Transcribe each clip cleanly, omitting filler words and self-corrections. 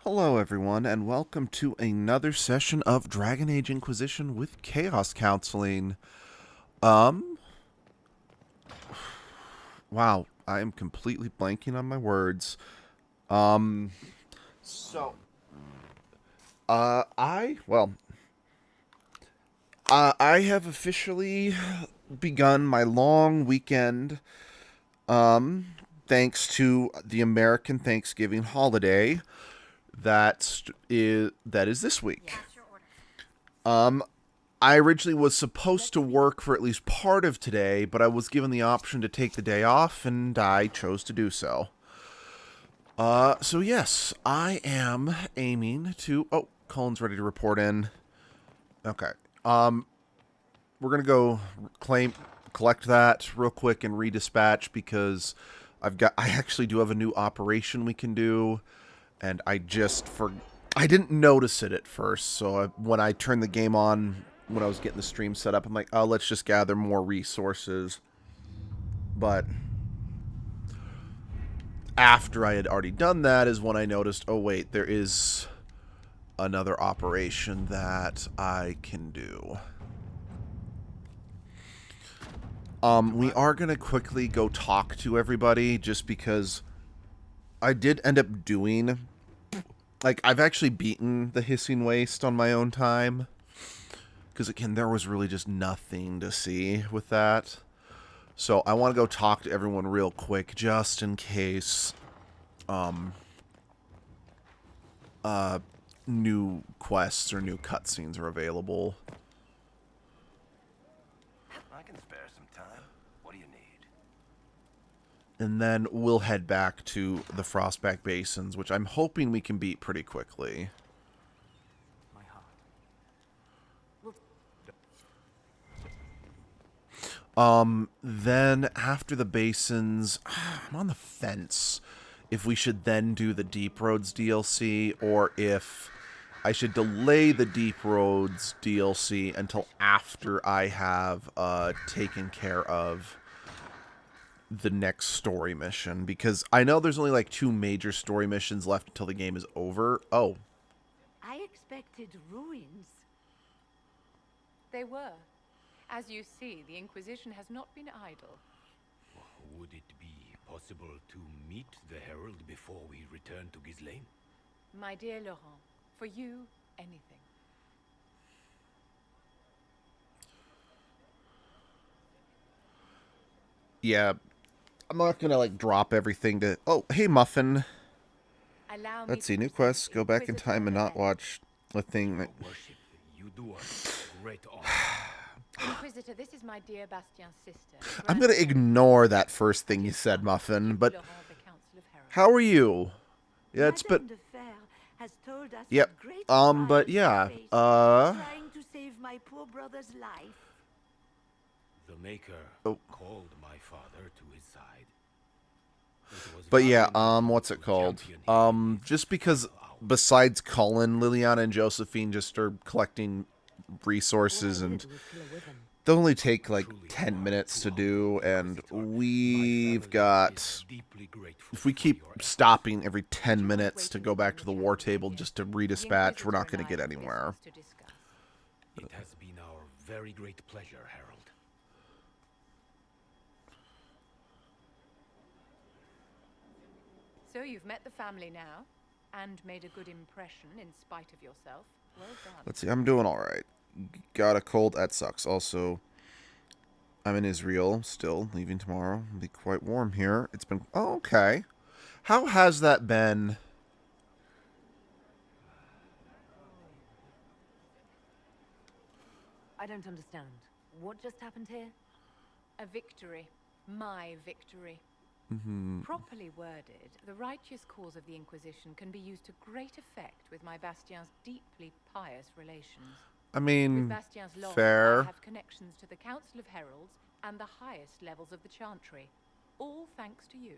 Hello, everyone, and welcome to another session of Dragon Age Inquisition with Chaos Counseling. Um, wow, I am completely blanking on my words. Um, so, I have officially begun my long weekend, um, thanks to the American Thanksgiving holiday that is this week. Um, I originally was supposed to work for at least part of today, but I was given the option to take the day off, and I chose to do so. So yes, I am aiming to... Oh, Colin's ready to report in. Okay. We're gonna go collect that real quick and redispatch because I actually do have a new operation we can do, and I didn't notice it at first, so when I turned the game on, when I was getting the stream set up, I'm like, oh, let's just gather more resources. But after I had already done that is when I noticed, oh, wait, there is another operation that I can do. We are going to quickly go talk to everybody just because I did end up doing... Like, I've actually beaten the Hissing Waste on my own time. Because, again, there was really just nothing to see with that. So, I want to go talk to everyone real quick, just in case, new quests or new cutscenes are available. I can spare some time. What do you need? And then we'll head back to the Frostback Basins, which I'm hoping we can beat pretty quickly. My heart. Then after the Basins, I'm on the fence if we should then do the Deep Roads DLC or if I should delay the Deep Roads DLC until after I have taken care of the next story mission, because I know there's only like 2 major story missions left until the game is over. Oh. I expected ruins. They were. As you see, the Inquisition has not been idle. Would it be possible to meet the Herald before we return to Ghislaine? My dear Laurent, for you, anything. Yeah, I'm not gonna like drop everything to... Oh, hey Muffin. Allow me Let's see, to new present quests. Go back in Inquisitor time and not Levesque. watch a thing that... Worship, you do us great honor. Inquisitor, this is my dear Bastien's sister. I'm gonna ignore that first thing you said, Muffin, but... Laurent of the Council of Heralds. How are you? Yeah, it's been... Madame de Fer has told us Yep. of great But trials yeah, you faced trying to save my poor brother's life. The Maker Oh. called my father to his side. It was But yeah, Valiant what's it who called? championed him Just because besides Cullen, Liliana and Josephine just are collecting resources, and they'll only take like 10 minutes to do, and we've got... deeply grateful If we for keep your stopping every 10 minutes to go back to the war table just to redispatch, we're not going to get anywhere. To discuss. It has been our very great pleasure, Harold. So you've met the family now, and made a good impression in spite of yourself. Well done. Let's see, I'm doing alright. Got a cold, that sucks. Also, I'm in Israel still, leaving tomorrow. It'll be quite warm here. It's been... Oh, okay. How has that been? I don't understand. What just happened here? A victory. My victory. Properly worded, the righteous cause of the Inquisition can be used to great effect with my Bastien's deeply pious relations. I With mean, Bastien's law, I fair. have connections to the Council of Heralds and the highest levels of the Chantry. All thanks to you.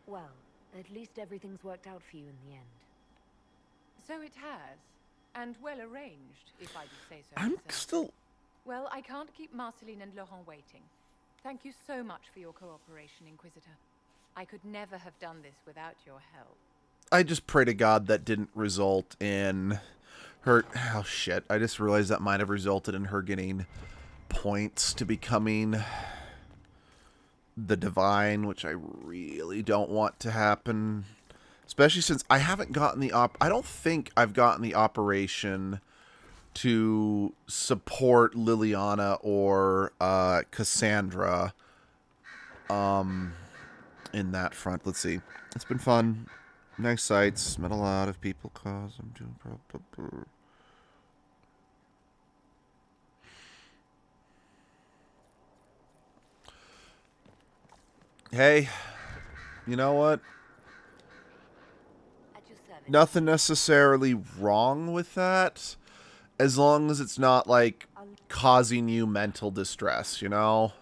Well, at least everything's worked out for you in the end. So it has. And well arranged, if I do say so I'm myself. still... Well, I can't keep Marceline and Laurent waiting. Thank you so much for your cooperation, Inquisitor. I could never have done this without your help. I just pray to God that didn't result in her... Oh, shit. I just realized that might have resulted in her getting points to becoming the divine, which I really don't want to happen. Especially since I haven't gotten the I don't think I've gotten the operation to support Liliana or Cassandra in that front. Let's see. It's been fun. Nice sights. Met a lot of people cause I'm doing Hey, you know what? At your service. Nothing necessarily wrong with that, as long as it's not, like, causing you mental distress, you know?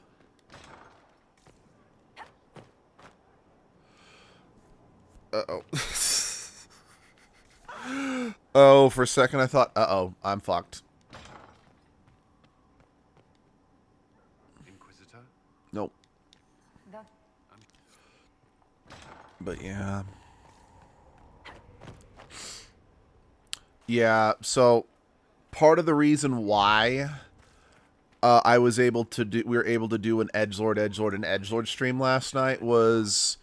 Uh-oh. Oh, for a second I thought, uh-oh, I'm fucked. Inquisitor? Nope. No. But yeah. Yeah, so part of the reason why we were able to do an Edgelord, and Edgelord stream last night was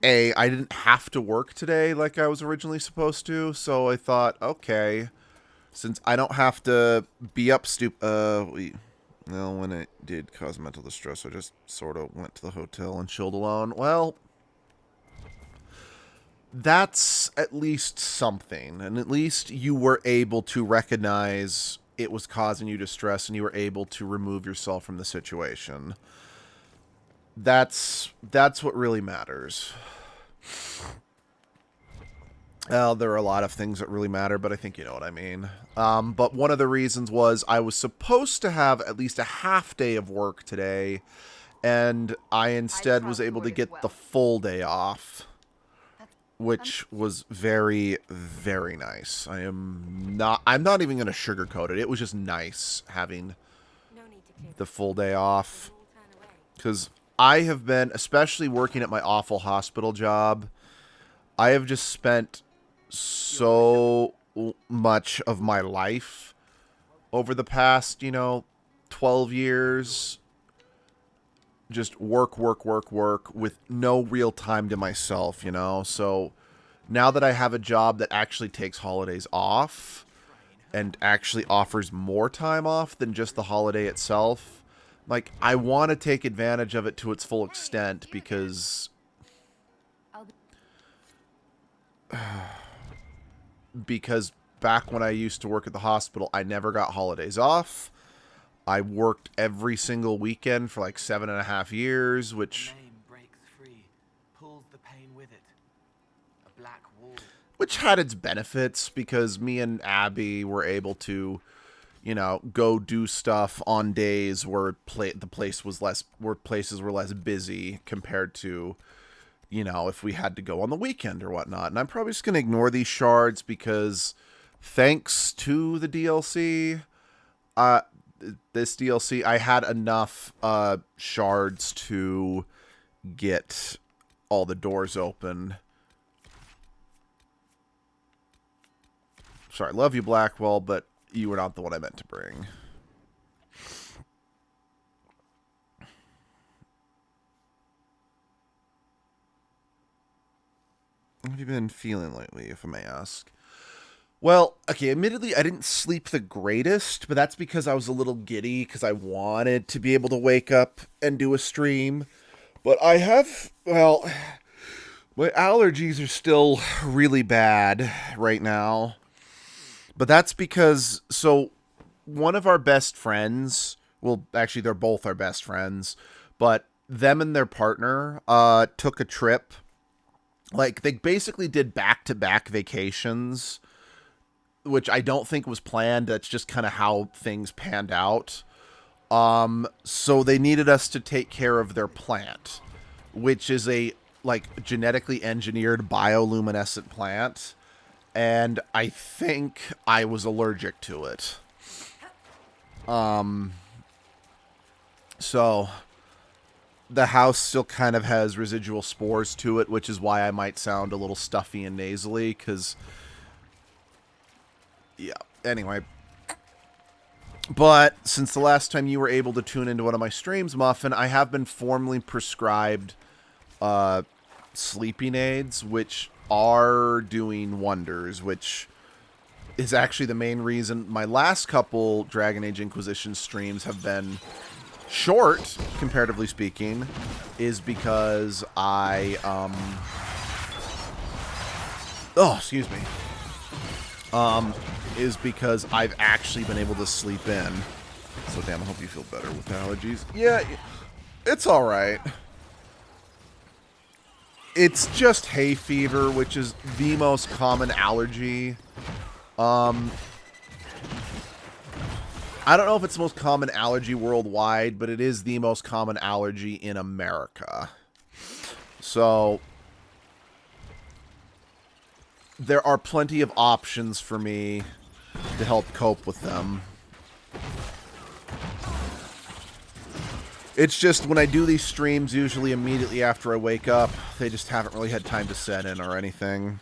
I didn't have to work today like I was originally supposed to, so I thought, okay, since I don't have to be up well, when it did cause mental distress, I just sort of went to the hotel and chilled alone. Well, that's at least something, and at least you were able to recognize it was causing you distress, and you were able to remove yourself from the situation. That's what really matters. Well, there are a lot of things that really matter, but I think you know what I mean. But one of the reasons was I was supposed to have at least a half day of work today, and I instead was able to get the full day off, which was very, very nice. I'm not even going to sugarcoat it. It was just nice having the full day off, because I have been, especially working at my awful hospital job, I have just spent so much of my life over the past, 12 years just work with no real time to myself, So now that I have a job that actually takes holidays off and actually offers more time off than just the holiday itself, like, I want to take advantage of it to its full extent, because back when I used to work at the hospital, I never got holidays off. I worked every single weekend for like 7.5 years, which had its benefits, because me and Abby were able to, go do stuff on days where where places were less busy compared to, if we had to go on the weekend or whatnot. And I'm probably just going to ignore these shards, because thanks to the DLC, this DLC, I had enough shards to get all the doors open. Sorry, love you, Blackwell, but you were not the one I meant to bring. What have you been feeling lately, if I may ask? Well, okay, admittedly, I didn't sleep the greatest, but that's because I was a little giddy, because I wanted to be able to wake up and do a stream. But I have, well, my allergies are still really bad right now. But that's because, so, one of our best friends, well, actually, they're both our best friends, but them and their partner took a trip. Like, they basically did back-to-back vacations, which I don't think was planned. That's just kind of how things panned out. So they needed us to take care of their plant, which is a, like, genetically engineered bioluminescent plant. And I think I was allergic to it. So the house still kind of has residual spores to it, which is why I might sound a little stuffy and nasally, because, yeah, anyway. But since the last time you were able to tune into one of my streams, Muffin, I have been formally prescribed sleeping aids, which are doing wonders, which is actually the main reason my last couple Dragon Age Inquisition streams have been short, comparatively speaking, is because I, is because I've actually been able to sleep in. So, damn, I hope you feel better with allergies. Yeah, it's alright. It's just hay fever, which is the most common allergy. I don't know if it's the most common allergy worldwide, but it is the most common allergy in America. So, there are plenty of options for me to help cope with them. It's just when I do these streams, usually immediately after I wake up, they just haven't really had time to set in or anything.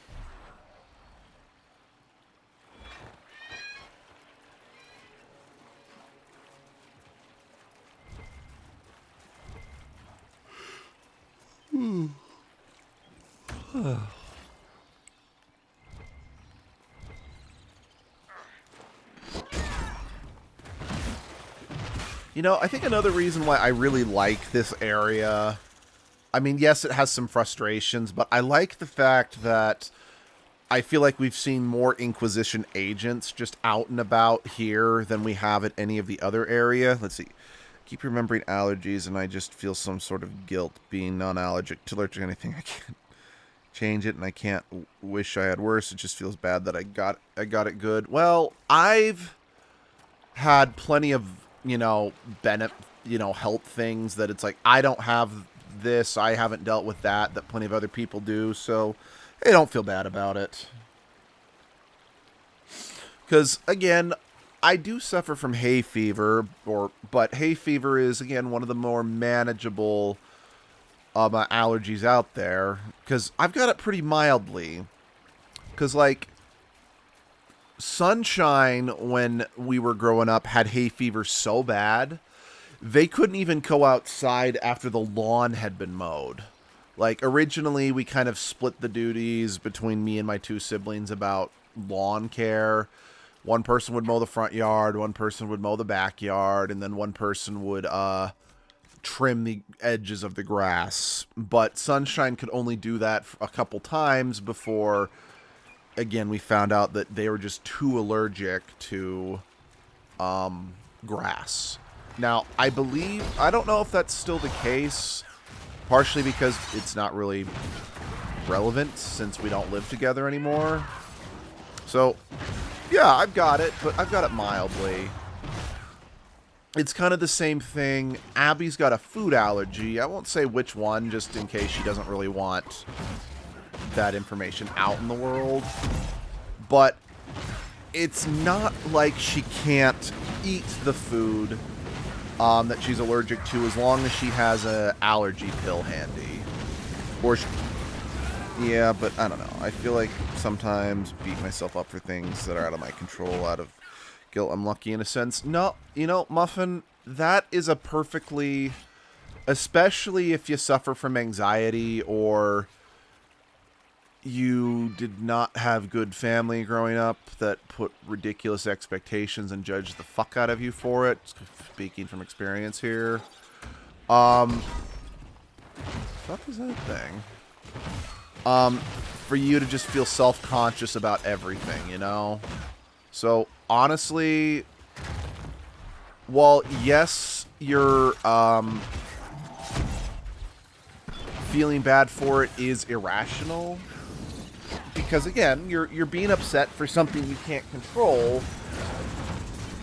You know, I think another reason why I really like this area, I mean, yes, it has some frustrations, but I like the fact that I feel like we've seen more Inquisition agents just out and about here than we have at any of the other area. Let's see. Keep remembering allergies, and I just feel some sort of guilt being non-allergic to allergic to anything. I can't change it, and I can't wish I had worse. It just feels bad that I got it good. Well, I've had plenty of, health things that it's like, I don't have this, I haven't dealt with that plenty of other people do, so I don't feel bad about it. Because, again, I do suffer from hay fever, but hay fever is, again, one of the more manageable allergies out there, because I've got it pretty mildly. Because, like, Sunshine, when we were growing up, had hay fever so bad, they couldn't even go outside after the lawn had been mowed. Like, originally, we kind of split the duties between me and my two siblings about lawn care. One person would mow the front yard, one person would mow the backyard, and then one person would trim the edges of the grass. But Sunshine could only do that a couple times before, again, we found out that they were just too allergic to grass. Now, I don't know if that's still the case, partially because it's not really relevant since we don't live together anymore. So, yeah, I've got it, but I've got it mildly. It's kind of the same thing. Abby's got a food allergy. I won't say which one, just in case she doesn't really want that information out in the world. But it's not like she can't eat the food that she's allergic to as long as she has an allergy pill handy. Or yeah, but I don't know. I feel like sometimes beat myself up for things that are out of my control, out of guilt. I'm lucky in a sense. No, Muffin, that is a perfectly, especially if you suffer from anxiety or you did not have good family growing up that put ridiculous expectations and judged the fuck out of you for it. Speaking from experience here. Fuck is that thing? For you to just feel self-conscious about everything, So, honestly, while, yes, you're, feeling bad for it is irrational, because, again, you're being upset for something you can't control.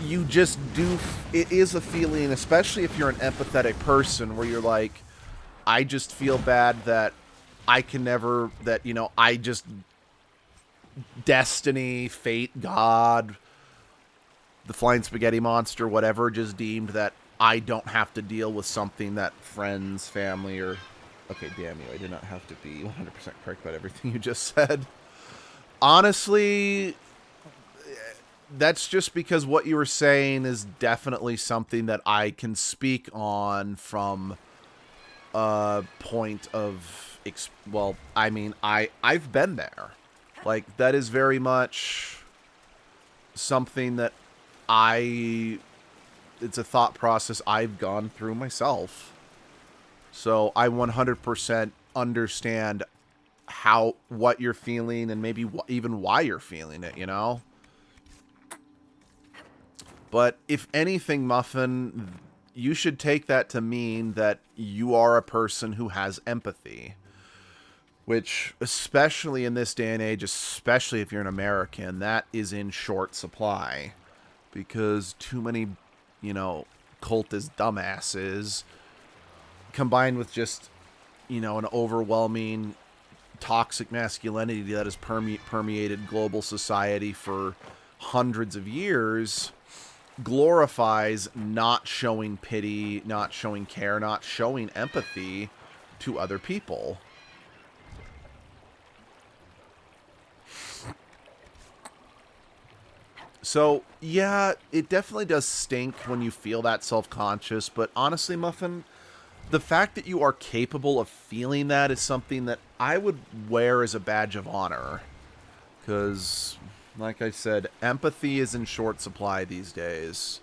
You just do, it is a feeling, especially if you're an empathetic person, where you're like, I just feel bad that I can never, I just, destiny, fate, God, the flying spaghetti monster, whatever, just deemed that I don't have to deal with something that friends, family, or... Okay, damn you, I did not have to be 100% correct about everything you just said. Honestly, that's just because what you were saying is definitely something that I can speak on from a point of... Well, I mean, I've been there. Like, that is very much something that it's a thought process I've gone through myself. So I 100% understand what you're feeling and maybe even why you're feeling it, you know? But if anything, Muffin, you should take that to mean that you are a person who has empathy. Which, especially in this day and age, especially if you're an American, that is in short supply. Because too many, you know, cultist dumbasses, combined with just, you know, an overwhelming toxic masculinity that has permeated global society for hundreds of years, glorifies not showing pity, not showing care, not showing empathy to other people. So, yeah, it definitely does stink when you feel that self-conscious, but honestly, Muffin, the fact that you are capable of feeling that is something that I would wear as a badge of honor. Because, like I said, empathy is in short supply these days.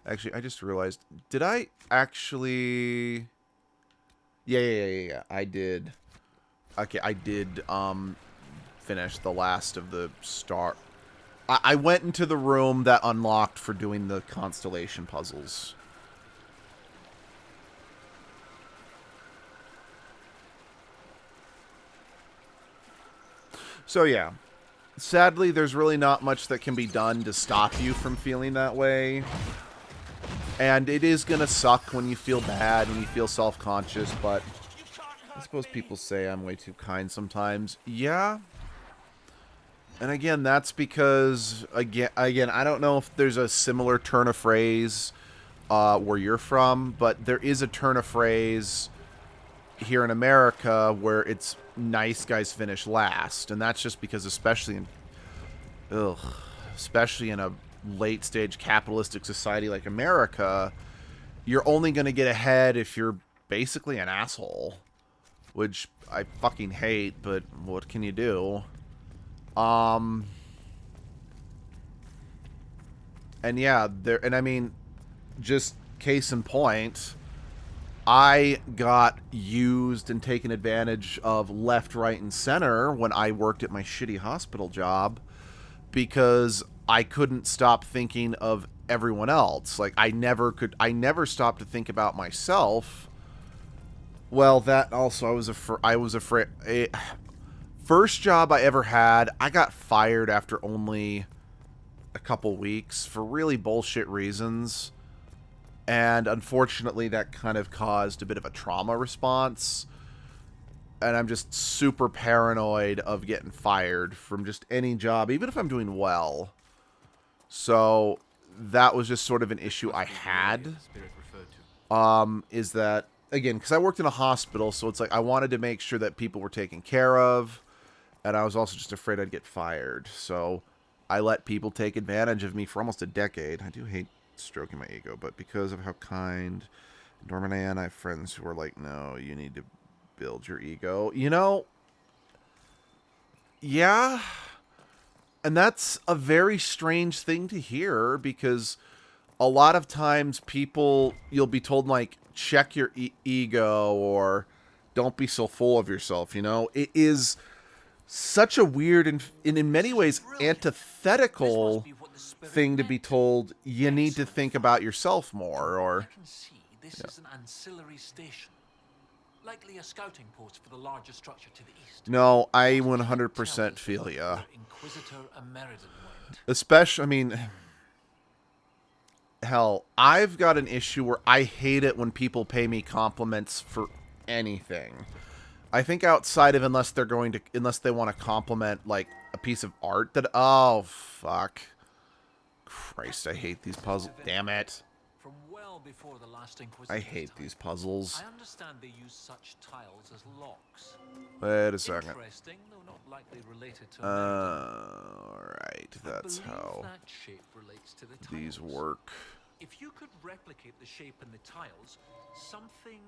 Actually, I just realized, did I actually... Yeah, I did. Okay, I did, finish the last of the star... I went into the room that unlocked for doing the constellation puzzles. So yeah, sadly there's really not much that can be done to stop you from feeling that way. And it is gonna suck when you feel bad and you feel self-conscious, but I suppose people say I'm way too kind sometimes. Yeah. And again, that's because, again, I don't know if there's a similar turn of phrase where you're from, but there is a turn of phrase here in America where it's nice guys finish last. And that's just because, especially in a late-stage capitalistic society like America, you're only going to get ahead if you're basically an asshole. Which I fucking hate, but what can you do? And yeah, I mean, just case in point, I got used and taken advantage of left, right, and center when I worked at my shitty hospital job because I couldn't stop thinking of everyone else. Like, I never stopped to think about myself. Well, that also, I was afraid. First job I ever had, I got fired after only a couple weeks for really bullshit reasons. And unfortunately, that kind of caused a bit of a trauma response. And I'm just super paranoid of getting fired from just any job, even if I'm doing well. So that was just sort of an issue I had. Is that, again, because I worked in a hospital, so it's like I wanted to make sure that people were taken care of. And I was also just afraid I'd get fired. So I let people take advantage of me for almost a decade. I do hate stroking my ego, but because of how kind and dormant I am, I have friends who are like, no, you need to build your ego. You know, yeah. And that's a very strange thing to hear because a lot of times you'll be told, like, check your ego or don't be so full of yourself, you know? It is such a weird and in many ways antithetical thing to be told you need to think about yourself more, or... I can see this is an ancillary station. Likely a scouting post for the larger structure to the east. No, I 100% feel ya. Inquisitor American went. Especially, I mean... Hell, I've got an issue where I hate it when people pay me compliments for anything. I think outside of unless they want to compliment like a piece of art that, oh fuck, Christ, I hate these puzzles. Damn it. From well before the last I Inquisitor's hate time. these puzzles. I understand they use such tiles as locks. Wait a second. Interesting, though not likely related to American. Alright, I that's believe how that shape relates to the these tiles. work. If you could replicate the shape in the tiles, something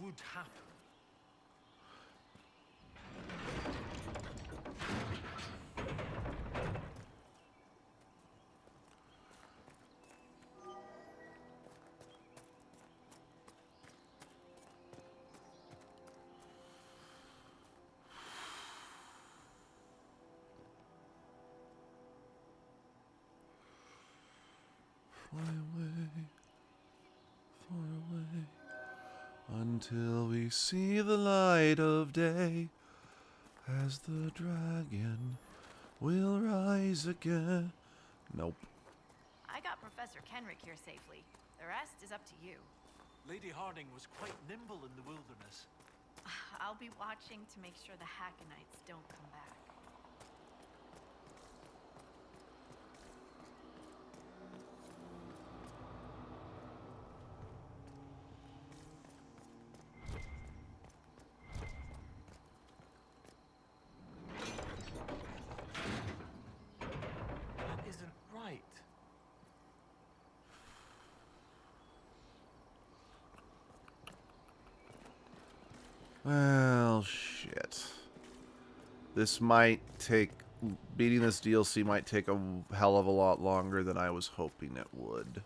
would happen. Fly away, far away, until we see the light of day, as the dragon will rise again. Nope. I got Professor Kenrick here safely. The rest is up to you. Lady Harding was quite nimble in the wilderness. I'll be watching to make sure the Hackenites don't come back. That isn't right. Well, shit. This might take... Beating this DLC might take a hell of a lot longer than I was hoping it would.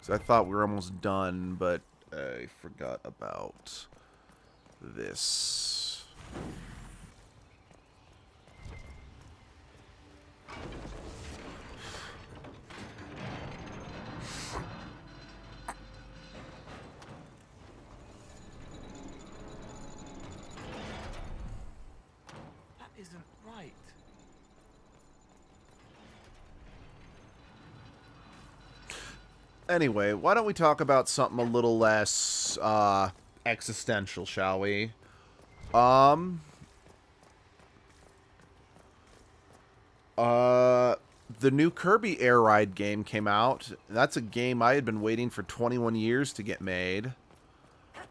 So I thought we were almost done, but I forgot about this. That isn't right. Anyway, why don't we talk about something a little less existential, shall we? The new Kirby Air Ride game came out. That's a game I had been waiting for 21 years to get made.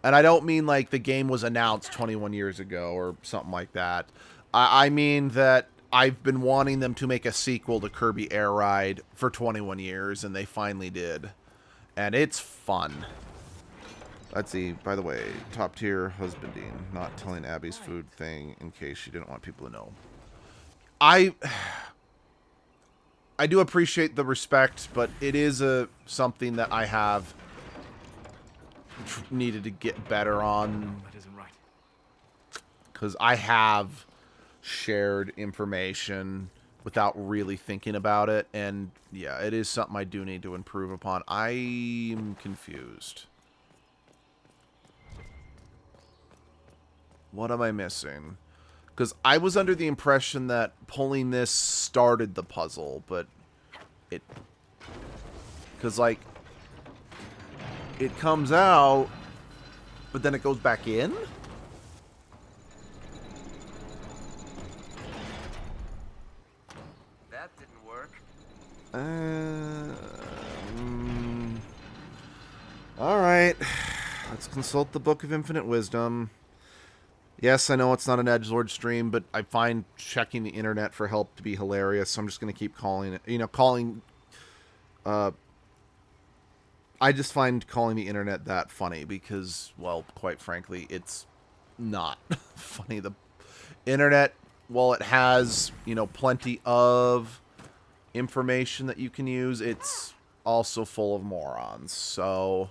And I don't mean like the game was announced 21 years ago or something like that. I mean that I've been wanting them to make a sequel to Kirby Air Ride for 21 years, and they finally did. And it's fun. Let's see, by the way, top tier husbanding, not telling Abby's food thing in case she didn't want people to know. I do appreciate the respect, but it is something that I have needed to get better on. That isn't right. Because I have shared information without really thinking about it, and yeah, it is something I do need to improve upon. I'm confused. What am I missing? Because I was under the impression that pulling this started the puzzle, but it... Because, like, it comes out, but then it goes back in? That didn't work. Alright. Let's consult the Book of Infinite Wisdom. Yes, I know it's not an edgelord stream, but I find checking the internet for help to be hilarious, so I'm just going to keep calling it. You know, I just find calling the internet that funny because, well, quite frankly, it's not funny. The internet, while it has, you know, plenty of information that you can use, it's also full of morons, so...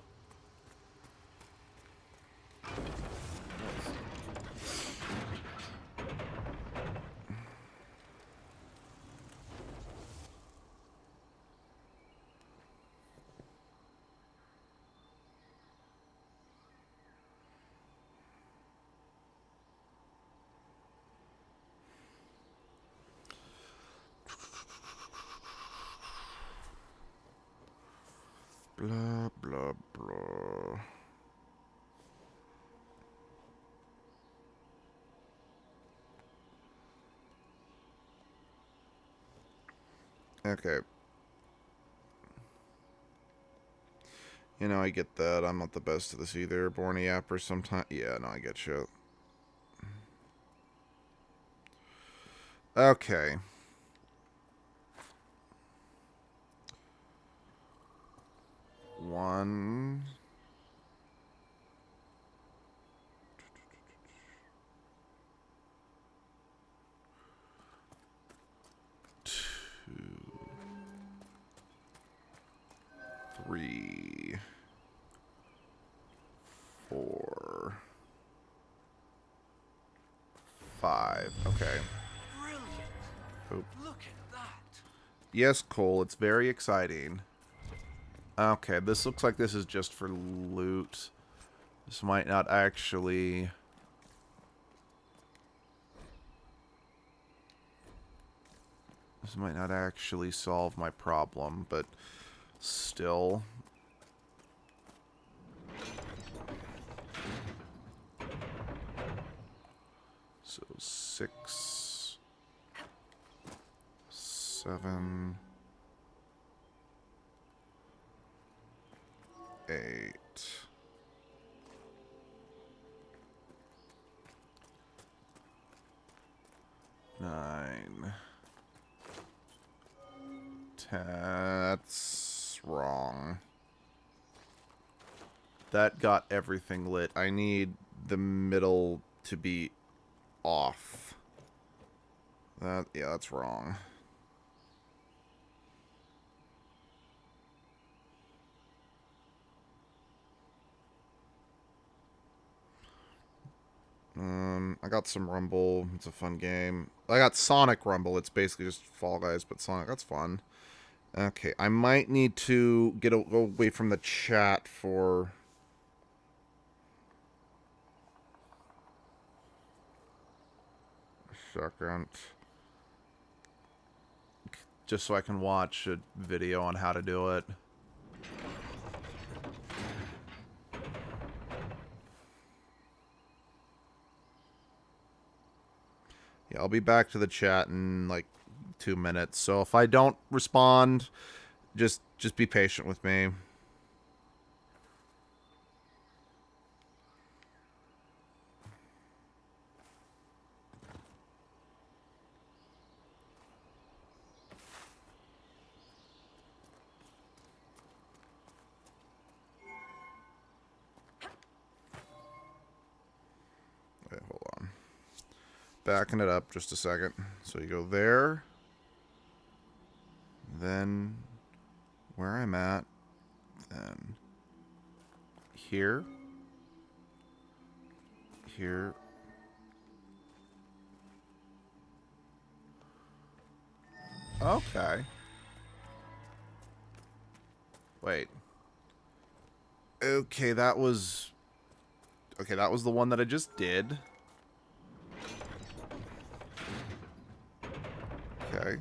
Blah, blah, blah. Okay. You know, I get that. I'm not the best at this either. Borny yapper sometimes. Yeah, no, I get you. Okay. One. Two. Three. Four. Five. Okay. Brilliant. Oop. Look at that. Yes, Cole, it's very exciting. Okay, this looks like this is just for loot. This might not actually... This might not actually solve my problem, but still. So 6, 7, 8. 9. That's wrong. That got everything lit. I need the middle to be off. Yeah, that's wrong. I got some Rumble. It's a fun game. I got Sonic Rumble. It's basically just Fall Guys, but Sonic. That's fun. Okay, I might need to go away from the chat for... a second. Just so I can watch a video on how to do it. Yeah, I'll be back to the chat in like 2 minutes. So if I don't respond, just be patient with me. Wait, hold on. Backing it up just a second. So you go there. Then where I'm at. Then here. Here. Okay. Wait. Okay, that was... Okay, that was the one that I just did. Okay.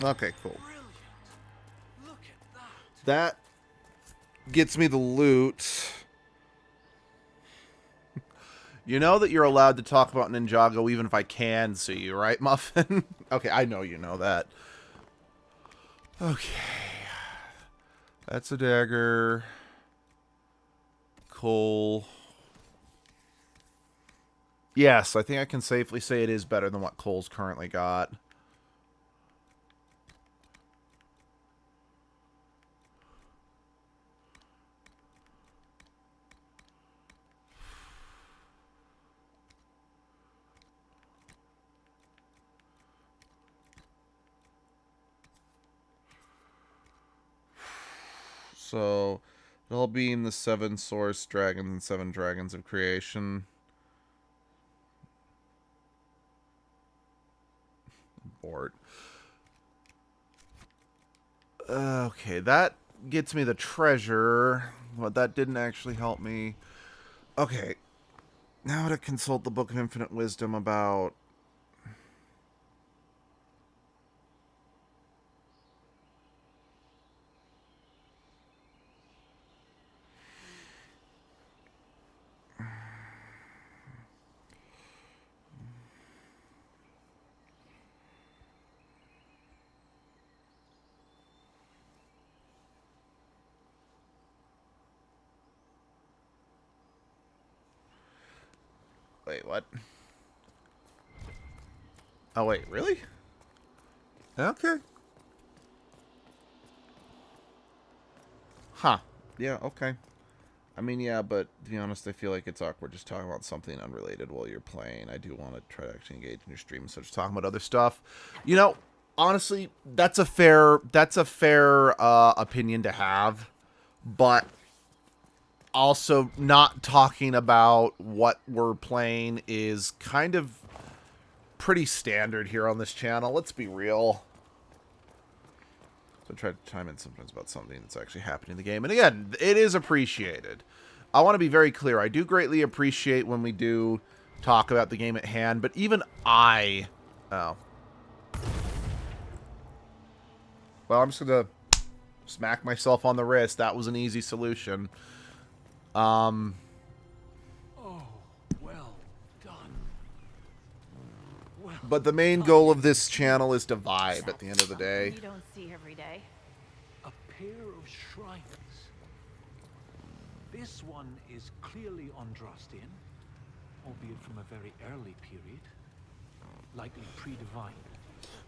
Okay, cool. Brilliant. Look at that. That gets me the loot. You know that you're allowed to talk about Ninjago even if I can see you, right, Muffin? Okay, I know you know that. Okay. That's a dagger. Coal. Yes, I think I can safely say it is better than what Cole's currently got. So, it'll be in the 7 Source Dragons and 7 Dragons of Creation. port. Okay, that gets me the treasure. But that didn't actually help me. Okay. Now to consult the Book of Infinite Wisdom about... Wait, what? Oh, wait, really? Okay. Huh. Yeah, okay. I mean, yeah, but to be honest, I feel like it's awkward just talking about something unrelated while you're playing. I do want to try to actually engage in your stream instead of just talking about other stuff. You know, honestly, that's a fair opinion to have, but also not talking about what we're playing is kind of pretty standard here on this channel. Let's be real. So I try to chime in sometimes about something that's actually happening in the game. And again, it is appreciated. I want to be very clear. I do greatly appreciate when we do talk about the game at hand, but even I... Oh. Well, I'm just going to smack myself on the wrist. That was an easy solution. Oh, well done. Well, But the main goal of this channel is to vibe at the end of the day. You don't see every day. a pair of shrines. This one is clearly Andrastian, albeit from a very early period, likely pre-divine.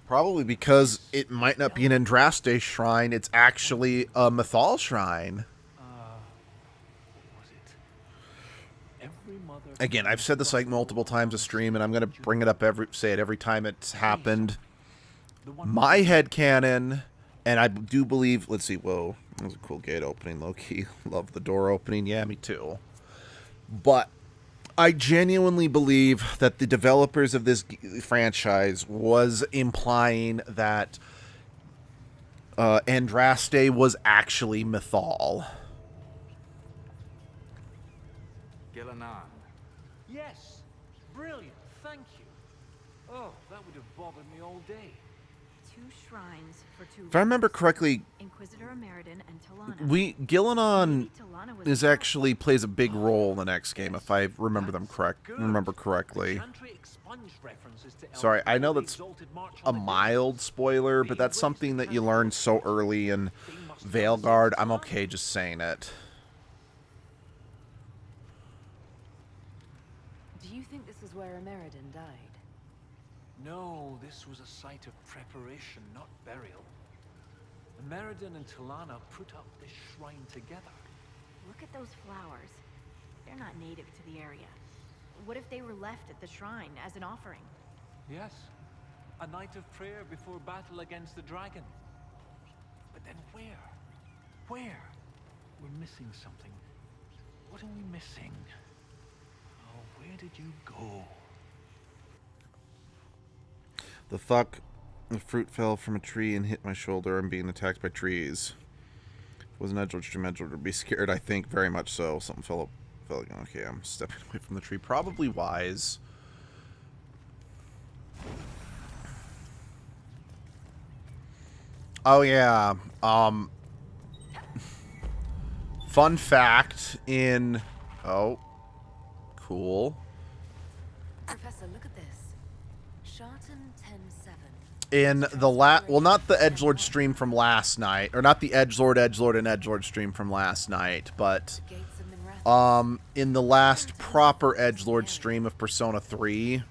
Probably because it might not be an Andraste shrine. It's actually a Mythal shrine. Was it? Every mother Again, I've said this like multiple times a stream, and I'm going to bring it up say it every time it's happened. My headcanon, and I do believe, let's see, whoa, that was a cool gate opening, low-key. Love the door opening. Yeah, me too. But I genuinely believe that the developers of this franchise was implying that Andraste was actually Mythal. Gillenan. Yes, brilliant, thank you. Oh, that would have bothered me all day. 2 shrines for 2 If I remember correctly, Inquisitor Ameridan and Talana. Gillenan Talana was is actually plays a big role in the next game, if I remember correctly. Sorry, I know that's a mild spoiler, but that's something that you learn so early in Veilguard. I'm okay just saying it. Do you think this is where Ameridan died? No, this was a site of preparation, not burial. Ameridan and Talana put up this shrine together. Look at those flowers. They're not native to the area. What if they were left at the shrine as an offering? Yes, a night of prayer before battle against the dragon. But then where? Where? We're missing something. What are we missing? Oh, where did you go? The fuck? The fruit fell from a tree and hit my shoulder. I'm being attacked by trees. If it was an edgelord stream, edgelord would be scared, I think, very much so. Something fell again. Okay, I'm stepping away from the tree. Probably wise. Oh, yeah. Fun fact in... Oh. Cool. Professor, look at this. Sharton 10-7. In the well, not the edgelord stream from last night, or not the edgelord, and edgelord stream from last night, but Gates of Minrath. in the last proper edgelord stream of Persona 3.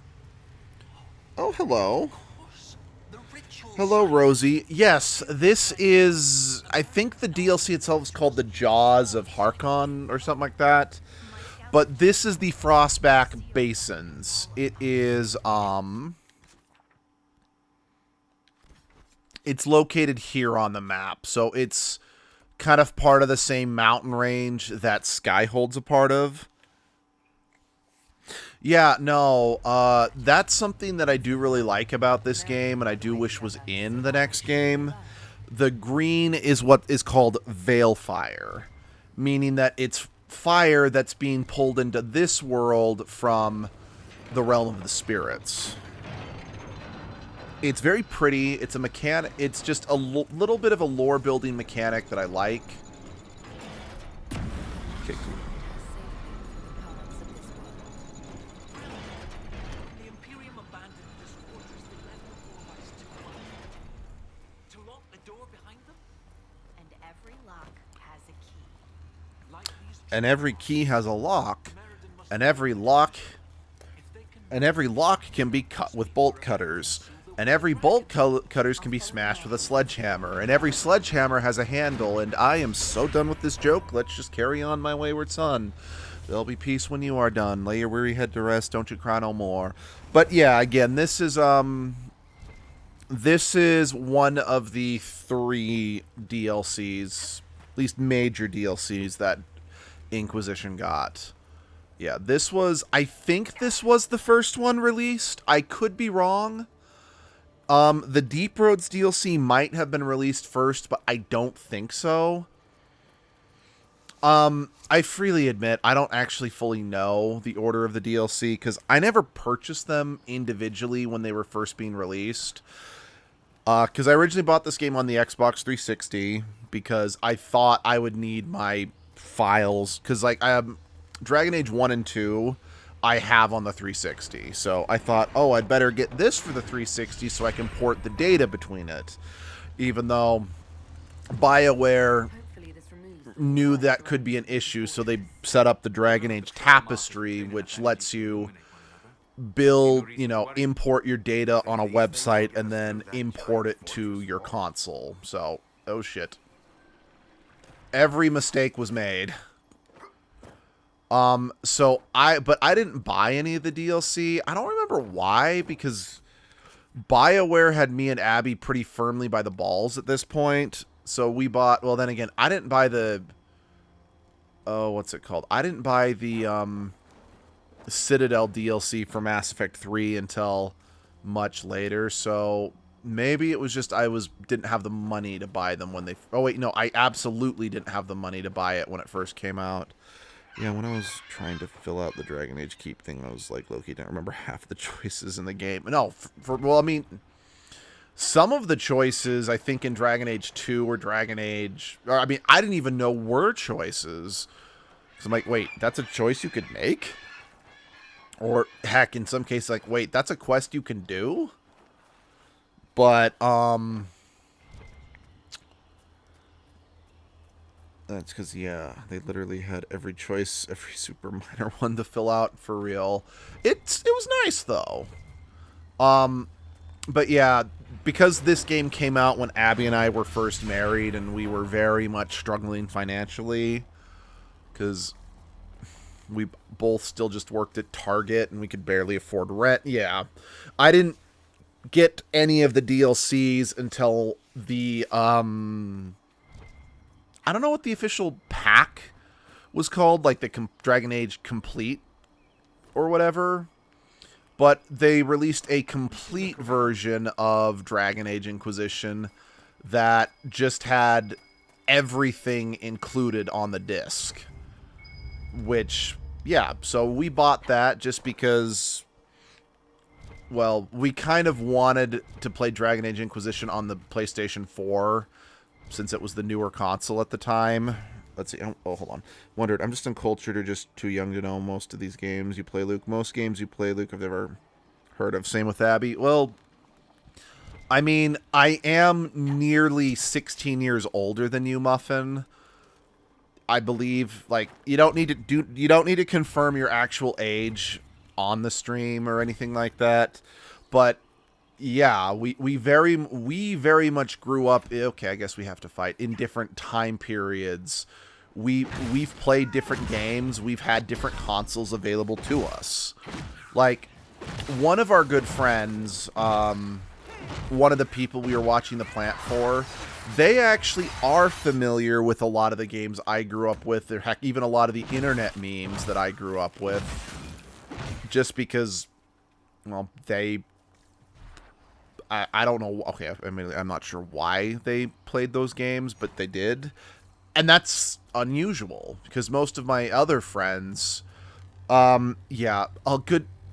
Oh, hello. Hello, Rosie. Yes, this is, I think the DLC itself is called the Jaws of Harkon or something like that. But this is the Frostback Basins. It is, it's located here on the map. So it's kind of part of the same mountain range that Skyhold's a part of. Yeah, no, that's something that I do really like about this game, and I do wish was in the next game. The green is what is called veil fire, meaning that it's fire that's being pulled into this world from the realm of the spirits. It's very pretty. It's a mechanic. It's just a little bit of a lore building mechanic that I like. Okay, cool. The Imperium abandoned this fortress they left before us to lock the door behind them? And every lock has a key. Like these And every key has a lock, and every lock can be cut with bolt cutters, and every bolt cutters can be smashed with a sledgehammer, and every sledgehammer has a handle. And I am so done with this joke. Let's just carry on, my wayward son. There'll be peace when you are done. Lay your weary head to rest. Don't you cry no more. But yeah, again, this is one of the 3 DLCs, at least major DLCs, that Inquisition got. Yeah, I think this was the first one released. I could be wrong. The Deep Roads DLC might have been released first, but I don't think so. I freely admit I don't actually fully know the order of the DLC, because I never purchased them individually when they were first being released. Because I originally bought this game on the Xbox 360, because I thought I would need my files, because like Dragon Age 1 and 2 I have on the 360, so I thought, oh, I'd better get this for the 360 so I can port the data between it, even though BioWare knew that could be an issue, so they set up the Dragon Age Tapestry, which lets you build, import your data on a website and then import it to your console. So, oh shit. Every mistake was made. But I didn't buy any of the DLC. I don't remember why, because BioWare had me and Abby pretty firmly by the balls at this point. So we bought, well then again, I didn't buy the, what's it called? I didn't buy the, Citadel DLC for Mass Effect 3 until much later. So maybe it was just didn't have the money to buy them when they, oh wait, no, I absolutely didn't have the money to buy it when it first came out. Yeah, when I was trying to fill out the Dragon Age Keep thing, I was like, low-key, didn't remember half the choices in the game. No, well, I mean, some of the choices, I think, in Dragon Age 2 or Dragon Age, I didn't even know were choices. So I'm like, wait, that's a choice you could make? Or, heck, in some cases, like, wait, that's a quest you can do? But, that's because, yeah, they literally had every choice, every super minor one to fill out for real. It was nice, though. But yeah, because this game came out when Abby and I were first married and we were very much struggling financially, because we both still just worked at Target and we could barely afford rent. Yeah, I didn't get any of the DLCs until the, I don't know what the official pack was called, like the Dragon Age Complete or whatever, but they released a complete version of Dragon Age Inquisition that just had everything included on the disc, which, yeah, so we bought that just because, well, we kind of wanted to play Dragon Age Inquisition on the PlayStation 4, since it was the newer console at the time. Let's see. Oh, hold on. Wondered. I'm just uncultured or just too young to know most of these games you play, Luke. Most games you play, Luke, I've never heard of. Same with Abby. Well, I mean, I am nearly 16 years older than you, Muffin. I believe, like, you don't need to confirm your actual age on the stream or anything like that. But yeah, we very much grew up. Okay, I guess we have to fight in different time periods. We've played different games. We've had different consoles available to us. Like, one of our good friends, one of the people we were watching the plant for, they actually are familiar with a lot of the games I grew up with, or heck, even a lot of the internet memes that I grew up with. just because, well, I don't know. Okay, I mean, I'm not sure why they played those games, but they did. And that's unusual, because most of my other friends, yeah,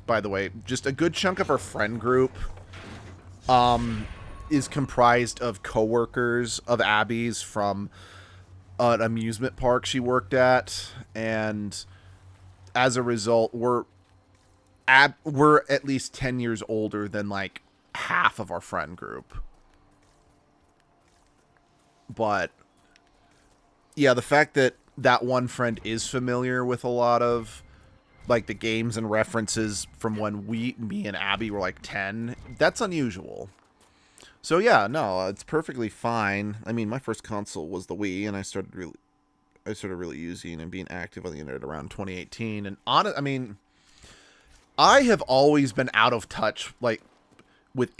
by the way, just a good chunk of our friend group, is comprised of coworkers of Abby's from an amusement park she worked at, and as a result, we're at least 10 years older than, like, half of our friend group. But yeah, the fact that that one friend is familiar with a lot of, like, the games and references from when me and Abby were like 10, that's unusual. So yeah, no, it's perfectly fine. I mean, my first console was the Wii, and I started really using and being active on the internet around 2018. And I mean, I have always been out of touch, like, with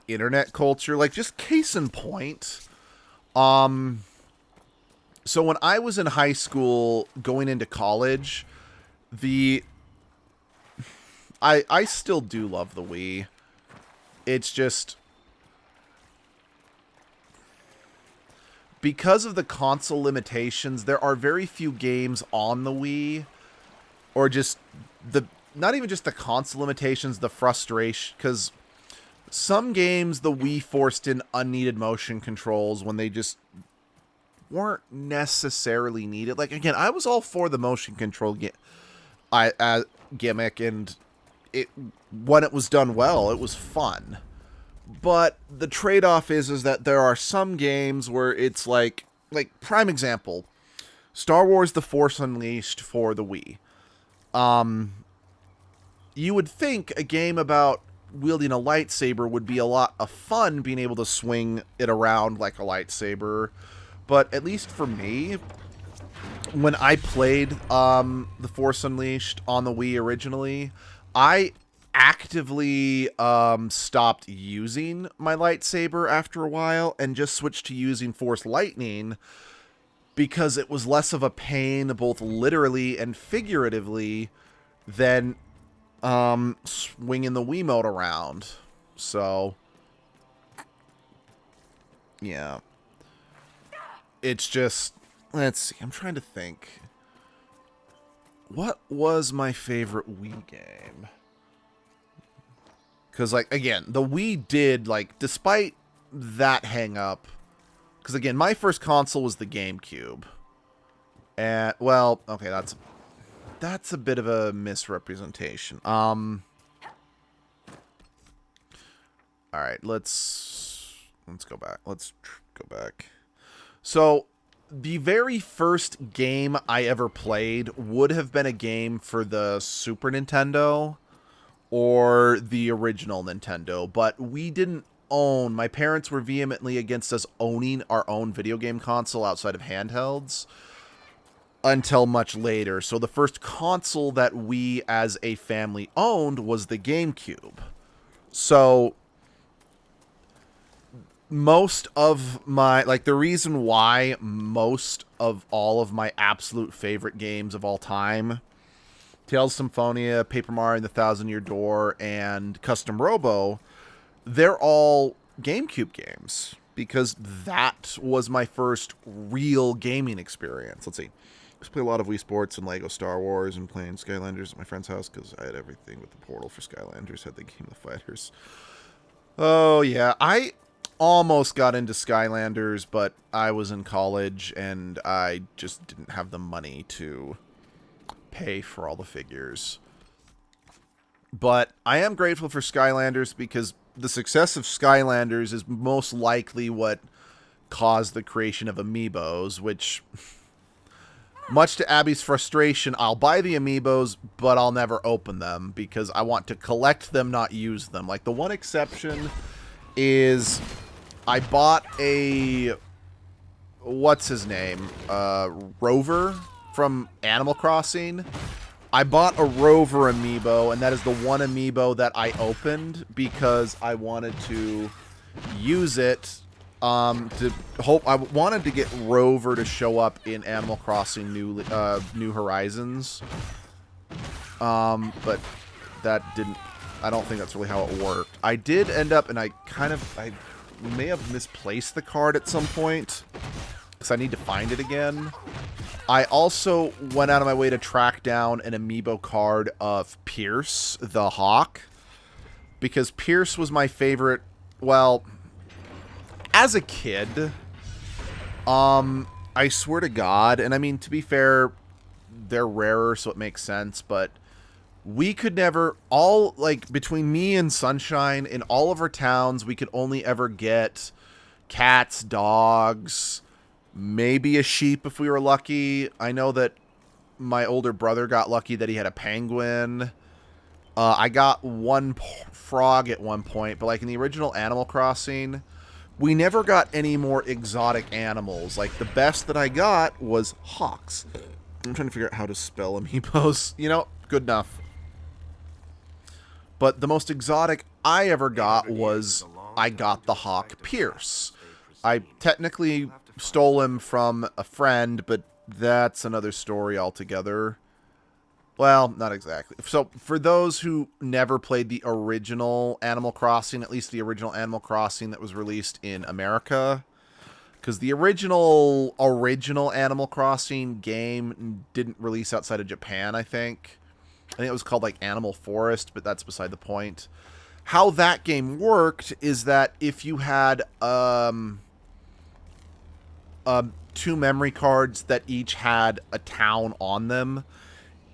internet culture. Like, just case in point, so when I was in high school going into college, I still do love the Wii. It's just, because of the console limitations, there are very few games on the Wii, or just not even just the console limitations, the frustration, because some games the Wii forced in unneeded motion controls when they just weren't necessarily needed. Like, again, I was all for the motion control gimmick, and when it was done well, it was fun. But the trade-off is that there are some games where it's like prime example, Star Wars The Force Unleashed for the Wii. You would think a game about wielding a lightsaber would be a lot of fun, being able to swing it around like a lightsaber. But at least for me, when I played The Force Unleashed on the Wii originally, I actively stopped using my lightsaber after a while and just switched to using Force Lightning, because it was less of a pain, both literally and figuratively, than swinging the Wiimote around. So yeah, it's just, let's see, I'm trying to think, what was my favorite Wii game? Because, like, again, the Wii did, like, despite that hang up, because, again, my first console was the GameCube. And, well, okay, that's a bit of a misrepresentation. Alright, let's go back. Let's go back. So, the very first game I ever played would have been a game for the Super Nintendo or the original Nintendo, but we didn't own, my parents were vehemently against us owning our own video game console outside of handhelds until much later. So the first console that we as a family owned was the GameCube. So most of my, like, the reason why most of all of my absolute favorite games of all time, Tales of Symphonia, Paper Mario and the Thousand Year Door, and Custom Robo, they're all GameCube games, because that was my first real gaming experience. Let's see. I used to play a lot of Wii Sports and Lego Star Wars and playing Skylanders at my friend's house, because I had everything with the Portal for Skylanders, had the Game of the Fighters. Oh, yeah. I almost got into Skylanders, but I was in college, and I just didn't have the money to pay for all the figures. But I am grateful for Skylanders, because the success of Skylanders is most likely what caused the creation of Amiibos, which, much to Abby's frustration, I'll buy the Amiibos, but I'll never open them, because I want to collect them, not use them. Like, the one exception is I bought a, what's his name? Rover from Animal Crossing. I bought a Rover amiibo, and that is the one amiibo that I opened because I wanted to use it I wanted to get Rover to show up in Animal Crossing New Horizons. But that didn't... I don't think that's really how it worked. I did end up, and I may have misplaced the card at some point, because I need to find it again. I also went out of my way to track down an amiibo card of Pierce, the Hawk, because Pierce was my favorite, well, as a kid, I swear to God, and I mean, to be fair, they're rarer, so it makes sense, but we could never, between me and Sunshine, in all of our towns, we could only ever get cats, dogs, maybe a sheep if we were lucky. I know that my older brother got lucky that he had a penguin. I got one frog at one point, but like in the original Animal Crossing, we never got any more exotic animals. Like, the best that I got was hawks. I'm trying to figure out how to spell amiibos. You know, good enough. But the most exotic I ever got was I got the Hawk Pierce. I technically stole him from a friend, but that's another story altogether. Well, not exactly. So, for those who never played the original Animal Crossing, at least the original Animal Crossing that was released in America, because the original Animal Crossing game didn't release outside of Japan, I think. I think it was called, like, Animal Forest, but that's beside the point. How that game worked is that if you had 2 memory cards that each had a town on them,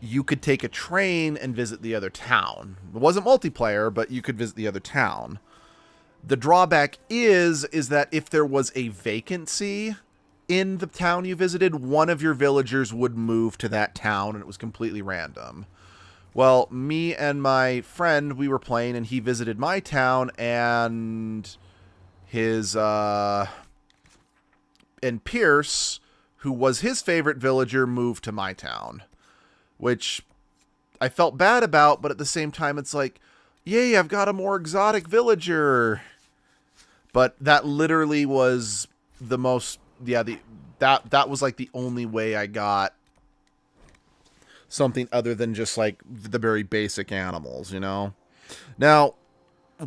you could take a train and visit the other town. It wasn't multiplayer, but you could visit the other town. The drawback is that if there was a vacancy in the town you visited, one of your villagers would move to that town, and it was completely random. Well, me and my friend, we were playing, and he visited my town, and his, and Pierce, who was his favorite villager, moved to my town. Which I felt bad about, but at the same time, it's like, yay, I've got a more exotic villager. But that literally was the most, yeah, that was like the only way I got something other than just like the very basic animals, you know? Now,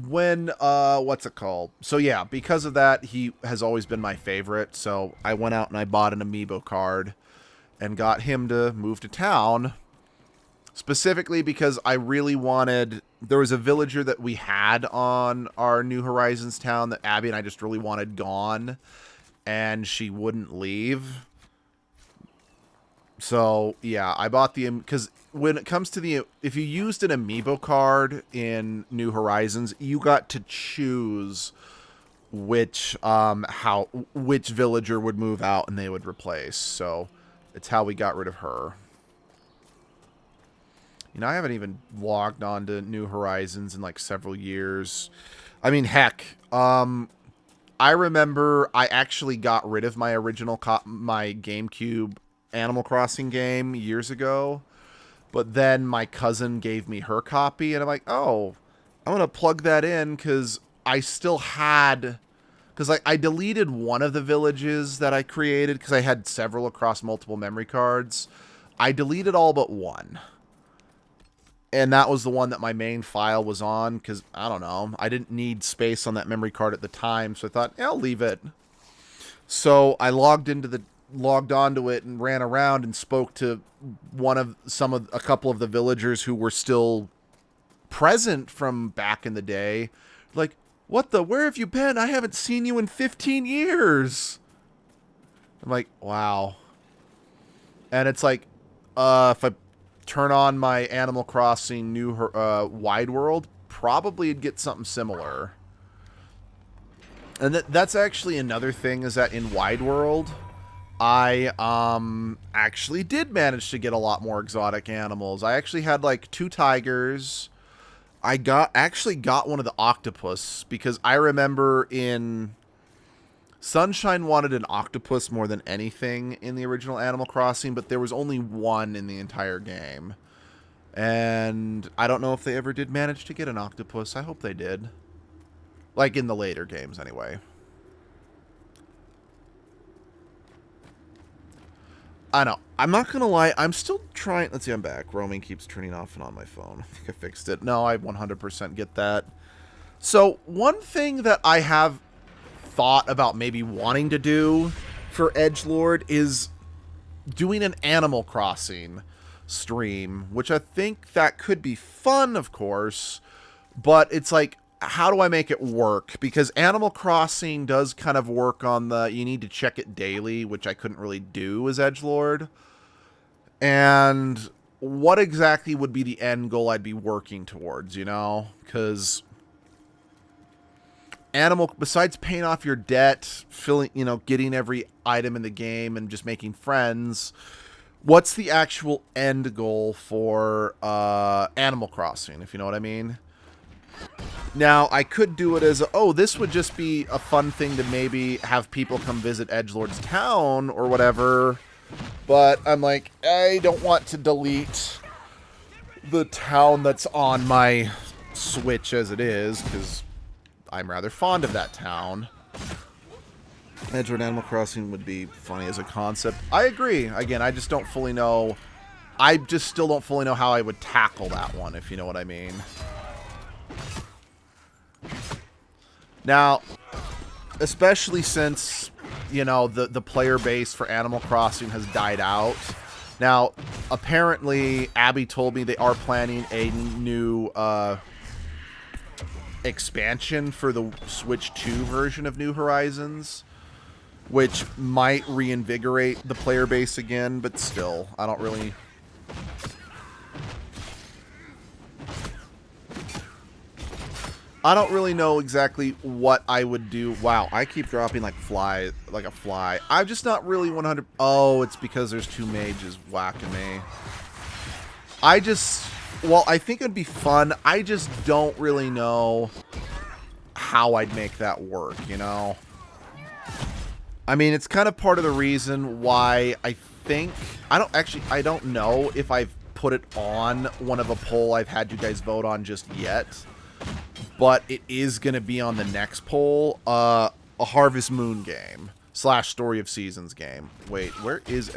when, what's it called? So yeah, because of that, he has always been my favorite. So I went out and I bought an amiibo card and got him to move to town. Specifically because I really wanted... There was a villager that we had on our New Horizons town that Abby and I just really wanted gone. And she wouldn't leave. So, yeah, I bought the... Because when it comes to the... If you used an amiibo card in New Horizons, you got to choose which villager would move out and they would replace. So, it's how we got rid of her. You know, I haven't even logged on to New Horizons in, like, several years. I mean, heck, I remember I actually got rid of my original, my GameCube Animal Crossing game years ago. But then my cousin gave me her copy, and I'm like, oh, I'm going to plug that in, because I still had... Because, like, I deleted one of the villages that I created, because I had several across multiple memory cards. I deleted all but one. And that was the one that my main file was on, because, I don't know, I didn't need space on that memory card at the time, so I thought, yeah, I'll leave it. So I logged onto it and ran around and spoke to a couple of the villagers who were still present from back in the day. Like, where have you been? I haven't seen you in 15 years. I'm like, wow. And it's like, if I turn on my Animal Crossing New Wide World, probably it'd get something similar. And that's actually another thing, is that in Wide World, I actually did manage to get a lot more exotic animals. I actually had like 2 tigers. I actually got one of the octopus, because I remember in Sunshine wanted an octopus more than anything in the original Animal Crossing, but there was only one in the entire game. And I don't know if they ever did manage to get an octopus. I hope they did. Like in the later games, anyway. I know. I'm not going to lie. I'm still trying. Let's see. I'm back. Roaming keeps turning off and on my phone. I think I fixed it. No, I 100% get that. So one thing that I have thought about maybe wanting to do for Edgelord is doing an Animal Crossing stream, which I think that could be fun, of course, but it's like, how do I make it work? Because Animal Crossing does kind of work on the, you need to check it daily, which I couldn't really do as Edgelord. And what exactly would be the end goal I'd be working towards, you know? Because besides paying off your debt, filling, you know, getting every item in the game and just making friends, what's the actual end goal for Animal Crossing, if you know what I mean? Now, I could do it as, this would just be a fun thing to maybe have people come visit Edgelord's town or whatever, but I'm like, I don't want to delete the town that's on my Switch as it is, because I'm rather fond of that town. Edgelord Animal Crossing would be funny as a concept. I agree. Again, I just don't fully know. I just still don't fully know how I would tackle that one, if you know what I mean. Now, especially since, you know, the player base for Animal Crossing has died out. Now, apparently, Abby told me they are planning a new expansion for the Switch 2 version of New Horizons, which might reinvigorate the player base again, but still, I don't really know exactly what I would do. Wow, I keep dropping like a fly. I'm just not really 100. Oh, it's because there's two mages whacking me. I think it'd be fun. I just don't really know how I'd make that work, you know? I mean, it's kind of part of the reason why I don't know if I've put it on one of a poll I've had you guys vote on just yet. But it is going to be on the next poll, a Harvest Moon game / Story of Seasons game. Wait, where is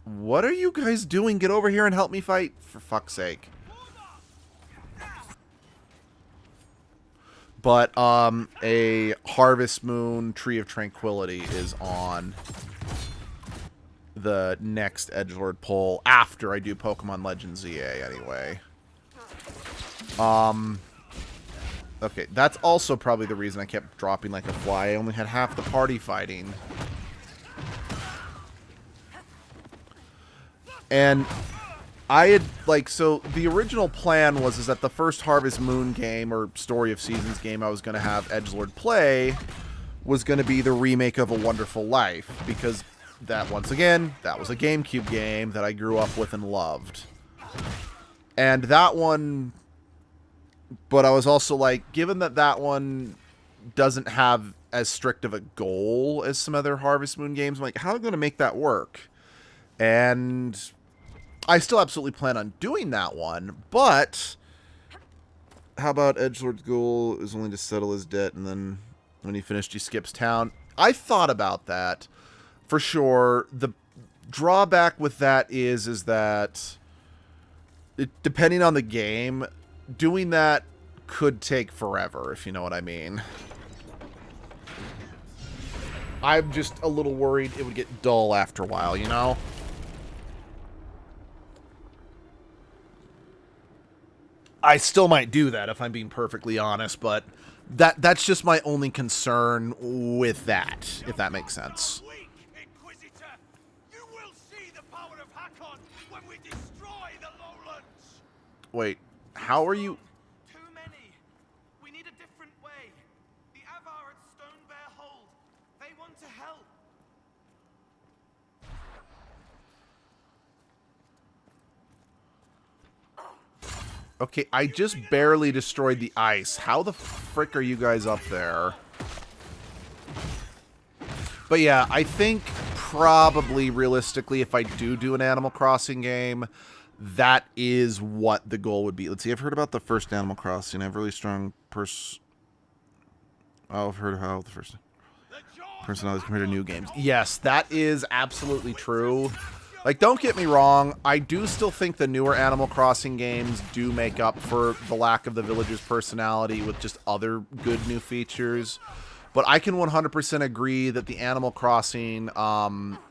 what are you guys doing? Get over here and help me fight, for fuck's sake. But a Harvest Moon Tree of Tranquility is on the next Edgelord poll after I do Pokemon Legends ZA anyway. Okay, that's also probably the reason I kept dropping like a fly. I only had half the party fighting. And I had, so the original plan was that the first Harvest Moon game, or Story of Seasons game I was going to have Edgelord play, was going to be the remake of A Wonderful Life, because that, once again, that was a GameCube game that I grew up with and loved. And that one, but I was also like, given that that one doesn't have as strict of a goal as some other Harvest Moon games, I'm like, how am I going to make that work? And I still absolutely plan on doing that one, but how about Edgelord's goal is only to settle his debt, and then when he finished, he skips town? I thought about that, for sure. The drawback with that is that, depending on the game, doing that could take forever, if you know what I mean. I'm just a little worried it would get dull after a while, you know? I still might do that if I'm being perfectly honest, but that's just my only concern with that, if that makes sense. Inquisitor, you will see the power of Hakon when we destroy the lowlands. Wait, how are you? Too many. We need a different way. The Avar at Stone Bear Hold. They want to help. Okay, I just barely destroyed the ice. How the frick are you guys up there? But yeah, I think probably realistically, if I do an Animal Crossing game, that is what the goal would be. Let's see, I've heard about the first Animal Crossing. I have really strong I've heard how the first personalities compared to new games. Yes, that is absolutely true. Like, don't get me wrong, I do still think the newer Animal Crossing games do make up for the lack of the villagers' personality with just other good new features. But I can 100% agree that the Animal Crossing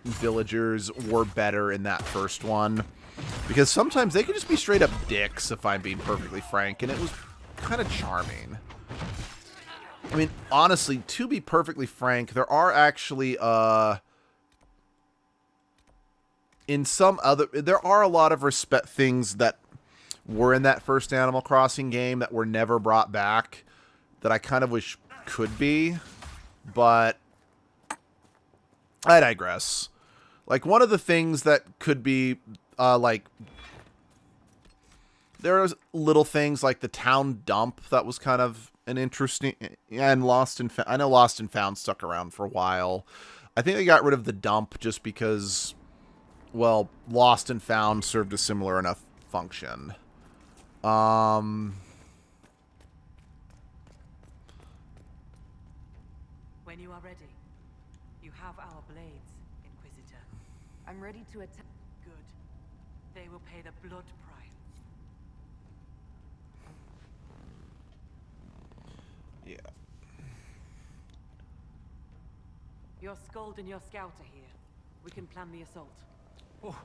villagers were better in that first one. Because sometimes they could just be straight up dicks, if I'm being perfectly frank, and it was kind of charming. I mean, honestly, to be perfectly frank, there are actually, there are a lot of things that were in that first Animal Crossing game that were never brought back that I kind of wish could be, but I digress. Like, one of the things that could be, like, there's little things like the town dump that was kind of an interesting, and I know Lost and Found stuck around for a while. I think they got rid of the dump just because, well, Lost and Found served a similar enough function. When you are ready, you have our blades, Inquisitor. I'm ready to attack. Good. They will pay the blood price. Yeah. Your Skald and your Scout are here. We can plan the assault. Oh,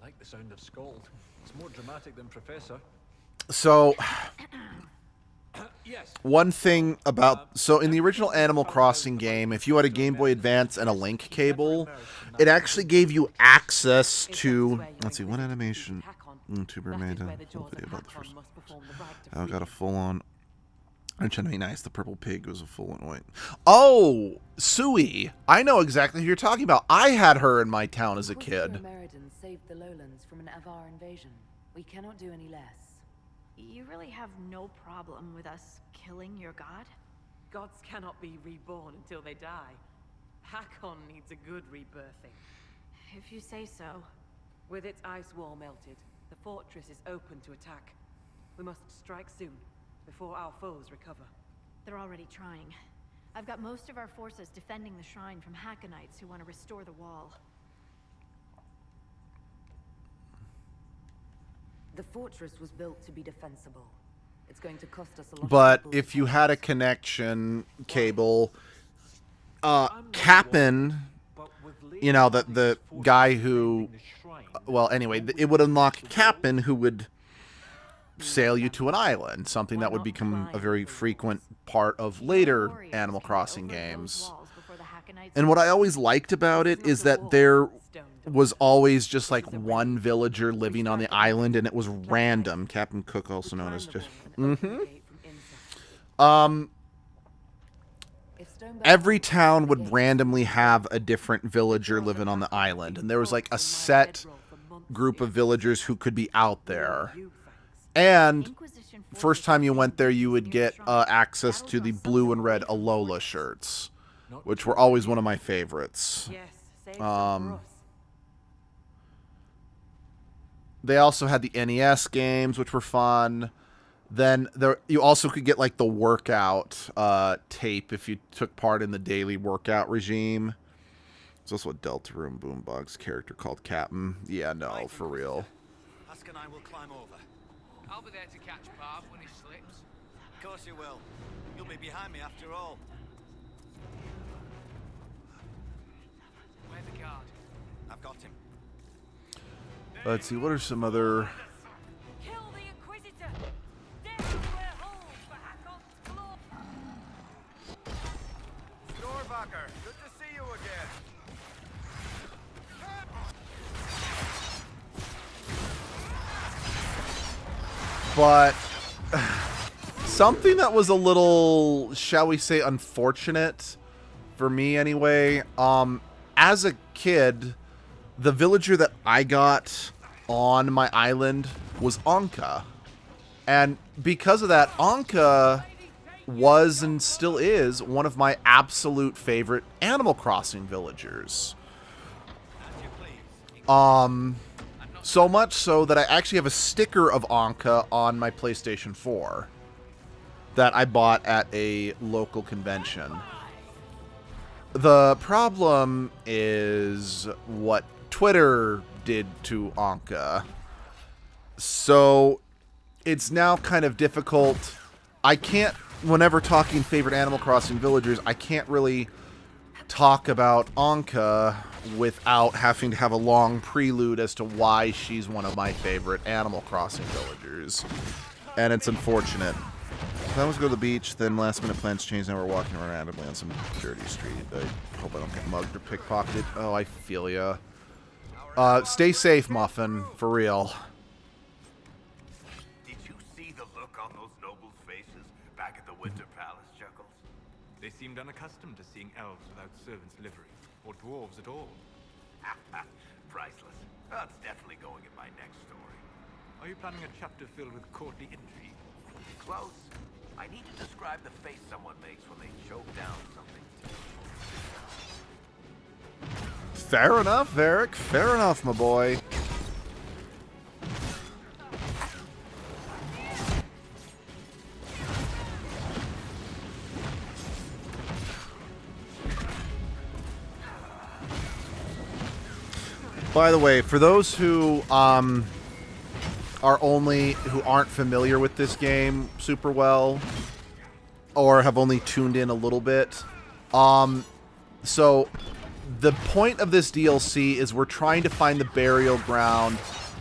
I like the sound of Skald. It's more dramatic than Professor. So, Yes. one thing about... So, in the original Animal Crossing game, if you had a Game Boy Advance and a link cable, it actually gave you access to... Let's see, what animation... YouTuber made a full video about the first... I got a full-on... I'm trying to be nice. The purple pig was a full-on white. Oh! Sui! I know exactly who you're talking about. I had her in my town as a kid. Americans saved the lowlands from an Avar invasion. We cannot do any less. You really have no problem with us killing your god? Gods cannot be reborn until they die. Hakon needs a good rebirthing. If you say so. With its ice wall melted, the fortress is open to attack. We must strike soon, before our foes recover. They're already trying. I've got most of our forces defending the shrine from Hakonites who want to restore the wall. The fortress was built to be defensible. It's going to cost us a lot of But trouble if to you fix. had a connection cable, Cap'n, you know, the guy who, well, anyway, it would unlock Cap'n, who would sail you to an island, something that would become a very frequent part of later Animal Crossing games. And what I always liked about it is that there was always just like one villager living on the island, and it was random. Captain Cook, also known as just... Every town would randomly have a different villager living on the island, and there was like a set group of villagers who could be out there. And first time you went there, you would get access to the blue and red Alola shirts, which were always one of my favorites. They also had the NES games, which were fun. Then you also could get like the workout tape if you took part in the daily workout regime. There's also a Deltarune Boombox character called Captain. Yeah, no, for real. Ask and I will climb over. I'll be there to catch Barb when he slips. Of course you will. You'll be behind me after all. Where's the guard? I've got him. Let's see, what are some other... Kill the Inquisitor! This is where holes for Hakon's claw! Storbacker, good to see you again. But something that was a little, shall we say, unfortunate for me anyway, as a kid, the villager that I got on my island was Anka. And because of that, Anka was and still is one of my absolute favorite Animal Crossing villagers. So much so that I actually have a sticker of Anka on my PlayStation 4 that I bought at a local convention. The problem is what Twitter did to Anka. So it's now kind of difficult. I can't, whenever talking favorite Animal Crossing villagers, I can't really talk about Anka without having to have a long prelude as to why she's one of my favorite Animal Crossing villagers. And it's unfortunate. I was going to go to the beach, then last minute plans changed, now we're walking around randomly on some dirty street. I hope I don't get mugged or pickpocketed. Oh, I feel ya. Stay safe, Muffin, for real. Did you see the look on those nobles' faces back at the Winter Palace, Chuckles? They seemed unaccustomed to seeing elves without servants' livery, or dwarves at all. Priceless. That's definitely going in my next story. Are you planning a chapter filled with courtly intrigue? Close. I need to describe the face someone makes when they choke down something. Fair enough, Varric. Fair enough, my boy. By the way, for those who aren't familiar with this game super well, or have only tuned in a little bit, so the point of this DLC is we're trying to find the burial ground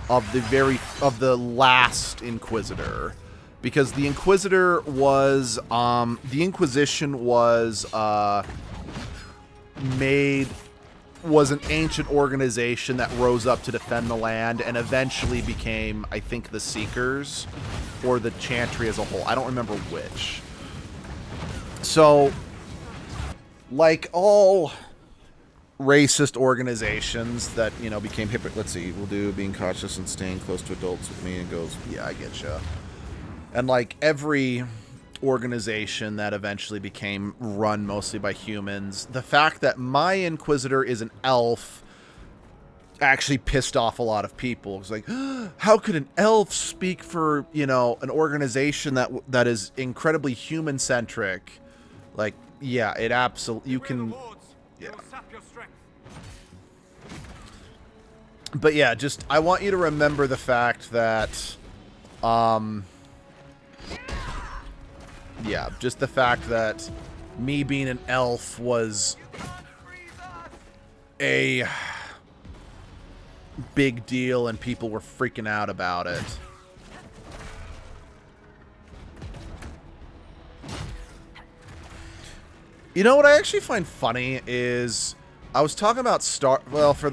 of the last Inquisitor, because the Inquisitor was the Inquisition was an ancient organization that rose up to defend the land and eventually became, I think, the Seekers or the Chantry as a whole. I don't remember which. So, like all racist organizations that, you know, became let's see, we'll do being cautious and staying close to adults with me, and goes, yeah, I get ya. And like every organization that eventually became run mostly by humans, the fact that my Inquisitor is an elf actually pissed off a lot of people. It's like, how could an elf speak for, you know, an organization that is incredibly human-centric? Like, yeah, it absolutely, you can, yeah. But yeah, just, I want you to remember the fact that, yeah, just the fact that me being an elf was a big deal and people were freaking out about it. You know what I actually find funny is I was talking about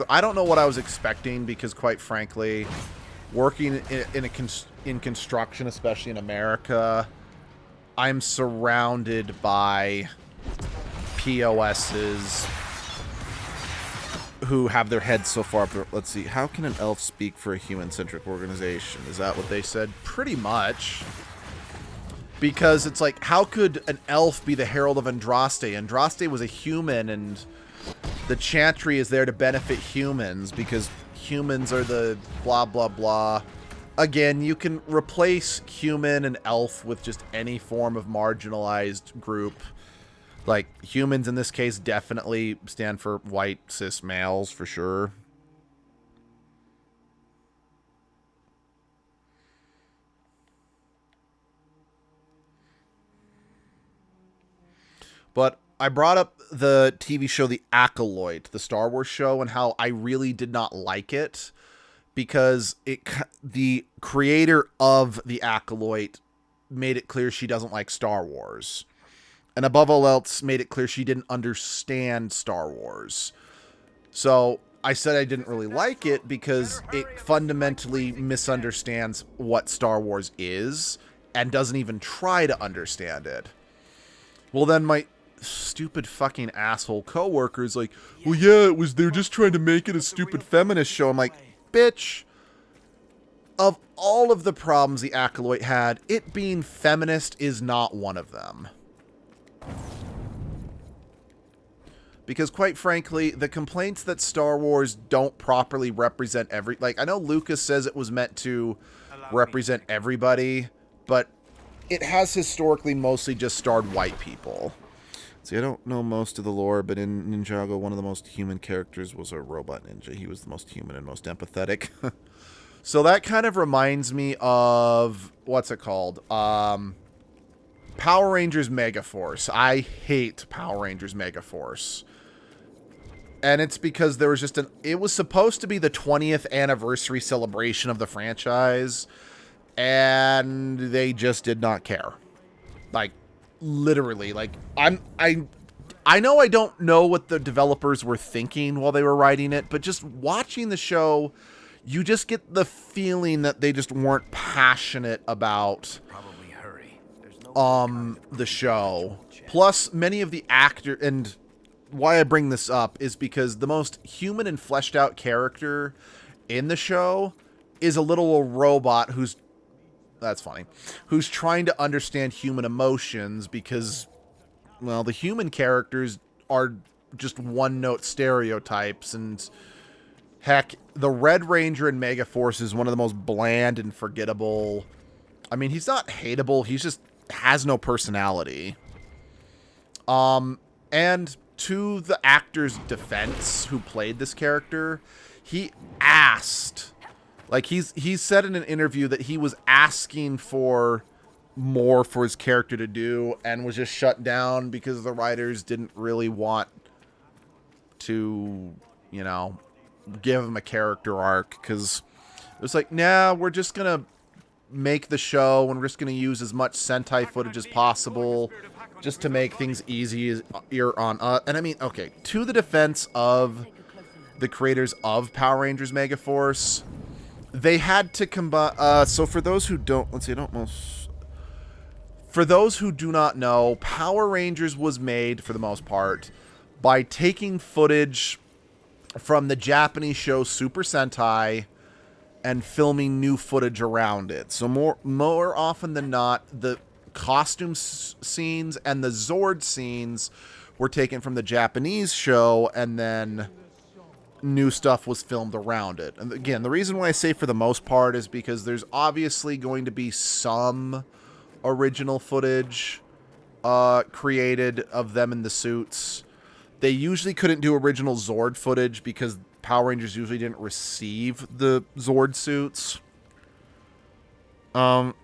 I don't know what I was expecting, because quite frankly, working in construction, especially in America, I'm surrounded by POSs who have their heads so far up there. Let's see. How can an elf speak for a human-centric organization? Is that what they said? Pretty much. Because it's like, how could an elf be the herald of Andraste? Andraste was a human, and the Chantry is there to benefit humans because humans are the blah, blah, blah. Again, you can replace human and elf with just any form of marginalized group. Like, humans in this case definitely stand for white cis males, for sure. But I brought up the TV show The Acolyte, the Star Wars show, and how I really did not like it. Because the creator of The Acolyte made it clear she doesn't like Star Wars. And above all else, made it clear she didn't understand Star Wars. So I said I didn't really like it because it fundamentally misunderstands what Star Wars is and doesn't even try to understand it. Well, then my stupid fucking asshole coworker's like, well, yeah, they're just trying to make it a stupid feminist show. I'm like, bitch, of all of the problems The Acolyte had, it being feminist is not one of them. Because quite frankly, the complaints that Star Wars don't properly represent like, I know Lucas says it was meant to represent everybody, but it has historically mostly just starred white people. See, I don't know most of the lore, but in Ninjago, one of the most human characters was a robot ninja. He was the most human and most empathetic. So that kind of reminds me of, what's it called? Power Rangers Megaforce. I hate Power Rangers Megaforce. And it's because there was just it was supposed to be the 20th anniversary celebration of the franchise, and they just did not care. Like, literally, like, I know I don't know what the developers were thinking while they were writing it, but just watching the show, you just get the feeling that they just weren't passionate about the show. Plus, many of the actors, and why I bring this up is because the most human and fleshed out character in the show is a little robot who's, that's funny, who's trying to understand human emotions because, well, the human characters are just one-note stereotypes, and heck, the Red Ranger in Megaforce is one of the most bland and forgettable. I mean, he's not hateable, he's just has no personality. And to the actor's defense who played this character, he asked, like, he's said in an interview that he was asking for more for his character to do and was just shut down because the writers didn't really want to, you know, give him a character arc, because it was like, nah, we're just gonna make the show and we're just gonna use as much Sentai footage as possible just to make things easier on us. And I mean, okay, to the defense of the creators of Power Rangers Megaforce, they had to combine, so for those who don't, let's see, I don't most, for those who do not know, Power Rangers was made, for the most part, by taking footage from the Japanese show Super Sentai and filming new footage around it. So more often than not, the costume scenes and the Zord scenes were taken from the Japanese show, and then new stuff was filmed around it. And again, the reason why I say for the most part is because there's obviously going to be some original footage created of them in the suits. They usually couldn't do original Zord footage because Power Rangers usually didn't receive the Zord suits. And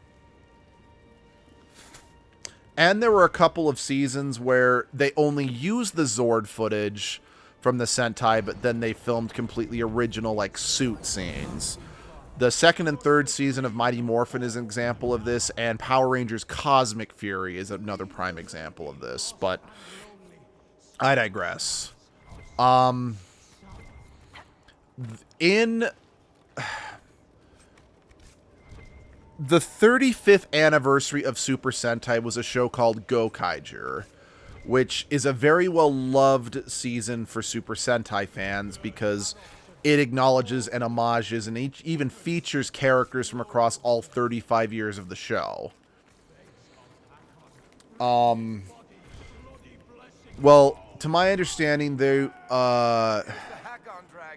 there were a couple of seasons where they only used the Zord footage from the Sentai, but then they filmed completely original, like, suit scenes. The second and third season of Mighty Morphin is an example of this, and Power Rangers Cosmic Fury is another prime example of this, but I digress. In the 35th anniversary of Super Sentai was a show called Gokaiger, which is a very well-loved season for Super Sentai fans because it acknowledges and homages and even features characters from across all 35 years of the show. Well, to my understanding,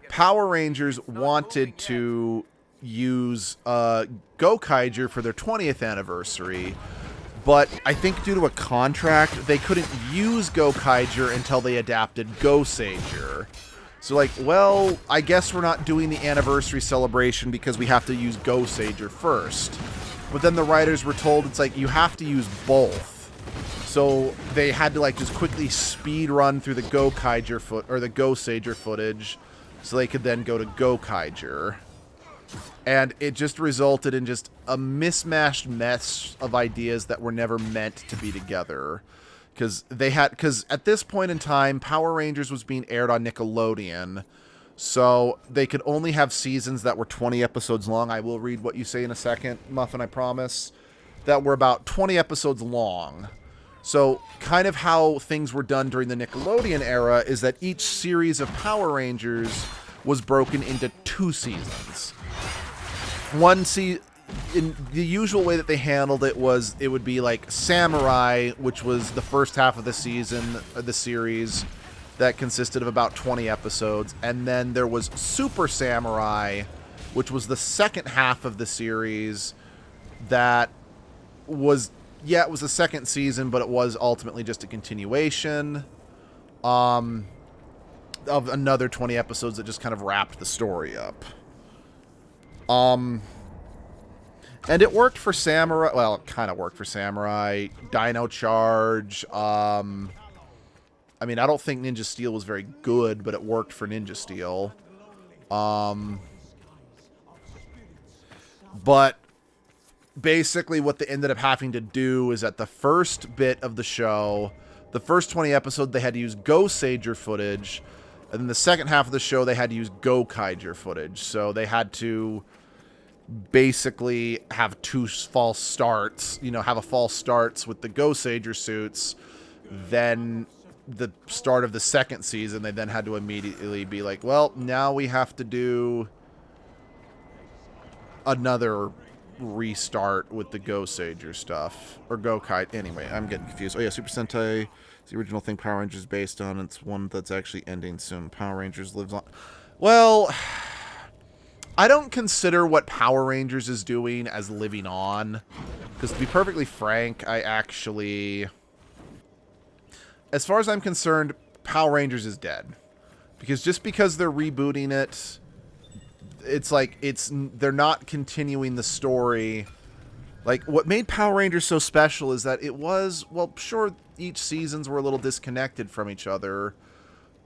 Power Rangers wanted to use Gokaiger for their 20th anniversary, but I think due to a contract, they couldn't use Gokaiger until they adapted Goseiger. So, like, well, I guess we're not doing the anniversary celebration because we have to use Goseiger first. But then the writers were told it's like, you have to use both. So they had to, like, just quickly speed run through the Gokaiger the Goseiger footage so they could then go to Gokaiger. And it just resulted in just a mismatched mess of ideas that were never meant to be together. Because at this point in time, Power Rangers was being aired on Nickelodeon, so they could only have seasons that were 20 episodes long. I will read what you say in a second, Muffin, I promise. That were about 20 episodes long. So kind of how things were done during the Nickelodeon era is that each series of Power Rangers was broken into 2 seasons. In the usual way that they handled it was it would be like Samurai, which was the first half of the season, the series, that consisted of about 20 episodes. And then there was Super Samurai, which was the second half of the series that was yeah, it was the second season, but it was ultimately just a continuation of another 20 episodes that just kind of wrapped the story up. And it worked for Samurai. Well, it kind of worked for Samurai. Dino Charge. I mean, I don't think Ninja Steel was very good, but it worked for Ninja Steel. But basically what they ended up having to do is at the first bit of the show, the first 20 episodes, they had to use Go Sager footage. And then the second half of the show, they had to use Go Kaiger footage. So they had to basically have two false starts, you know, have a false starts with the Go Sager suits. Then the start of the second season, they then had to immediately be like, well, now we have to do another restart with the Go Sager stuff. Or Go Kai. Anyway, I'm getting confused. Oh yeah, Super Sentai is the original thing Power Rangers is based on. It's one that's actually ending soon. Power Rangers lives on. Well, I don't consider what Power Rangers is doing as living on. Because to be perfectly frank, I actually... As far as I'm concerned, Power Rangers is dead. Because just because they're rebooting it, it's like, they're not continuing the story. Like, what made Power Rangers so special is that it was, well, sure, each seasons were a little disconnected from each other,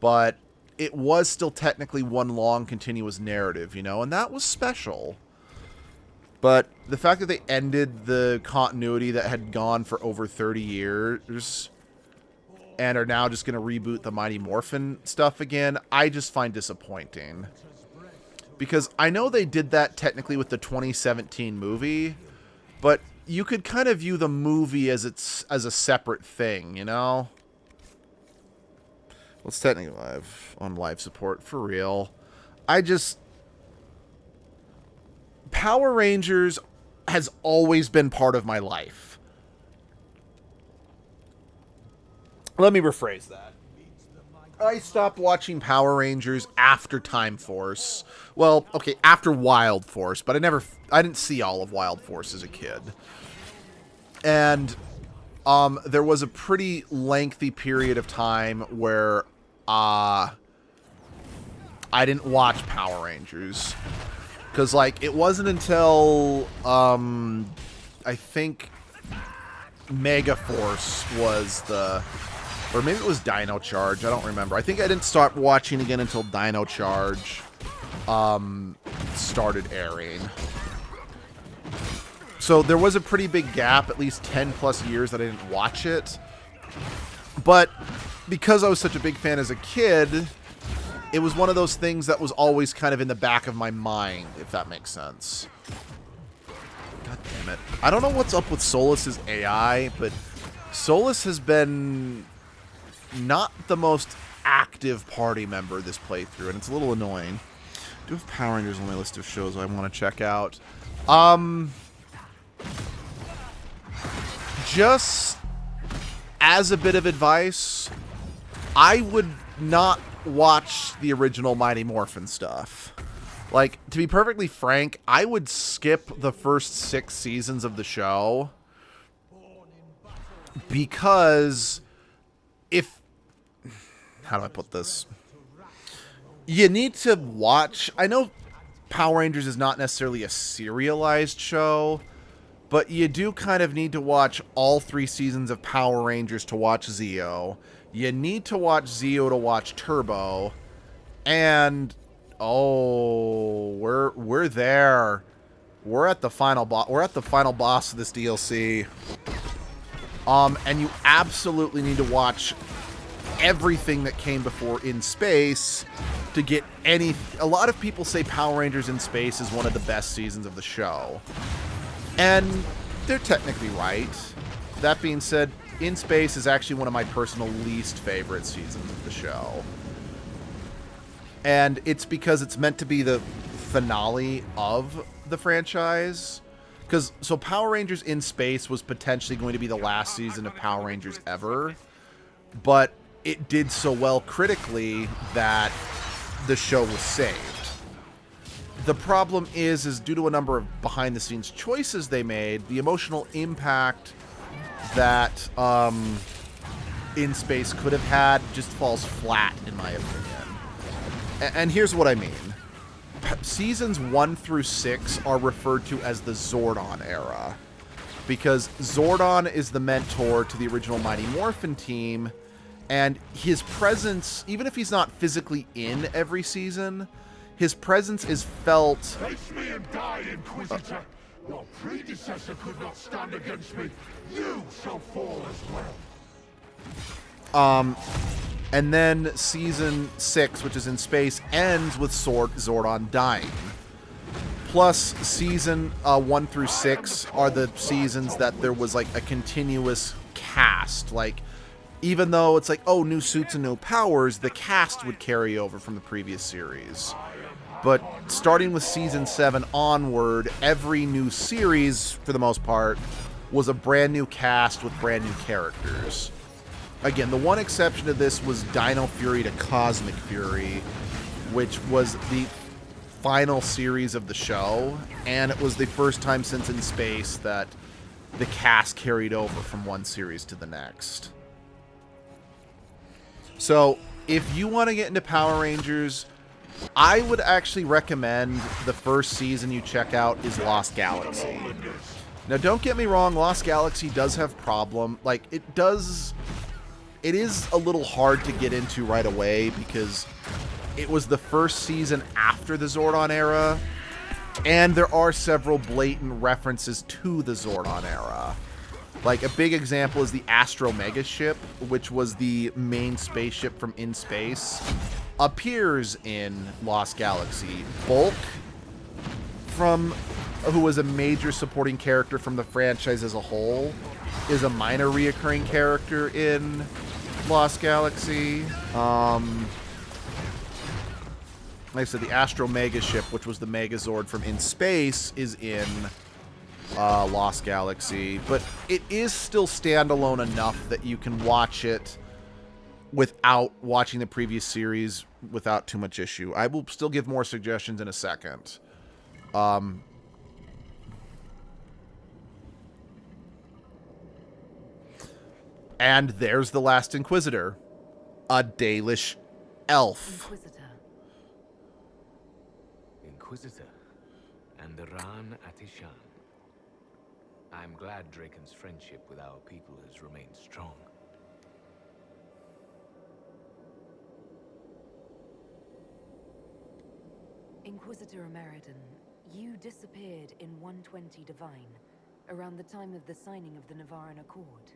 but it was still technically one long continuous narrative, you know, and that was special. But the fact that they ended the continuity that had gone for over 30 years and are now just going to reboot the Mighty Morphin stuff again, I just find disappointing. Because I know they did that technically with the 2017 movie, but you could kind of view the movie as a separate thing, you know? Well, it's technically live on live support for real. Power Rangers has always been part of my life. Let me rephrase that. I stopped watching Power Rangers after Time Force. Well, okay, after Wild Force, but I didn't see all of Wild Force as a kid. And there was a pretty lengthy period of time where I didn't watch Power Rangers. Because, like, it wasn't until, I think Mega Force was the... Or maybe it was Dino Charge. I don't remember. I think I didn't start watching again until Dino Charge started airing. So there was a pretty big gap, at least 10 plus years that I didn't watch it. But because I was such a big fan as a kid, it was one of those things that was always kind of in the back of my mind, if that makes sense. God damn it. I don't know what's up with Solus's AI, but Solus has been not the most active party member this playthrough, and it's a little annoying. I do have Power Rangers on my list of shows I want to check out. Just as a bit of advice, I would not watch the original Mighty Morphin stuff. Like, to be perfectly frank, I would skip the first 6 seasons of the show because how do I put this? You need to watch... I know Power Rangers is not necessarily a serialized show, but you do kind of need to watch all 3 seasons of Power Rangers to watch Zeo. You need to watch Zeo to watch Turbo. And... oh, we're there. We're at the final boss of this DLC. And you absolutely need to watch everything that came before In Space to get any... A lot of people say Power Rangers In Space is one of the best seasons of the show. And they're technically right. That being said, In Space is actually one of my personal least favorite seasons of the show. And it's because it's meant to be the finale of the franchise. So Power Rangers In Space was potentially going to be the last season of Power Rangers ever. But it did so well critically that the show was saved. The problem is due to a number of behind-the-scenes choices they made, the emotional impact that In Space could have had just falls flat, in my opinion. And here's what I mean. Seasons 1 through 6 are referred to as the Zordon era, because Zordon is the mentor to the original Mighty Morphin team, and his presence, even if he's not physically in every season, his presence is felt... Face me and die, Inquisitor! Your predecessor could not stand against me. You shall fall as well. And then Season 6, which is In Space, ends with Zordon dying. Plus, Season 1 through 6 are the seasons that there was, like, a continuous cast. Like, even though it's like, oh, new suits and new powers, the cast would carry over from the previous series. But starting with Season 7 onward, every new series, for the most part, was a brand new cast with brand new characters. Again, the one exception to this was Dino Fury to Cosmic Fury, which was the final series of the show, and it was the first time since In Space that the cast carried over from one series to the next. So, if you want to get into Power Rangers, I would actually recommend the first season you check out is Lost Galaxy. Now, don't get me wrong, Lost Galaxy does have problem. Like, it is a little hard to get into right away because it was the first season after the Zordon era, and there are several blatant references to the Zordon era. Like, a big example is the Astro Mega ship, which was the main spaceship from In Space, appears in Lost Galaxy. Bulk, who was a major supporting character from the franchise as a whole, is a minor reoccurring character in Lost Galaxy. Like I said, the Astro Mega ship, which was the Megazord from In Space, is in Lost Galaxy. But it is still standalone enough that you can watch it without watching the previous series without too much issue. I will still give more suggestions in a second. And there's the last Inquisitor. A Dalish elf. Inquisitor and Ran Atishan. I'm glad Draken's friendship with our people has remained strong. Inquisitor Ameridan, you disappeared in 120 Divine, around the time of the signing of the Navaran Accord.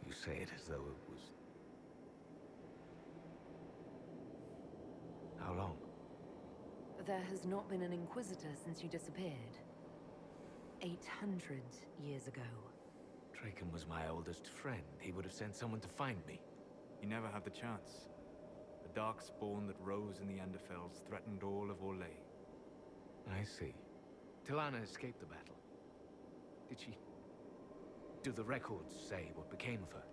You say it as though it was... How long? There has not been an Inquisitor since you disappeared. 800 years ago. Draken was my oldest friend. He would have sent someone to find me. You never had the chance. The dark spawn that rose in the Enderfells threatened all of Orlais. I see. Tilana escaped the battle. Did she... Do the records say what became of her?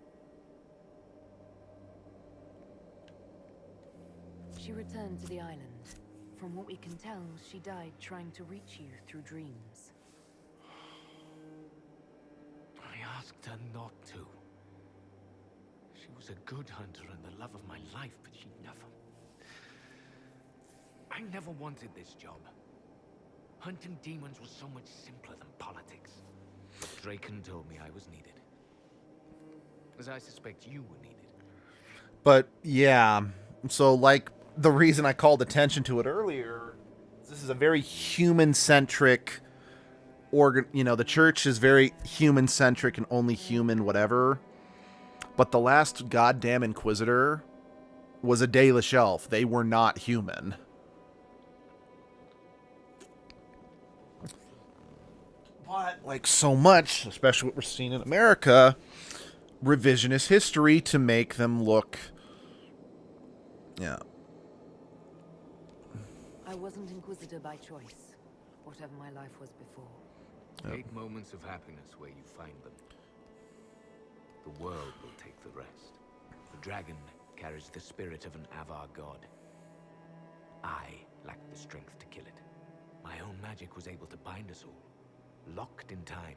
She returned to the island. From what we can tell, she died trying to reach you through dreams. I asked her not to. She was a good hunter and the love of my life, but she never... I never wanted this job. Hunting demons was so much simpler than politics. But Draken told me I was needed. As I suspect you were needed. But, yeah. So, like, the reason I called attention to it earlier, this is a very human-centric organ. You know, the church is very human-centric and only human whatever. But the last goddamn Inquisitor was a Dalish elf. They were not human. But, like so much, especially what we're seeing in America, revisionist history to make them look... Yeah. I wasn't Inquisitor by choice, whatever my life was before. 8 moments of happiness where you find them. The world will take the rest. The dragon carries the spirit of an Avar god. I lacked the strength to kill it. My own magic was able to bind us all. Locked in time.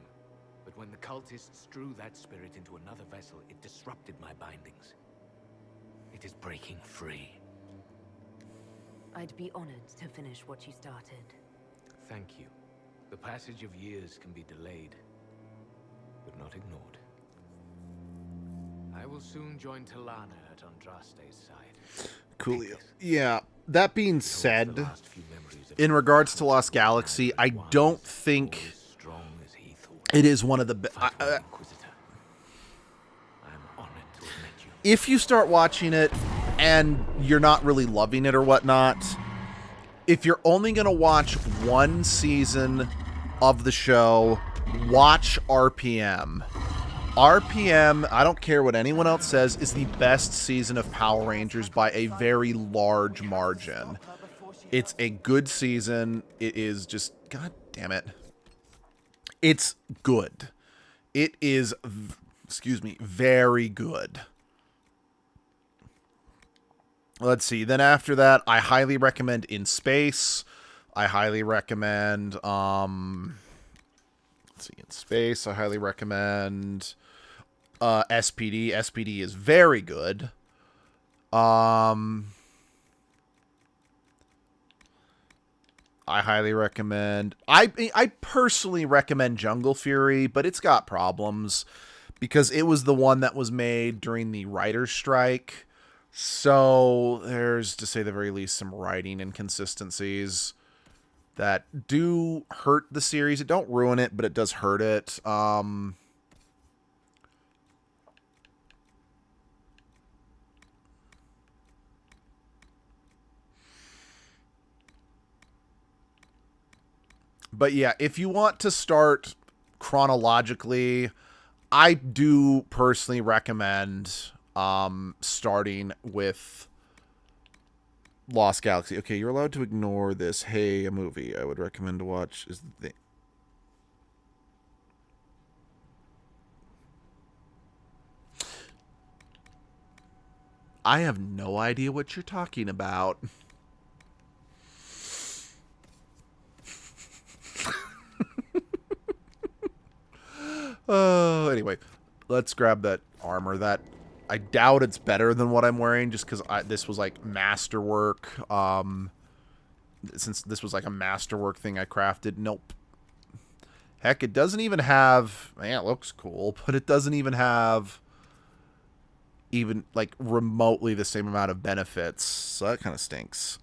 But when the cultists drew that spirit into another vessel, it disrupted my bindings. It is breaking free. I'd be honored to finish what you started. Thank you. The passage of years can be delayed, but not ignored. I will soon join Talana at Andraste's side. Coolio. Yeah, that being said, in regards to Lost Galaxy, I don't think it is one of the best. If you start watching it and you're not really loving it or whatnot, if you're only going to watch one season of the show, watch RPM. RPM, I don't care what anyone else says, is the best season of Power Rangers by a very large margin. It's a good season. It is just, god damn it. It's good. It is, very good. Let's see. Then after that, I highly recommend In Space. I highly recommend, let's see, In Space. I highly recommend SPD. SPD is very good. I highly recommend. I personally recommend Jungle Fury, but it's got problems because it was the one that was made during the writer's strike. So there's, to say the very least, some writing inconsistencies that do hurt the series. It don't ruin it, but it does hurt it. But yeah, if you want to start chronologically, I do personally recommend starting with Lost Galaxy. Okay, you're allowed to ignore this. Hey, a movie I would recommend to watch is the... I have no idea what you're talking about. Oh, anyway, let's grab that armor. That I doubt it's better than what I'm wearing, just because this was like masterwork. Since this was like a masterwork thing I crafted. Nope. Heck, it doesn't even have. Man, it looks cool, but it doesn't even have even like remotely the same amount of benefits. So that kind of stinks.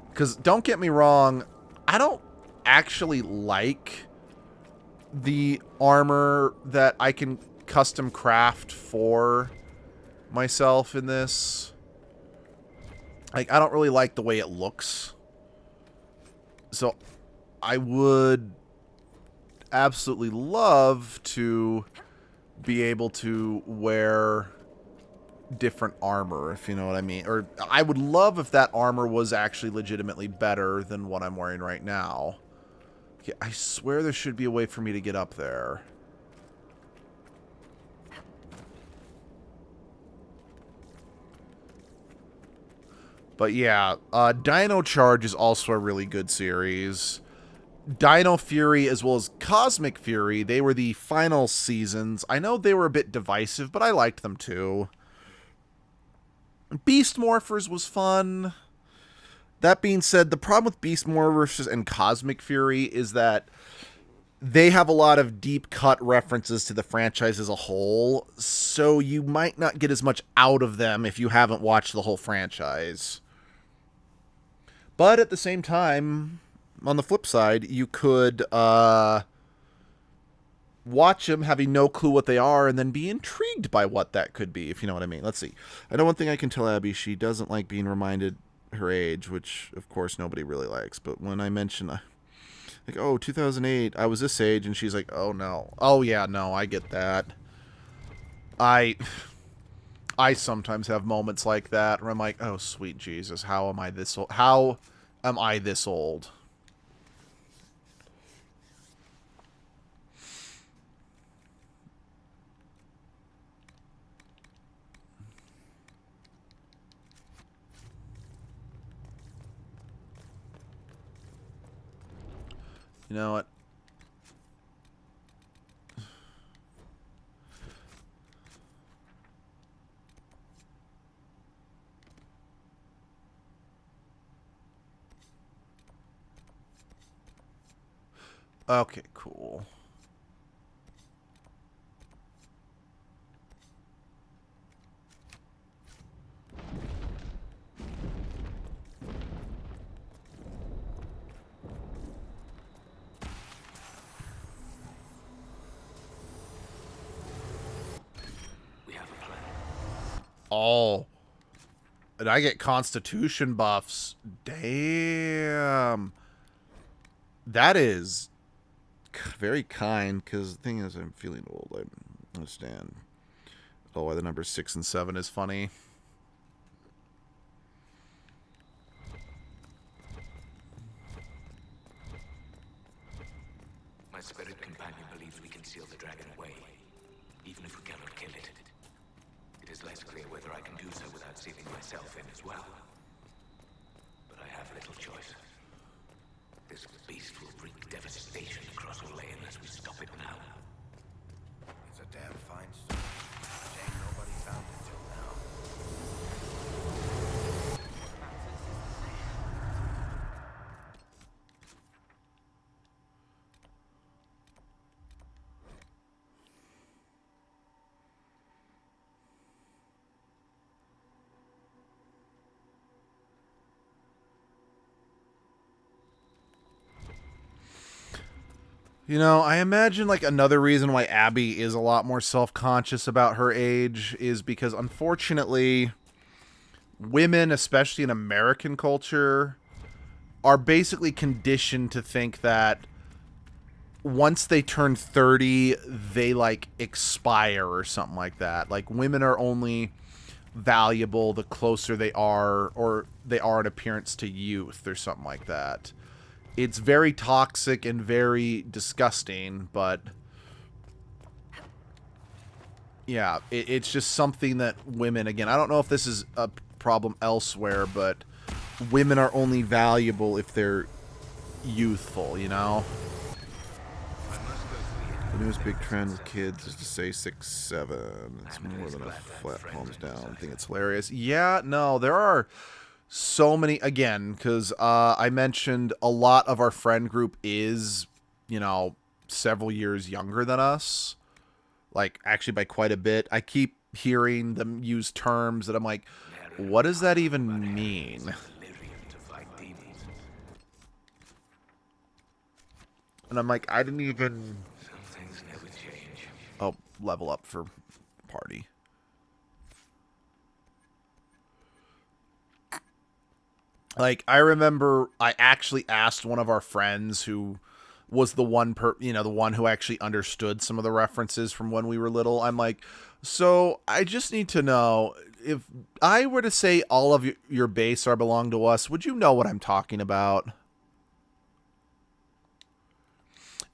Because don't get me wrong, I don't actually like the armor that I can custom craft for myself in this. Like, I don't really like the way it looks. So I would absolutely love to be able to wear different armor, if you know what I mean. Or I would love if that armor was actually legitimately better than what I'm wearing right now. Okay, I swear there should be a way for me to get up there. But yeah, Dino Charge is also a really good series. Dino Fury as well as Cosmic Fury, they were the final seasons. I know they were a bit divisive, but I liked them too. Beast Morphers was fun. That being said, the problem with Beast Morphers and Cosmic Fury is that they have a lot of deep cut references to the franchise as a whole, so you might not get as much out of them if you haven't watched the whole franchise. But at the same time, on the flip side, you could watch them having no clue what they are and then be intrigued by what that could be, if you know what I mean. Let's see. I know one thing I can tell Abby, she doesn't like being reminded her age, which of course nobody really likes, but when I mention like, oh, 2008, I was this age, and she's like, oh no, oh yeah, no, I get that. I sometimes have moments like that where I'm like, oh sweet Jesus, how am I this old? How am I this old? You know what? Okay, cool. We have a plan. Oh. And I get constitution buffs. Damn. That is very kind, because the thing is, I'm feeling old. I understand. Oh, why the numbers 6 and 7 is funny. My spirit companion believes we can seal the dragon away, even if we cannot kill it. It is less clear whether I can do so without sealing myself in as well. But I have little choice. This beast will wreak devastation across Orlais unless we stop it now. It's a damn fine story. Shame nobody found it till now. You know, I imagine like another reason why Abby is a lot more self-conscious about her age is because unfortunately women, especially in American culture, are basically conditioned to think that once they turn 30, they like expire or something like that. Like women are only valuable the closer they are, or they are in appearance to youth or something like that. It's very toxic and very disgusting, but yeah, it's just something that women, again, I don't know if this is a problem elsewhere, but women are only valuable if they're youthful, you know? The newest big trend with kids is to say 6, 7. It's more than a flat palms down. I think it's hilarious. Yeah, no, there are so many, again, because I mentioned a lot of our friend group is, you know, several years younger than us. Like, actually by quite a bit. I keep hearing them use terms that I'm like, what does that even mean? And I'm like, I didn't even... Oh, level up for party. Like, I remember I actually asked one of our friends who was the one the one who actually understood some of the references from when we were little. I'm like, so I just need to know, if I were to say all of your base are belong to us, would you know what I'm talking about?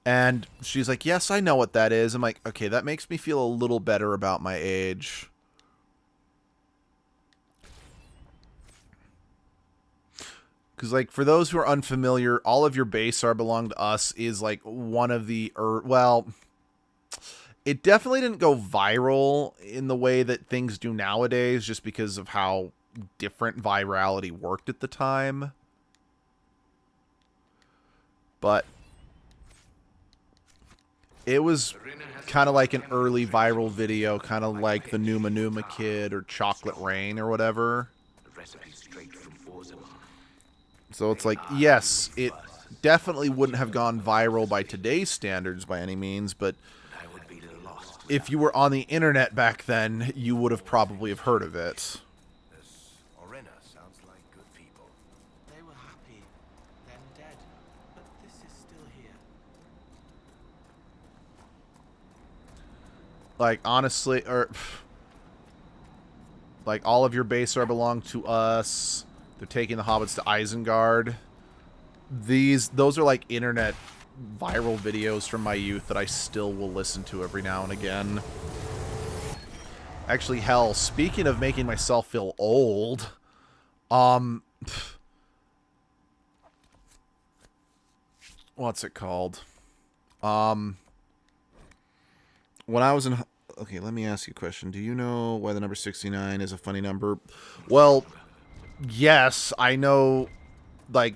And she's like, yes, I know what that is. I'm like, okay, that makes me feel a little better about my age. Because, like, for those who are unfamiliar, all of your base are belong to us is, like, one of the... well, it definitely didn't go viral in the way that things do nowadays, just because of how different virality worked at the time. But it was kind of like an early viral video, kind of like the Numa Numa Kid or Chocolate Rain or whatever. So it's like, yes, it definitely wouldn't have gone viral by today's standards by any means, but if you were on the internet back then, you would have probably have heard of it. This Orina sounds like good people. They were happy, then dead, but this is still here. Like, honestly, like, all of your base are belong to us. They're taking the hobbits to Isengard. Those are like internet viral videos from my youth that I still will listen to every now and again. Actually, hell, speaking of making myself feel old, what's it called? When I was in... Okay, let me ask you a question. Do you know why the number 69 is a funny number? Well, yes, I know, like,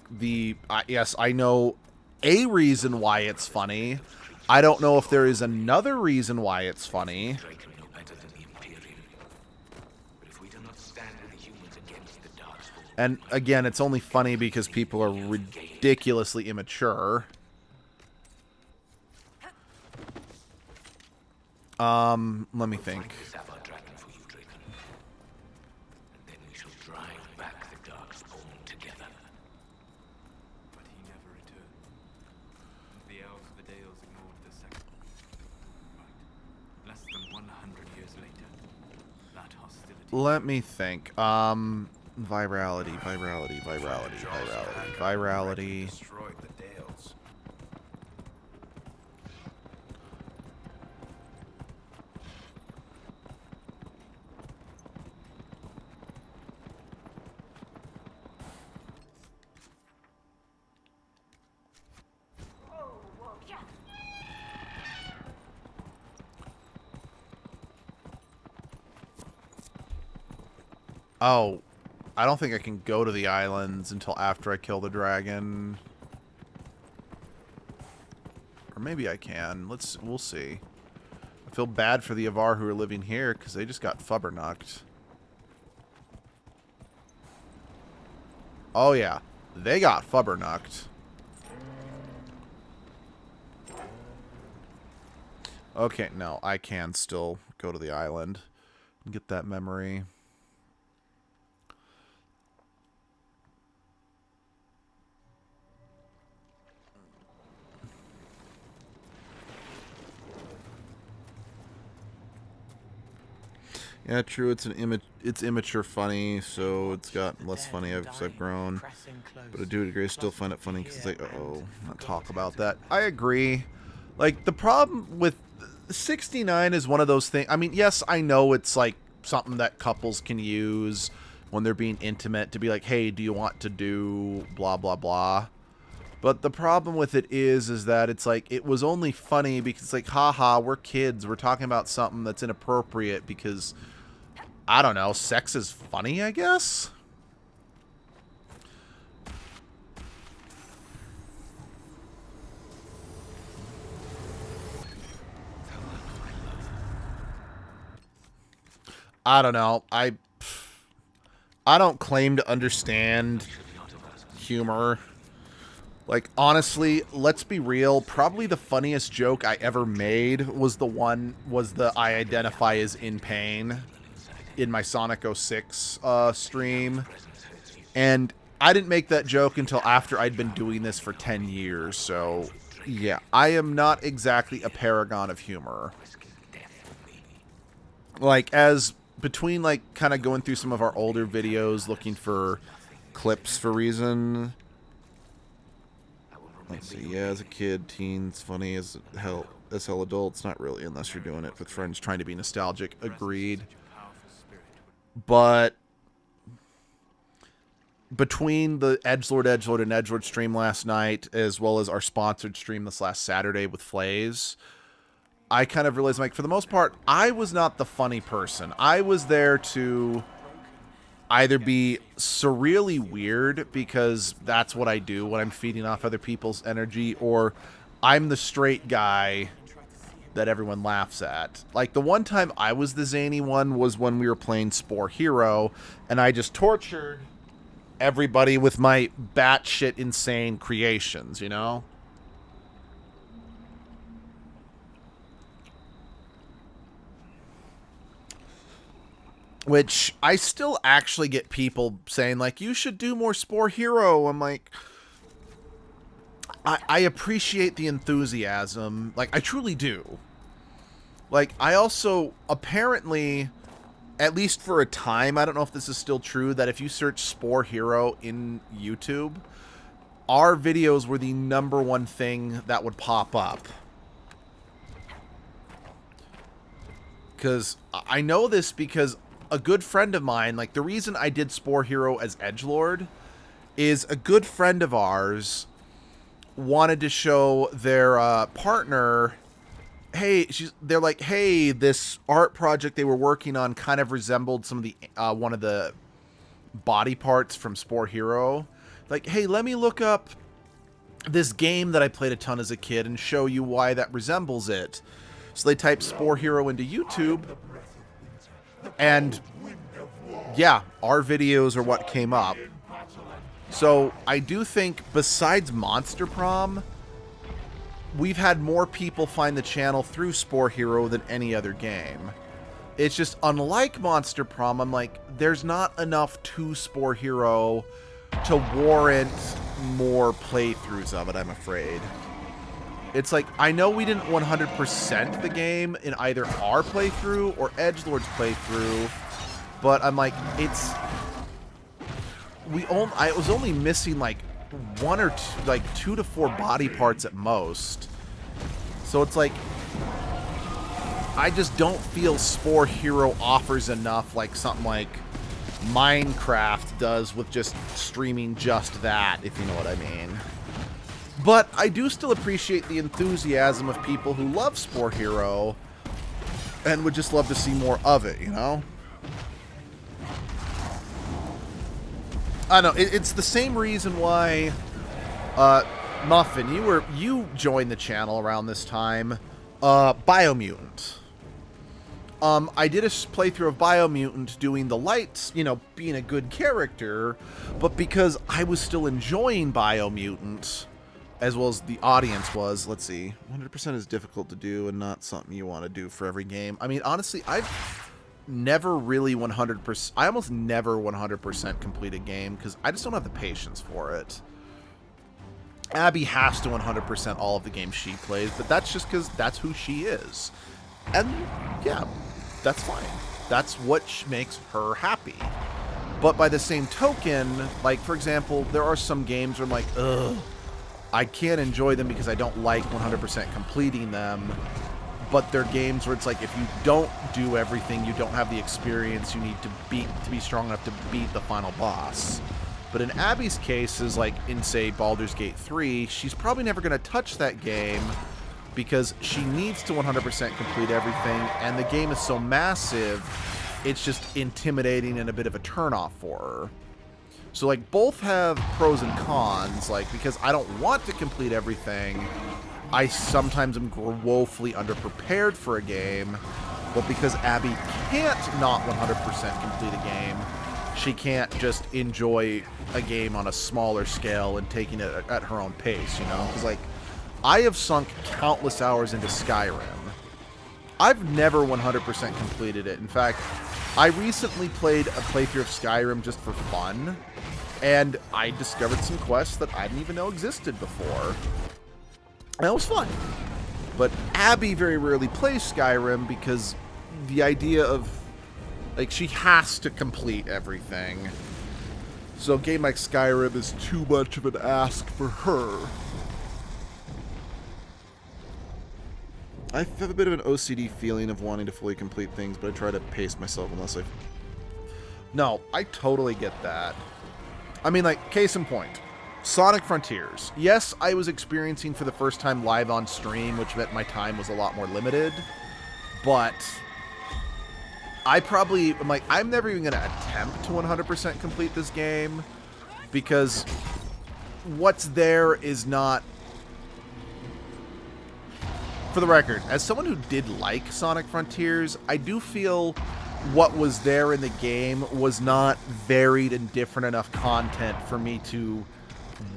yes, I know a reason why it's funny. I don't know if there is another reason why it's funny. And again, it's only funny because people are ridiculously immature. Let me think. Let me think. Virality. Destroyed the Dales. Oh, I don't think I can go to the islands until after I kill the dragon. Or maybe I can. We'll see. I feel bad for the Avar who are living here because they just got fubbernucked. Oh yeah, they got fubbernucked. Okay, no, I can still go to the island and get that memory. Yeah, true. It's immature funny, so it's got less funny as I've grown. But I do agree, I still find it funny because it's like, not talk about that. I agree. Like, the problem with 69 is one of those things. I mean, yes, I know it's like something that couples can use when they're being intimate to be like, hey, do you want to do blah, blah, blah. But the problem with it is that it's like, it was only funny because it's like, haha, we're kids. We're talking about something that's inappropriate because, I don't know, sex is funny, I guess? I don't know. I don't claim to understand humor. Like, honestly, let's be real. Probably the funniest joke I ever made was the I identify as in pain in my Sonic 06 stream. And I didn't make that joke until after I'd been doing this for 10 years. So, yeah, I am not exactly a paragon of humor. Like, between, like, kind of going through some of our older videos, looking for clips for reason. Let's see, yeah, as a kid, teens, funny as hell adults, not really, unless you're doing it with friends trying to be nostalgic. Agreed. But between the Edgelord, and Edgelord stream last night, as well as our sponsored stream this last Saturday with Flays, I kind of realized, like, for the most part, I was not the funny person. I was there to either be surreally weird, because that's what I do when I'm feeding off other people's energy, or I'm the straight guy that everyone laughs at. Like, the one time I was the zany one was when we were playing Spore Hero, and I just tortured everybody with my batshit insane creations, you know? Which, I still actually get people saying, like, you should do more Spore Hero. I'm like, I appreciate the enthusiasm. Like, I truly do. Like, I also, apparently, at least for a time, I don't know if this is still true, that if you search Spore Hero in YouTube, our videos were the #1 thing that would pop up. Because I know this because a good friend of mine, like, the reason I did Spore Hero as Edgelord is a good friend of ours wanted to show their partner, hey, they're like, hey, this art project they were working on kind of resembled some of the one of the body parts from Spore Hero. Like, hey, let me look up this game that I played a ton as a kid and show you why that resembles it. So they typed Spore Hero into YouTube, and yeah, our videos are what came up. So I do think, besides Monster Prom, we've had more people find the channel through Spore Hero than any other game. It's just, unlike Monster Prom, I'm like, there's not enough to Spore Hero to warrant more playthroughs of it, I'm afraid. It's like, I know we didn't 100% the game in either our playthrough or Edgelord's playthrough, but I'm like, it's... I was only missing like 1 or 2, like 2 to 4 body parts at most. So it's like, I just don't feel Spore Hero offers enough like something like Minecraft does with just streaming just that, if you know what I mean. But I do still appreciate the enthusiasm of people who love Spore Hero and would just love to see more of it, you know? I don't know, it's the same reason why Muffin, you joined the channel around this time. Biomutant. I did a playthrough of Biomutant doing the lights, you know, being a good character, but because I was still enjoying Biomutant, as well as the audience was, let's see, 100% is difficult to do and not something you want to do for every game. I mean, honestly, I've never really 100%, I almost never 100% complete a game, because I just don't have the patience for it. Abby has to 100% all of the games she plays, but that's just because that's who she is. And, yeah, that's fine. That's what makes her happy. But by the same token, like, for example, there are some games where I'm like, ugh, I can't enjoy them because I don't like 100% completing them. But they're games where it's like, if you don't do everything, you don't have the experience you need to be strong enough to beat the final boss. But in Abby's case, is like in, say, Baldur's Gate 3, she's probably never going to touch that game because she needs to 100% complete everything, and the game is so massive, it's just intimidating and a bit of a turnoff for her. So, like, both have pros and cons, like, because I don't want to complete everything, I sometimes am woefully underprepared for a game, but because Abby can't not 100% complete a game, she can't just enjoy a game on a smaller scale and taking it at her own pace, you know? Because, like, I have sunk countless hours into Skyrim. I've never 100% completed it. In fact, I recently played a playthrough of Skyrim just for fun, and I discovered some quests that I didn't even know existed before. And that was fun. But Abby very rarely plays Skyrim because the idea of, like, she has to complete everything. So a game like Skyrim is too much of an ask for her. I have a bit of an OCD feeling of wanting to fully complete things, but I try to pace myself unless I... No, I totally get that. I mean, like, case in point. Sonic Frontiers. Yes, I was experiencing for the first time live on stream, which meant my time was a lot more limited. But I probably... I'm like, I'm never even going to attempt to 100% complete this game, because what's there is not... For the record, as someone who did like Sonic Frontiers, I do feel what was there in the game was not varied and different enough content for me to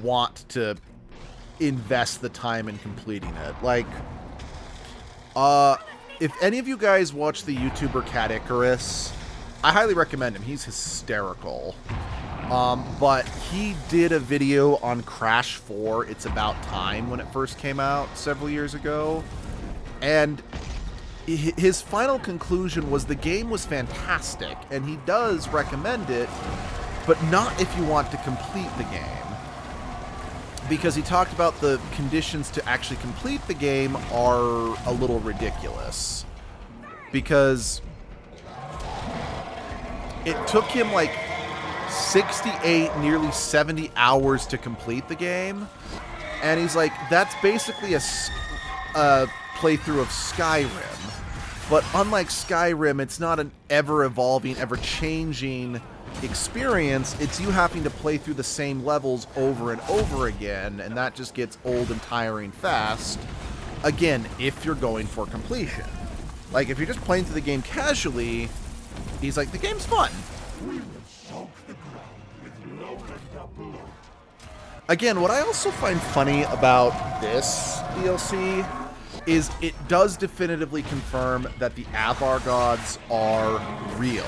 want to invest the time in completing it. Like, if any of you guys watch the YouTuber Cat Icarus, I highly recommend him. He's hysterical. But he did a video on Crash 4, It's About Time, when it first came out several years ago. And his final conclusion was the game was fantastic, and he does recommend it, but not if you want to complete the game. Because he talked about the conditions to actually complete the game are a little ridiculous. Because it took him like 68, nearly 70 hours to complete the game. And he's like, that's basically a playthrough of Skyrim. But unlike Skyrim, it's not an ever-evolving, ever-changing experience, it's you having to play through the same levels over and over again, and that just gets old and tiring fast. Again, if you're going for completion. Like, if you're just playing through the game casually, he's like, the game's fun. Again, what I also find funny about this DLC is it does definitively confirm that the Avar gods are real.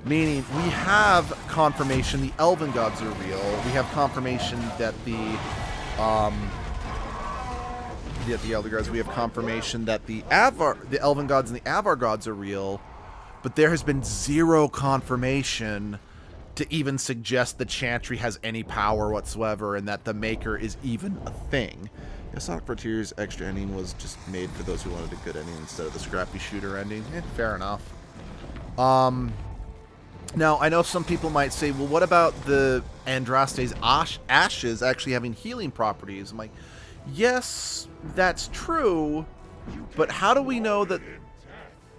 Meaning, we have confirmation the Elven gods are real. We have confirmation that the Elder gods. We have confirmation that the Elven gods and the Avar gods are real. But there has been zero confirmation to even suggest the Chantry has any power whatsoever, and that the Maker is even a thing. Yeah, Sonic Frontier's extra ending was just made for those who wanted a good ending instead of the scrappy shooter ending. Fair enough. Now, I know some people might say, well, what about the Andraste's ashes actually having healing properties? I'm like, yes, that's true, but how do we know that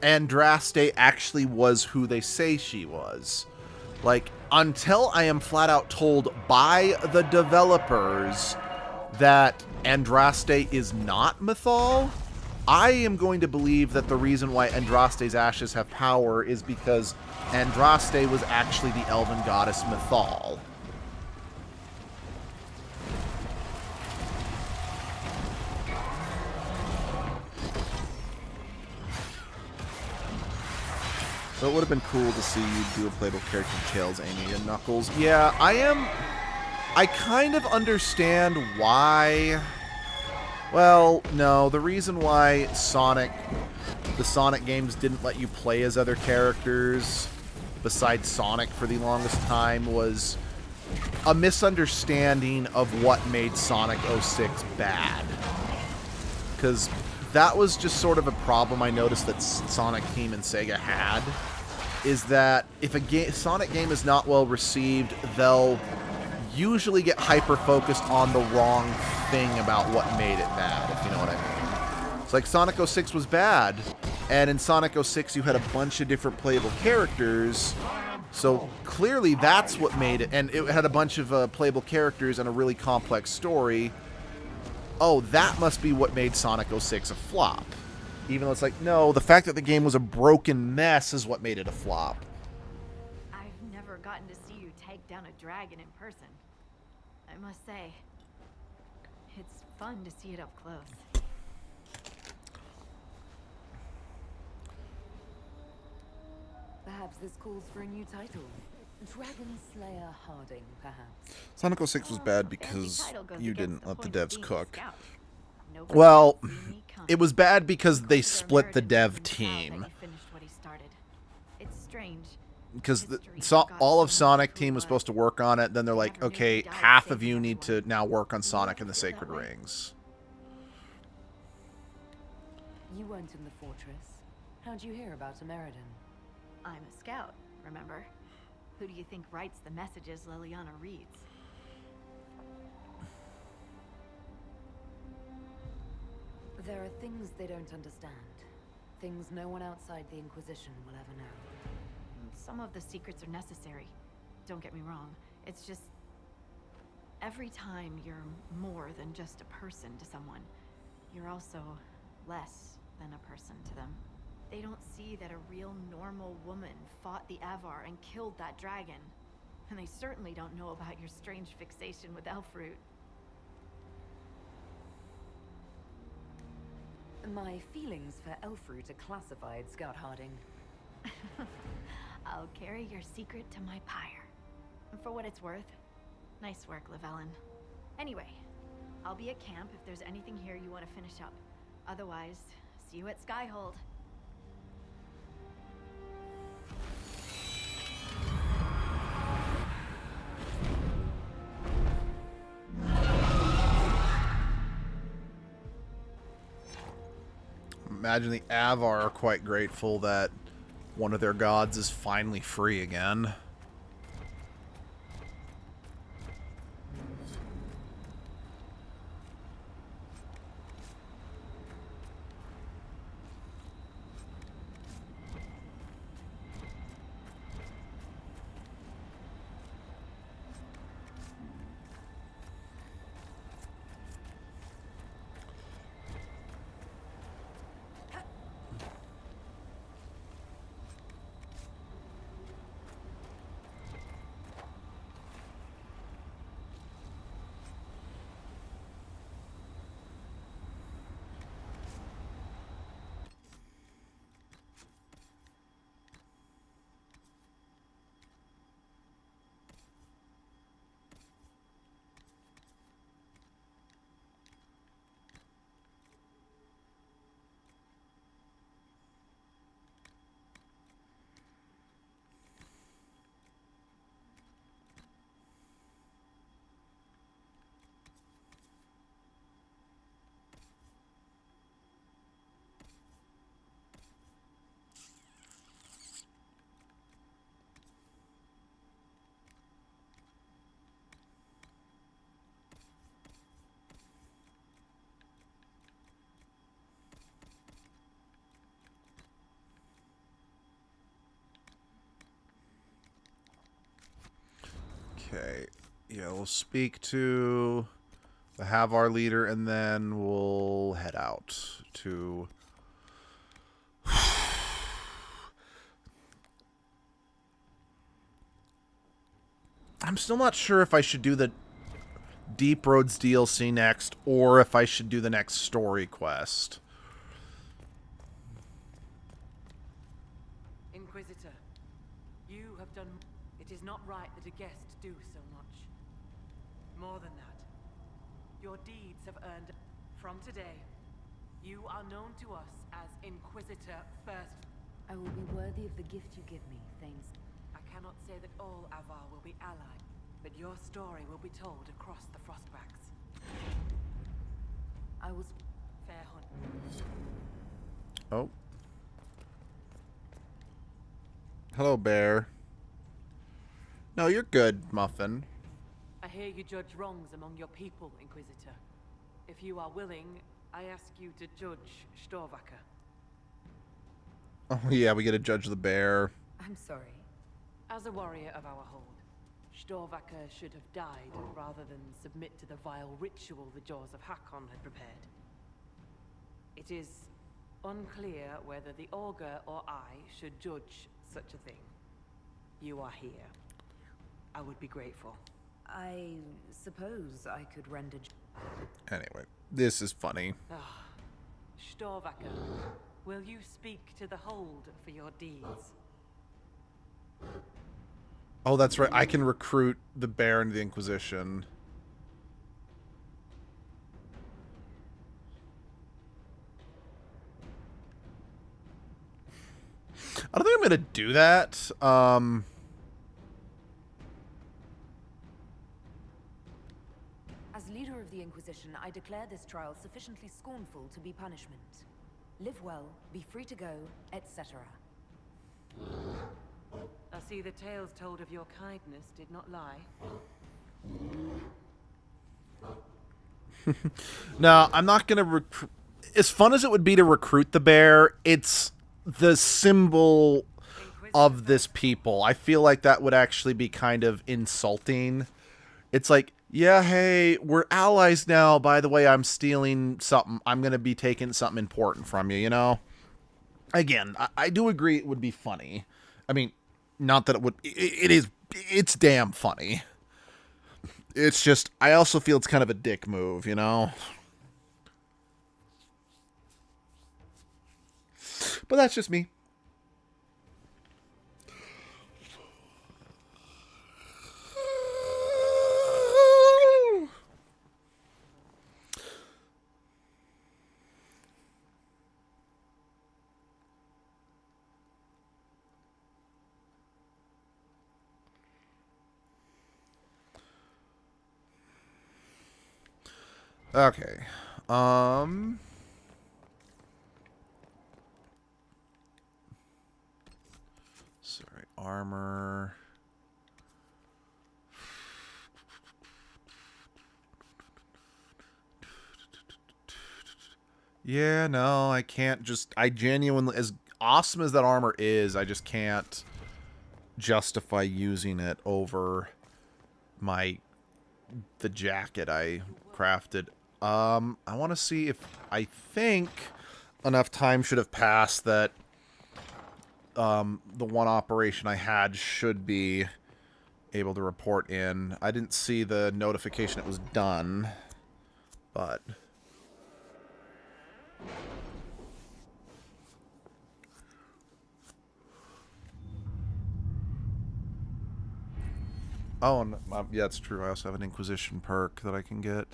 Andraste actually was who they say she was? Like, until I am flat out told by the developers that Andraste is not Mythal, I am going to believe that the reason why Andraste's ashes have power is because Andraste was actually the elven goddess Mythal. So it would have been cool to see you do a playable character Tails, Amy, and Knuckles. Yeah, I kind of understand why. Well, no, the reason why the Sonic games didn't let you play as other characters besides Sonic for the longest time was a misunderstanding of what made Sonic 06 bad. Because that was just sort of a problem I noticed that Sonic Team and Sega had, is that if a Sonic game is not well received, they'll usually get hyper-focused on the wrong thing about what made it bad, if you know what I mean. It's like Sonic 06 was bad, and in Sonic 06 you had a bunch of different playable characters, so clearly that's what made it, and it had a bunch of playable characters and a really complex story. Oh, that must be what made Sonic 06 a flop. Even though it's like, no, the fact that the game was a broken mess is what made it a flop. I've never gotten to see you take down a dragon in person. I must say, it's fun to see it up close. Perhaps this calls for a new title. Dragon Slayer Harding, perhaps. Sonic 06 was bad because you didn't let the devs cook. Nobody Well, can see me coming. it was bad because they split the dev team. It's strange. Because all of Sonic Team was supposed to work on it, then they're like, okay, half of you need to now work on Sonic and the Sacred Rings. You weren't in the fortress. How'd you hear about Ameridan? I'm a scout, remember? Who do you think writes the messages Liliana reads? There are things they don't understand. Things no one outside the Inquisition will ever know. Some of the secrets are necessary. Don't get me wrong. It's just... every time you're more than just a person to someone, you're also less than a person to them. They don't see that a real normal woman fought the Avar and killed that dragon. And they certainly don't know about your strange fixation with Elfroot. My feelings for Elfroot are classified, Scout Harding. I'll carry your secret to my pyre. And for what it's worth, nice work, Llewellyn. Anyway, I'll be at camp if there's anything here you want to finish up. Otherwise, see you at Skyhold. Imagine the Avar are quite grateful that one of their gods is finally free again. Okay. Yeah, we'll speak to the Havar leader, and then we'll head out to... I'm still not sure if I should do the Deep Roads DLC next, or if I should do the next story quest. Inquisitor, you have done... It is not right that a guest do so much. More than that, your deeds have earned... From today, you are known to us as Inquisitor First. I will be worthy of the gift you give me, Thanes. I cannot say that all Avar will be allied, but your story will be told across the Frostbacks. I will... Fair hunt. Oh. Hello, bear. No, you're good, Muffin. I hear you judge wrongs among your people, Inquisitor. If you are willing, I ask you to judge Storvacker. Oh, yeah, we get to judge the bear. I'm sorry. As a warrior of our hold, Storvacker should have died rather than submit to the vile ritual the Jaws of Hakon had prepared. It is unclear whether the Augur or I should judge such a thing. You are here. I would be grateful. I suppose I could render... Anyway, this is funny. Ah, Storvacker, will you speak to the hold for your deeds? Oh, that's right. I can recruit the bear into the Inquisition. I don't think I'm going to do that. As leader of the Inquisition, I declare this trial sufficiently scornful to be punishment. Live well, be free to go, etc. I see the tales told of your kindness did not lie. No, I'm not going to recruit... As fun as it would be to recruit the bear, it's the symbol of this people. I feel like that would actually be kind of insulting. It's like, yeah, hey, we're allies now. By the way, I'm stealing something. I'm going to be taking something important from you, you know? Again, I do agree it would be funny. I mean, not that it would... It's damn funny. It's just, I also feel it's kind of a dick move, you know? But that's just me. Okay. Sorry, armor. Yeah, no, I can't just... I genuinely... As awesome as that armor is, I just can't justify using it over the jacket I crafted. I want to see if... I think enough time should have passed that the one operation I had should be able to report in. I didn't see the notification it was done, but... Oh, and, yeah, it's true. I also have an Inquisition perk that I can get.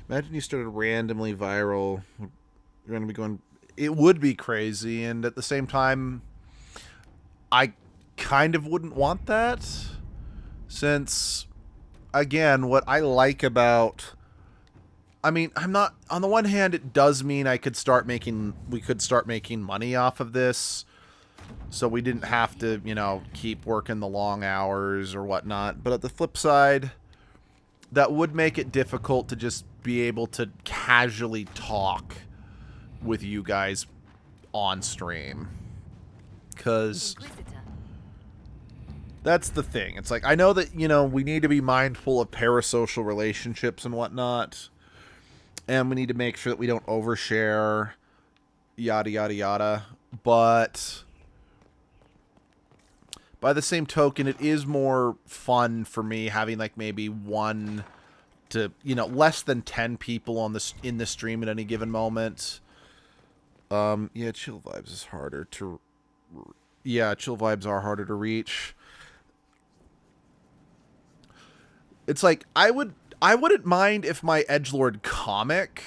Imagine you started randomly viral. You're going to be going... It would be crazy, and at the same time, I kind of wouldn't want that. Since, again, what I like about... I mean, I'm not... On the one hand, it does mean we could start making money off of this. So we didn't have to, you know, keep working the long hours or whatnot. But at the flip side... that would make it difficult to just be able to casually talk with you guys on stream. Because that's the thing. It's like, I know that, you know, we need to be mindful of parasocial relationships and whatnot. And we need to make sure that we don't overshare, yada, yada, yada. But by the same token, it is more fun for me having, like, maybe 1 to, you know, less than 10 people on in the stream at any given moment. Yeah, Chill Vibes is harder to... Yeah, Chill Vibes are harder to reach. It's like, I wouldn't mind if my edgelord comic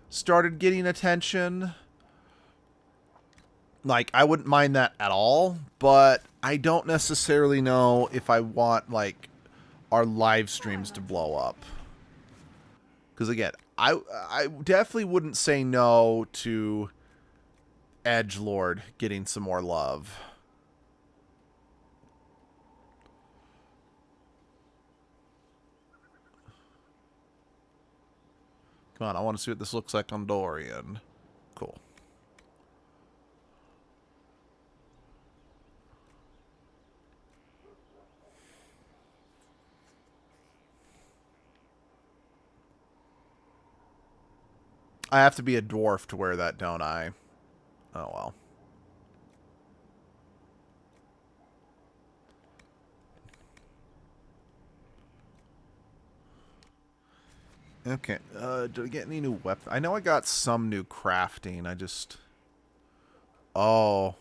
started getting attention. Like, I wouldn't mind that at all, but I don't necessarily know if I want, like, our live streams to blow up. Because, again, I definitely wouldn't say no to edgelord getting some more love. Come on, I want to see what this looks like on Dorian. Cool. I have to be a dwarf to wear that, don't I? Oh, well. Okay, did I get any new weapons? I know I got some new crafting, I just... Oh.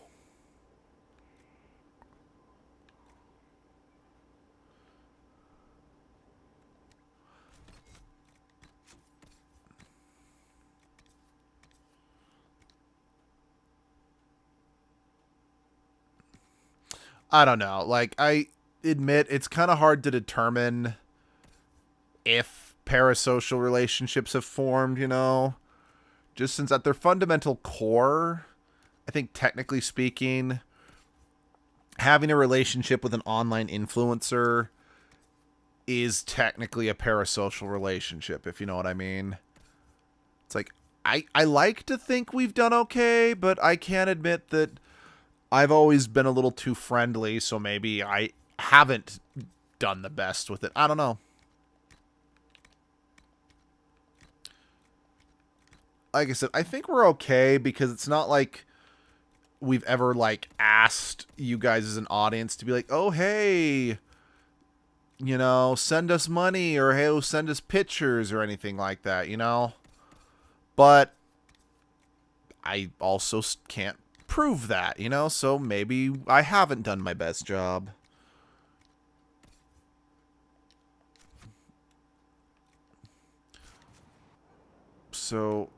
I don't know, like, I admit it's kind of hard to determine if parasocial relationships have formed, you know, just since at their fundamental core, I think technically speaking, having a relationship with an online influencer is technically a parasocial relationship, if you know what I mean. It's like, I like to think we've done okay, but I can admit that I've always been a little too friendly, so maybe I haven't done the best with it. I don't know. Like I said, I think we're okay because it's not like we've ever, like, asked you guys as an audience to be like, oh, hey, you know, send us money or, hey, send us pictures or anything like that, you know? But I also can't prove that, you know? So maybe I haven't done my best job. So...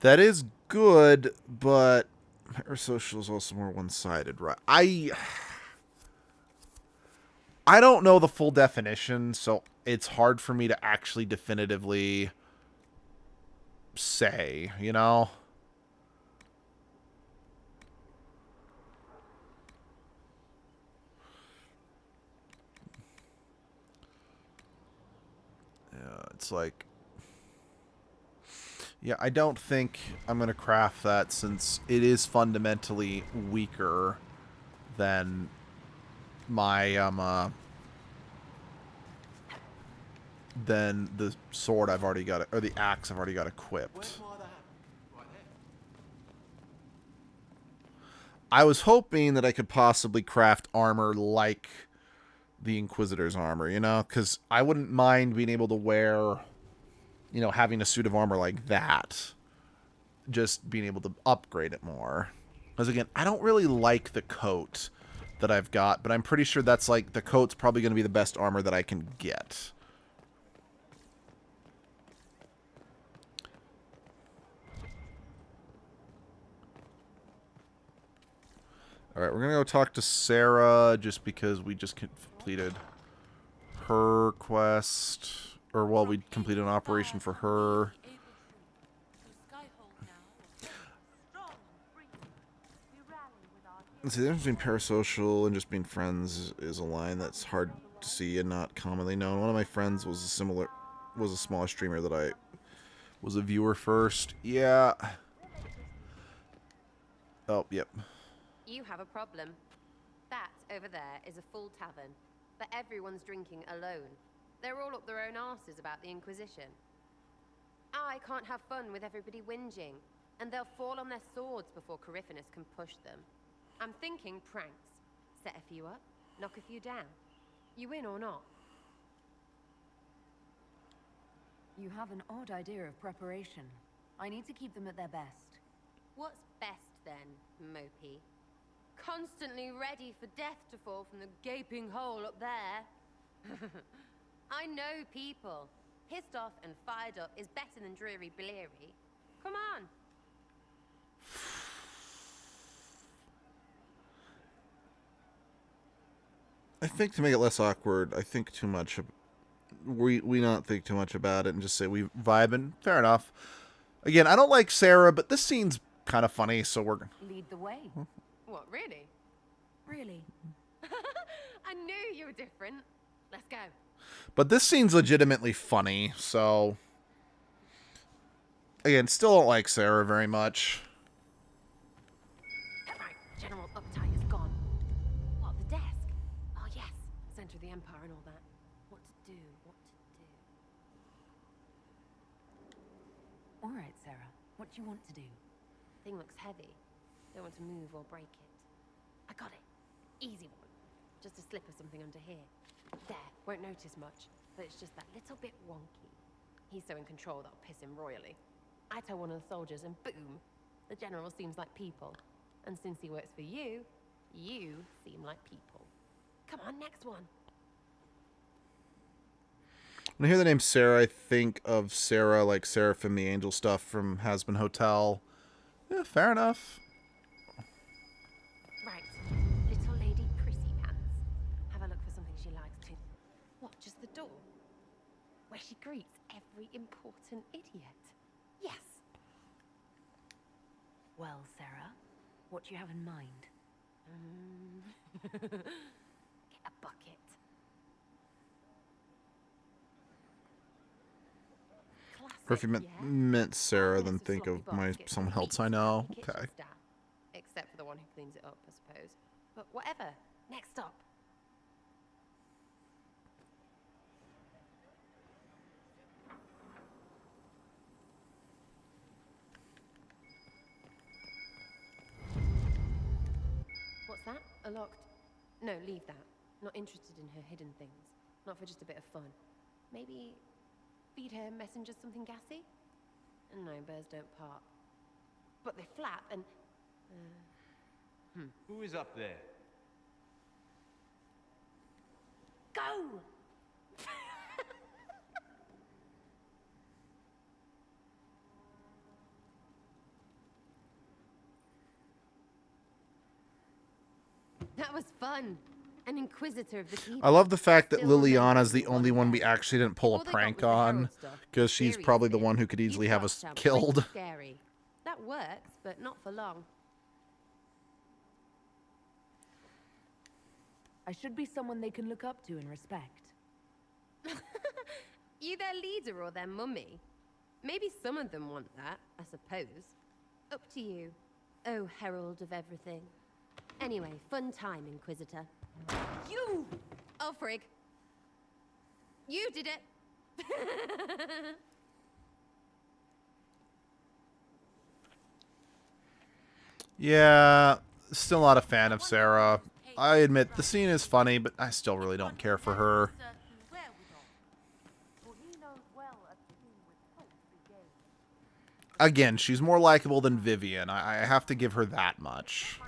that is good, but parasocial is also more one-sided, right? I don't know the full definition, so it's hard for me to actually definitively say, you know? Yeah, it's like... yeah, I don't think I'm going to craft that since it is fundamentally weaker than my, than the sword I've already got, or the axe I've already got equipped. I was hoping that I could possibly craft armor like the Inquisitor's armor, you know? Because I wouldn't mind being able to wear... you know, having a suit of armor like that. Just being able to upgrade it more. Because, again, I don't really like the coat that I've got, but I'm pretty sure that's, like, the coat's probably going to be the best armor that I can get. Alright, we're going to go talk to Sarah, just because we just completed her quest. Or, well, we completed an operation for her. See, the difference between parasocial and just being friends is a line that's hard to see and not commonly known. One of my friends was a smaller streamer that I was a viewer first. Yeah. Oh, yep. You have a problem. That over there is a full tavern, but everyone's drinking alone. They're all up their own arses about the Inquisition. I can't have fun with everybody whinging, and they'll fall on their swords before Coryphanus can push them. I'm thinking pranks. Set a few up, knock a few down. You win or not? You have an odd idea of preparation. I need to keep them at their best. What's best then, Mopey? Constantly ready for death to fall from the gaping hole up there. I know people. Pissed off and fired up is better than dreary bleary. Come on. I think to make it less awkward, I think too much. We not think too much about it and just say we vibing. Fair enough. Again, I don't like Sarah, but this scene's kind of funny, so we're Lead the way. What, really? Really? I knew you were different. Let's go. But this scene's legitimately funny, so again, still don't like Sarah very much. Right, General Uptight is gone. What, the desk? Oh yes, center of the Empire and all that. What to do, what to do. All right, Sarah. What do you want to do? Thing looks heavy. Don't want to move or break it. I got it. Easy one. Just a slip of something under here. There, won't notice much, but it's just that little bit wonky. He's so in control that'll piss him royally. I tell one of the soldiers and boom, the general seems like people. And since he works for you, you seem like people. Come on, next one. When I hear the name Sarah, I think of Sarah like Seraphim the Angel stuff from Hasbin Hotel. Yeah, fair enough. Right, little lady prissy pants. Have a look for something she likes too. What, just the door? Where she greets every important idiot. Yes. Well, Sarah, what do you have in mind? Get a bucket. Classic, Or if you meant Sarah, then think of someone else I know. Okay. Except for the one who cleans it up, I suppose. But whatever. Next up. What's that? A locked... No, leave that. Not interested in her hidden things. Not for just a bit of fun. Maybe feed her messengers something gassy? No, birds don't park. But they flap and... Who is up there? Go! That was fun. An inquisitor of the people. I love the fact that Liliana's the only one we actually didn't pull a prank on, because she's probably the one who could easily have us killed. Scary. That works, but not for long. I should be someone they can look up to and respect. You their leader or their mummy? Maybe some of them want that, I suppose. Up to you. Oh, herald of everything. Anyway, fun time, Inquisitor. You! Oh, frig. You did it! Yeah, still not a fan of Sarah. I admit, the scene is funny, but I still really don't care for her. Again, she's more likable than Vivian. I have to give her that much.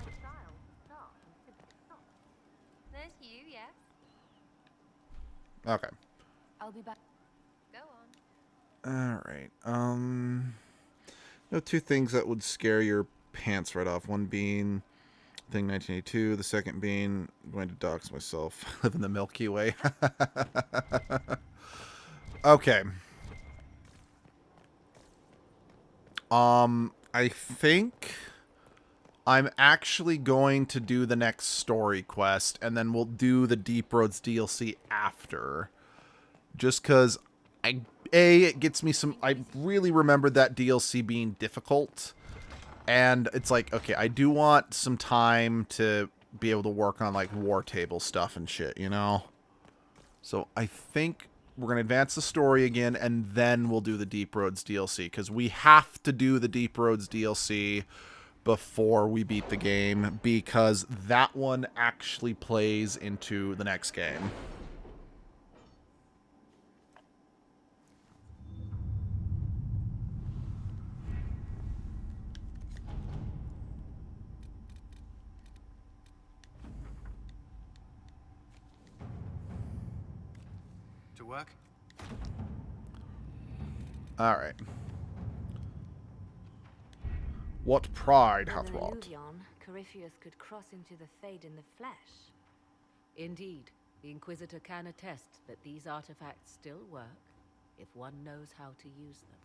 There's you, yes? Okay. I'll be back. Go on. Alright, no, two things that would scare your pants right off. One being thing 1982, the second being going to dox myself. Live in the Milky Way. Okay. I think I'm actually going to do the next story quest, and then we'll do the Deep Roads DLC after. Just because, it gets me some... I really remembered that DLC being difficult. And it's like, okay, I do want some time to be able to work on, like, war table stuff and shit, you know? So I think we're going to advance the story again, and then we'll do the Deep Roads DLC. Because we have to do the Deep Roads DLC before we beat the game, because that one actually plays into the next game. To work? Alright. What pride More hath than wrought? Illuvion, Corypheus could cross into the Fade in the flesh. Indeed, the Inquisitor can attest that these artifacts still work if one knows how to use them.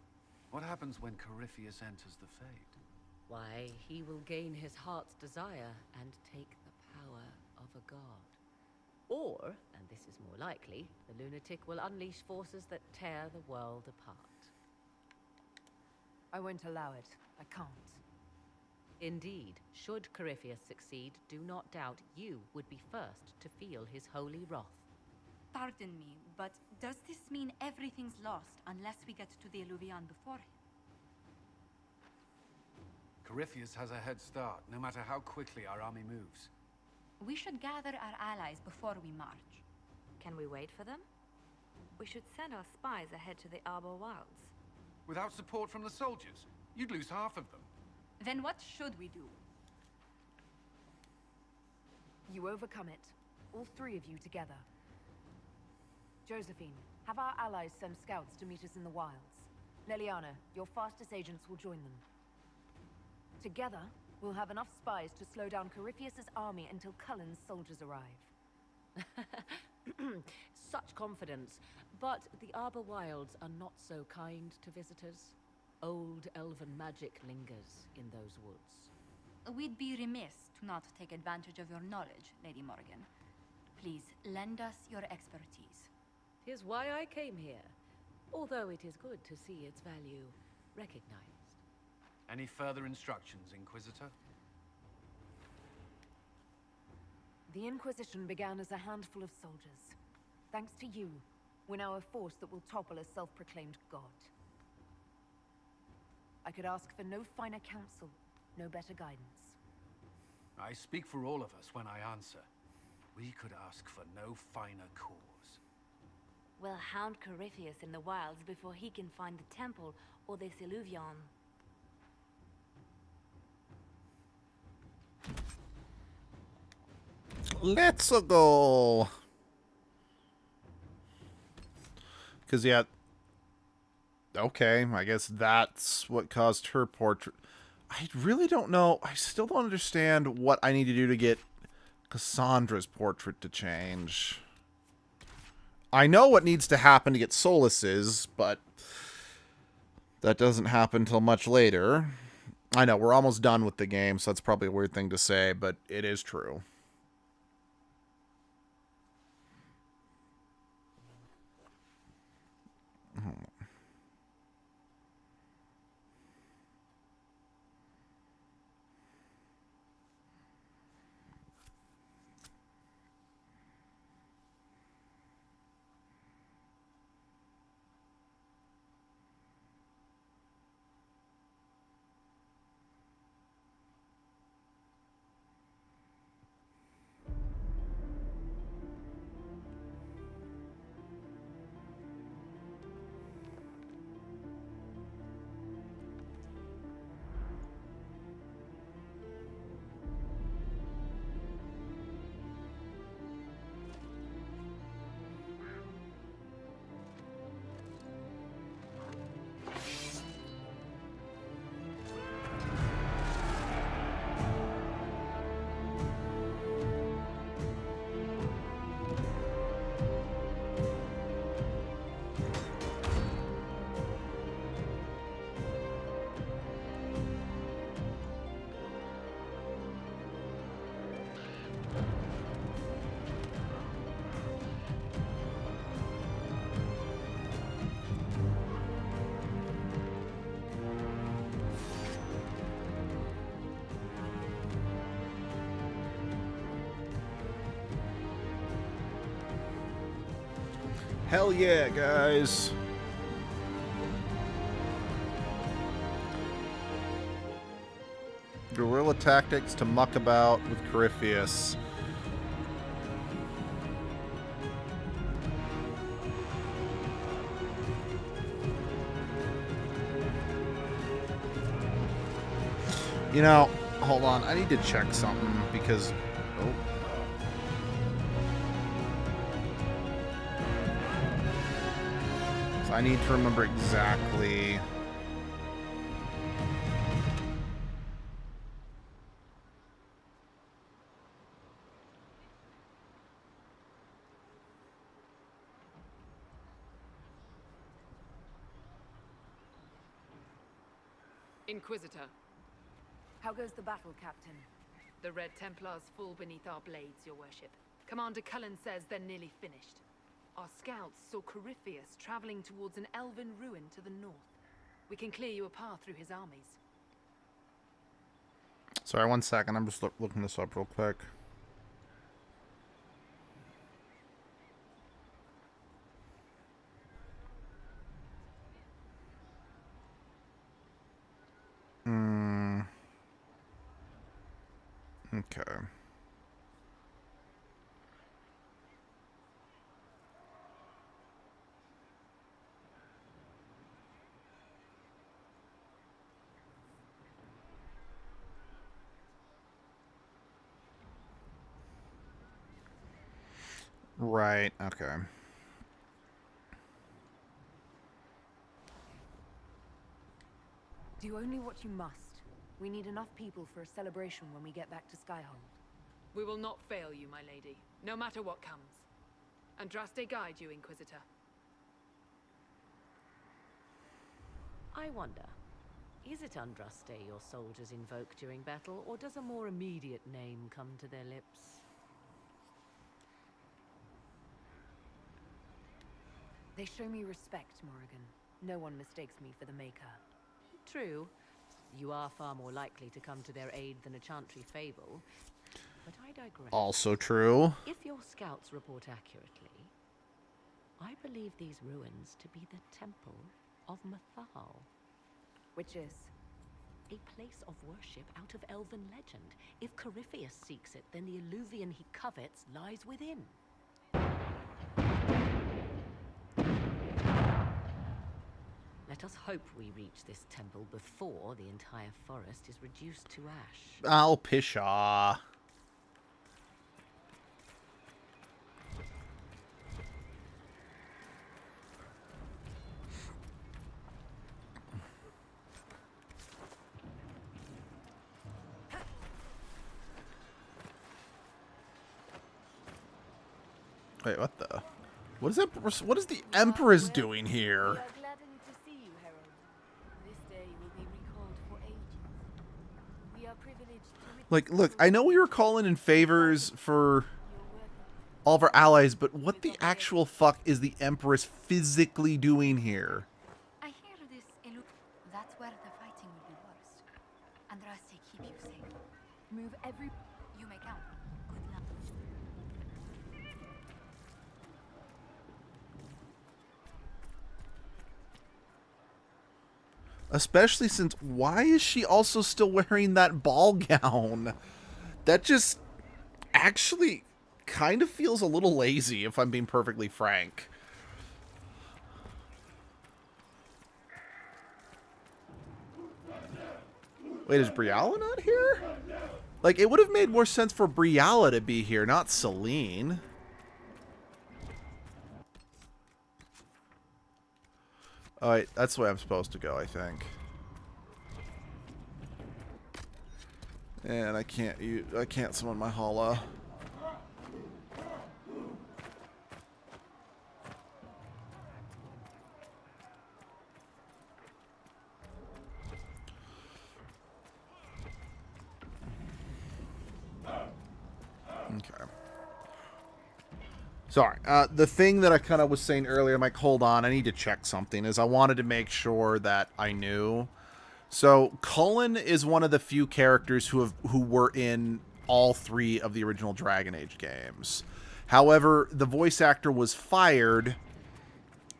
What happens when Corypheus enters the Fade? Why, he will gain his heart's desire and take the power of a god. Or, and this is more likely, the lunatic will unleash forces that tear the world apart. I won't allow it. I can't. Indeed, should Corypheus succeed, do not doubt you would be first to feel his holy wrath. Pardon me, but does this mean everything's lost unless we get to the Illuvion before him? Corypheus has a head start, no matter how quickly our army moves. We should gather our allies before we march. Can we wait for them? We should send our spies ahead to the Arbor Wilds. Without support from the soldiers, you'd lose half of them. Then what should we do? You overcome it. All three of you together. Josephine, have our allies send scouts to meet us in the wilds. Leliana, your fastest agents will join them. Together, we'll have enough spies to slow down Corypheus's army until Cullen's soldiers arrive. Such confidence, but the Arbor Wilds are not so kind to visitors. Old elven magic lingers in those woods. We'd be remiss to not take advantage of your knowledge, Lady Morgan. Please, lend us your expertise. 'Tis why I came here, although it is good to see its value recognized. Any further instructions, Inquisitor? The Inquisition began as a handful of soldiers. Thanks to you, we're now a force that will topple a self-proclaimed god. I could ask for no finer counsel, no better guidance. I speak for all of us when I answer. We could ask for no finer cause. We'll hound Corypheus in the wilds before he can find the temple or this Illuvion. Let's go. Because, yeah. Okay, I guess that's what caused her portrait. I really don't know. I still don't understand what I need to do to get Cassandra's portrait to change. I know what needs to happen to get Solas's, but that doesn't happen until much later. I know, we're almost done with the game, so that's probably a weird thing to say, but it is true. Hell yeah, guys. Guerrilla tactics to muck about with Corypheus. You know, hold on. I need to check something because... Oh. So I need to remember exactly... Inquisitor. How goes the battle, Captain? The Red Templars fall beneath our blades, your worship. Commander Cullen says they're nearly finished. Our scouts saw Corypheus traveling towards an elven ruin to the north. We can clear you a path through his armies. Sorry, 1 second. I'm just looking this up real quick. Okay. Right, okay. Do only what you must. We need enough people for a celebration when we get back to Skyhold. We will not fail you, my lady, no matter what comes. Andraste guide you, Inquisitor. I wonder, is it Andraste your soldiers invoke during battle, or does a more immediate name come to their lips? They show me respect, Morrigan. No one mistakes me for the Maker. True. You are far more likely to come to their aid than a chantry fable. But I digress. Also true. If your scouts report accurately, I believe these ruins to be the Temple of Mathal. Which is? A place of worship out of elven legend. If Corypheus seeks it, then the alluvion he covets lies within. Let us hope we reach this temple before the entire forest is reduced to ash. I'll pishaw. Wait, what the? What is that? What is the Empress doing here? Like, look, I know we were calling in favors for all of our allies, but what the actual fuck is the Empress physically doing here? I hear this. That's where the fighting will be worst. Andraste, keep you safe. Move every. You may count. Good luck. Especially since, why is she also still wearing that ball gown? That just actually kind of feels a little lazy, if I'm being perfectly frank. Wait, is Briala not here? Like, it would have made more sense for Briala to be here, not Celine. Alright, that's the way I'm supposed to go, I think. And I can't summon my Hala. Okay. Sorry. The thing that I kind of was saying earlier, I'm like, hold on, I need to check something, is I wanted to make sure that I knew. So, Cullen is one of the few characters who were in all 3 of the original Dragon Age games. However, the voice actor was fired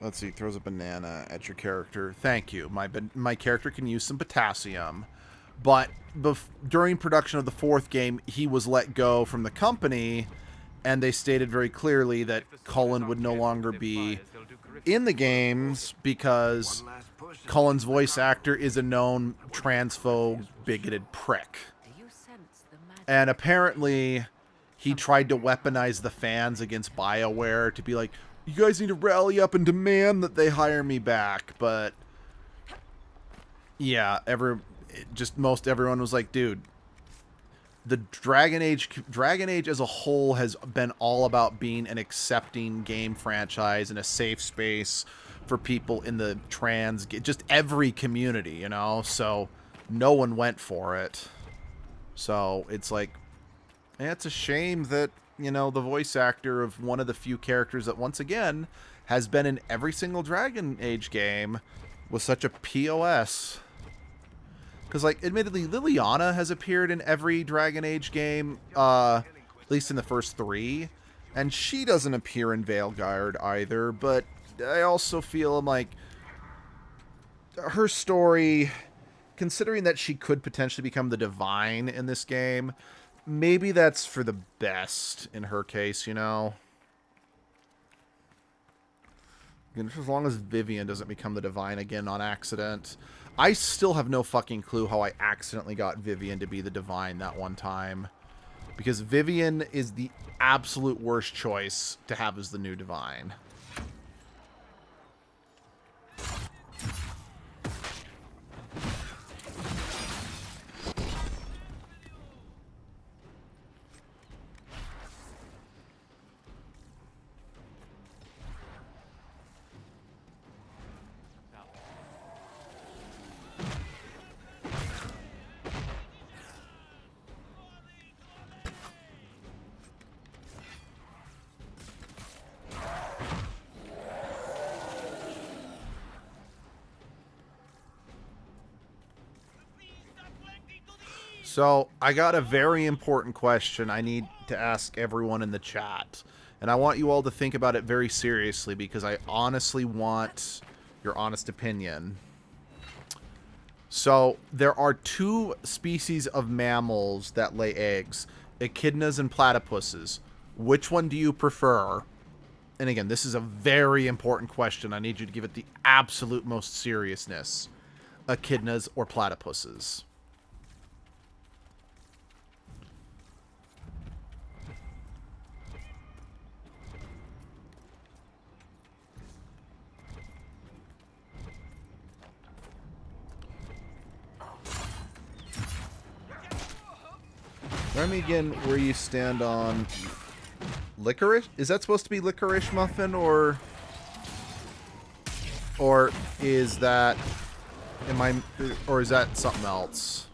Let's see. Throws a banana at your character. Thank you. My character can use some potassium. But during production of the 4th game, he was let go from the company, and they stated very clearly that Cullen would no longer be in the games because Cullen's voice actor is a known transphobe, bigoted prick. And apparently, he tried to weaponize the fans against BioWare to be like, you guys need to rally up and demand that they hire me back. But yeah, most everyone was like, dude, the Dragon Age as a whole has been all about being an accepting game franchise and a safe space for people in the just every community, you know? So no one went for it. So it's like, it's a shame that, you know, the voice actor of one of the few characters that once again has been in every single Dragon Age game was such a POS. Because, like, admittedly, Liliana has appeared in every Dragon Age game, at least in the first 3, and she doesn't appear in Veilguard either, but I also feel like her story, considering that she could potentially become the Divine in this game, maybe that's for the best in her case, you know? And as long as Vivian doesn't become the Divine again on accident. I still have no fucking clue how I accidentally got Vivian to be the Divine that one time. Because Vivian is the absolute worst choice to have as the new Divine. So, I got a very important question I need to ask everyone in the chat. And I want you all to think about it very seriously because I honestly want your honest opinion. So, there are 2 species of mammals that lay eggs. Echidnas and platypuses. Which one do you prefer? And again, this is a very important question. I need you to give it the absolute most seriousness. Echidnas or platypuses? Remind me again where you stand on licorice? Is that supposed to be licorice muffin or is that or is that something else?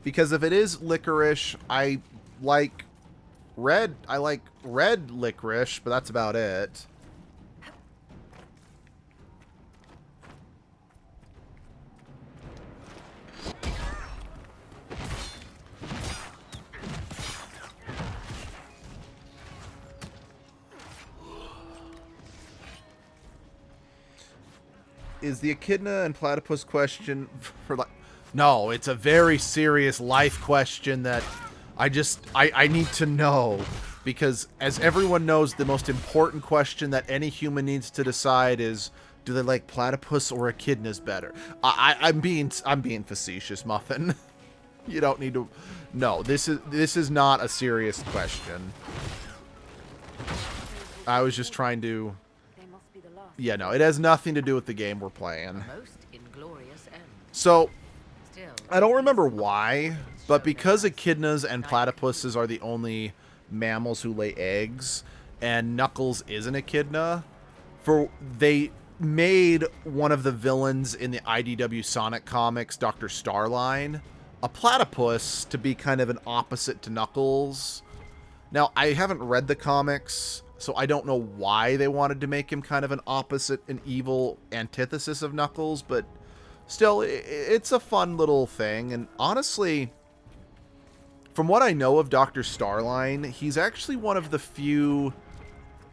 Because if it is licorice, I like red licorice, but that's about it. Is the echidna and platypus question for like... No, it's a very serious life question that I need to know, because as everyone knows, the most important question that any human needs to decide is, do they like platypus or echidnas better? I'm being facetious, Muffin. You don't need to. No, this is not a serious question. I was just trying to. Yeah, no, it has nothing to do with the game we're playing. So, I don't remember why, but because echidnas and platypuses are the only mammals who lay eggs, and Knuckles is an echidna, they made one of the villains in the IDW Sonic comics, Dr. Starline, a platypus to be kind of an opposite to Knuckles. Now, I haven't read the comics. So I don't know why they wanted to make him kind of an opposite, an evil antithesis of Knuckles, but still, it's a fun little thing. And honestly, from what I know of Dr. Starline, he's actually one of the few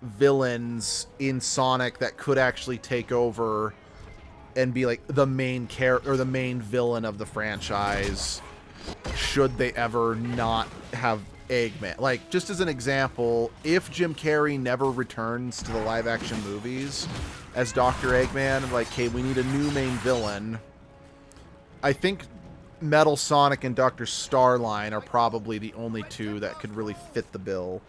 villains in Sonic that could actually take over and be like the main character or the main villain of the franchise, should they ever not have Eggman. Like, just as an example, if Jim Carrey never returns to the live-action movies as Dr. Eggman, like, hey, we need a new main villain, I think Metal Sonic and Dr. Starline are probably the only two that could really fit the bill.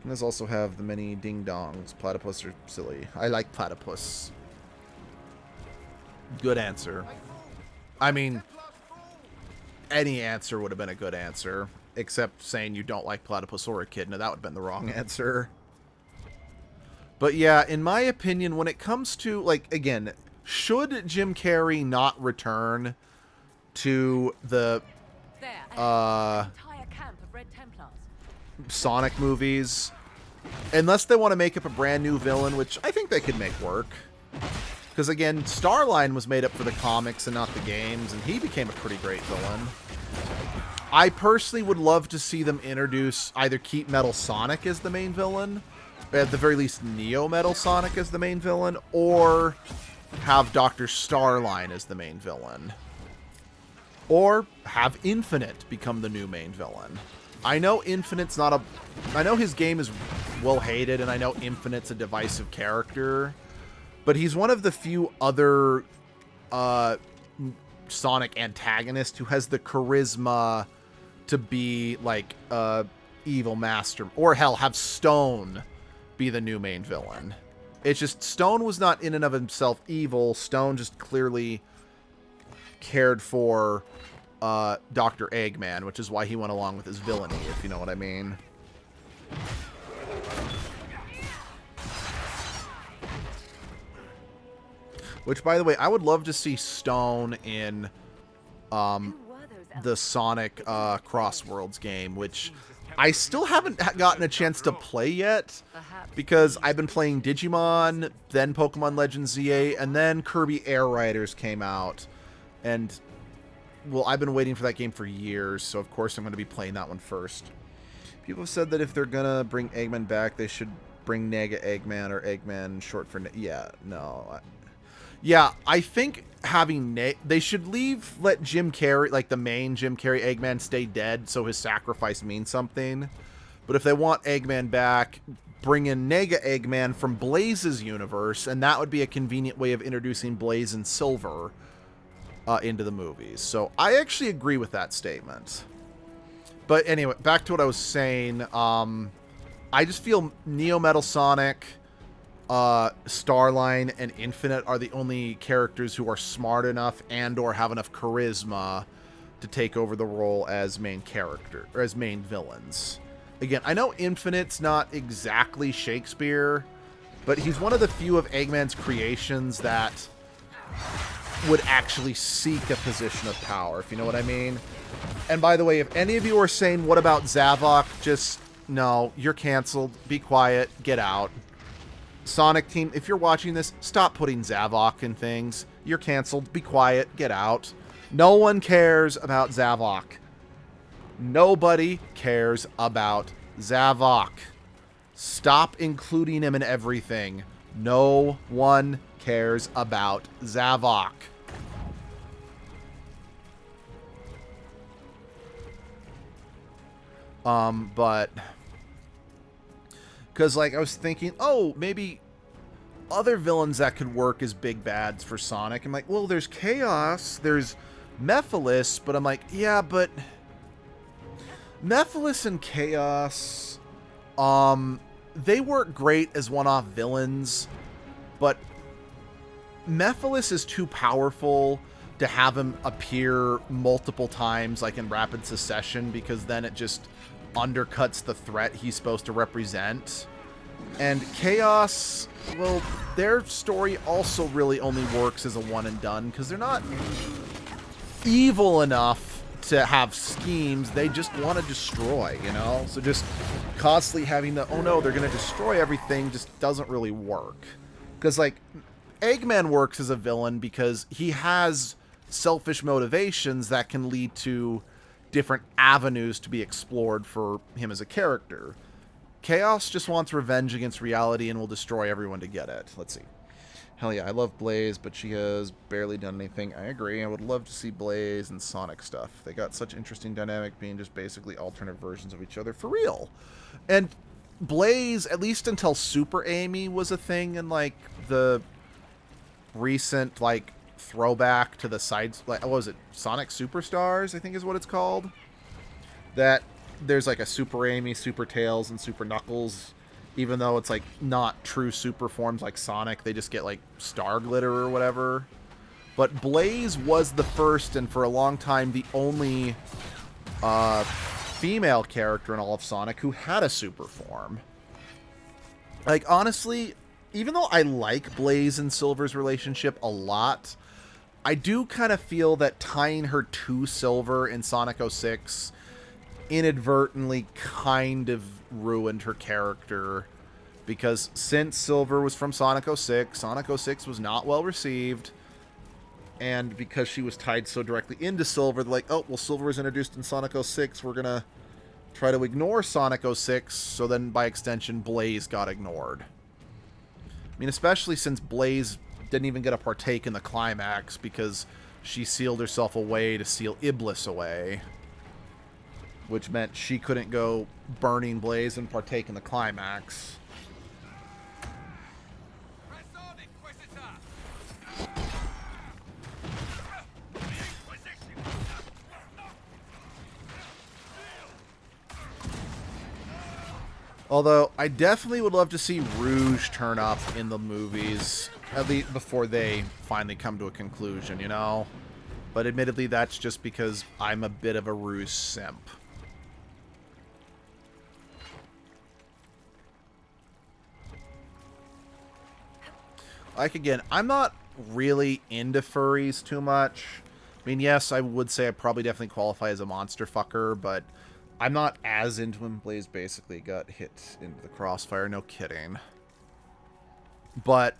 And those also have the many ding-dongs. Platypus are silly. I like platypus. Good answer. I mean, any answer would have been a good answer. Except saying you don't like platypus or echidna. That would have been the wrong answer. But yeah, in my opinion, when it comes to, like, again, should Jim Carrey not return to the Sonic movies, unless they want to make up a brand new villain, which I think they could make work. Because again, Starline was made up for the comics and not the games, and he became a pretty great villain. I personally would love to see them introduce, either keep Metal Sonic as the main villain, at the very least Neo Metal Sonic as the main villain, or have Dr. Starline as the main villain. Or have Infinite become the new main villain. I know Infinite's not a... I know his game is well hated, and I know Infinite's a divisive character, but he's one of the few other Sonic antagonists who has the charisma to be like evil master, or hell, have Stone be the new main villain. It's just Stone was not in and of himself evil. Stone just clearly cared for Dr. Eggman, which is why he went along with his villainy, if you know what I mean. Which, by the way, I would love to see Stone in the Sonic Crossworlds game, which I still haven't gotten a chance to play yet, because I've been playing Digimon, then Pokemon Legends ZA, and then Kirby Air Riders came out. And, well, I've been waiting for that game for years, so of course I'm going to be playing that one first. People have said that if they're going to bring Eggman back, they should bring Nega Eggman, or Eggman short for... Yeah, no... Yeah, I think having they should let Jim Carrey, like the main Jim Carrey Eggman, stay dead so his sacrifice means something. But if they want Eggman back, bring in Nega Eggman from Blaze's universe, and that would be a convenient way of introducing Blaze and Silver into the movies. So I actually agree with that statement. But anyway, back to what I was saying. I just feel Neo Metal Sonic, Starline, and Infinite are the only characters who are smart enough and or have enough charisma to take over the role as main character, or as main villains. Again, I know Infinite's not exactly Shakespeare, but he's one of the few of Eggman's creations that would actually seek a position of power, if you know what I mean. And by the way, if any of you are saying, what about Zavok? Just, no, you're canceled. Be quiet. Get out. Sonic team, if you're watching this, stop putting Zavok in things. You're canceled. Be quiet. Get out. No one cares about Zavok. Nobody cares about Zavok. Stop including him in everything. No one cares about Zavok. But... because, like, I was thinking, oh, maybe other villains that could work as big bads for Sonic. I'm like, well, there's Chaos, there's Mephiles, but I'm like, yeah, but Mephiles and Chaos, they work great as one-off villains, but Mephiles is too powerful to have him appear multiple times, like in rapid succession, because then it just undercuts the threat he's supposed to represent. And Chaos, well, their story also really only works as a one and done, because they're not evil enough to have schemes. They just want to destroy, you know? So just constantly having the, oh no, they're going to destroy everything, just doesn't really work. Because, like, Eggman works as a villain because he has selfish motivations that can lead to different avenues to be explored for him as a character. Chaos just wants revenge against reality and will destroy everyone to get it. Let's see. Hell yeah, I love Blaze, but she has barely done anything. I agree. I would love to see Blaze and Sonic stuff. They got such interesting dynamic being just basically alternate versions of each other. For real. And Blaze, at least until Super Amy was a thing in, like, the recent, like, throwback to the sides, like, what was it? Sonic Superstars, I think is what it's called. That there's, like, a Super Amy, Super Tails, and Super Knuckles. Even though it's, like, not true super forms like Sonic. They just get, like, star glitter or whatever. But Blaze was the first, and for a long time, the only female character in all of Sonic who had a super form. Like, honestly, even though I like Blaze and Silver's relationship a lot, I do kind of feel that tying her to Silver in Sonic 06 inadvertently kind of ruined her character, because since Silver was from Sonic 06, Sonic 06 was not well received, and because she was tied so directly into Silver, they're like, oh, well, Silver was introduced in Sonic 06, we're gonna try to ignore Sonic 06, so then by extension Blaze got ignored. I mean, especially since Blaze didn't even get a partake in the climax because she sealed herself away to seal Iblis away, which meant she couldn't go burning Blaze and partake in the climax. Although, I definitely would love to see Rouge turn up in the movies, at least before they finally come to a conclusion, you know? But admittedly, that's just because I'm a bit of a Rouge simp. Like, again, I'm not really into furries too much. I mean, yes, I would say I probably definitely qualify as a monster fucker, but I'm not as into him. Blaze basically got hit into the crossfire, no kidding. But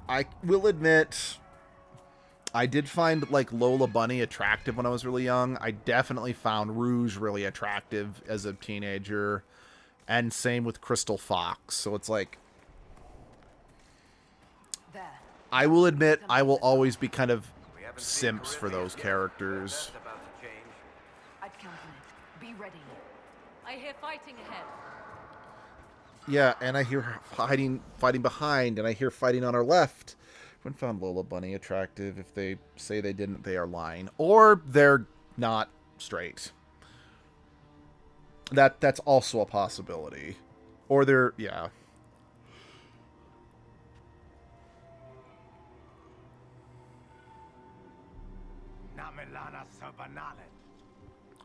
I will admit, I did find, like, Lola Bunny attractive when I was really young. I definitely found Rouge really attractive as a teenager. And same with Crystal Fox. So it's like, I will admit, I will always be kind of simps for those characters. I'd count on it. Be ready. I hear fighting ahead. Yeah, and I hear fighting behind, and I hear fighting on our left. Everyone found Lola Bunny attractive. If they say they didn't, they are lying. Or they're not straight. That's also a possibility. Or they're, yeah.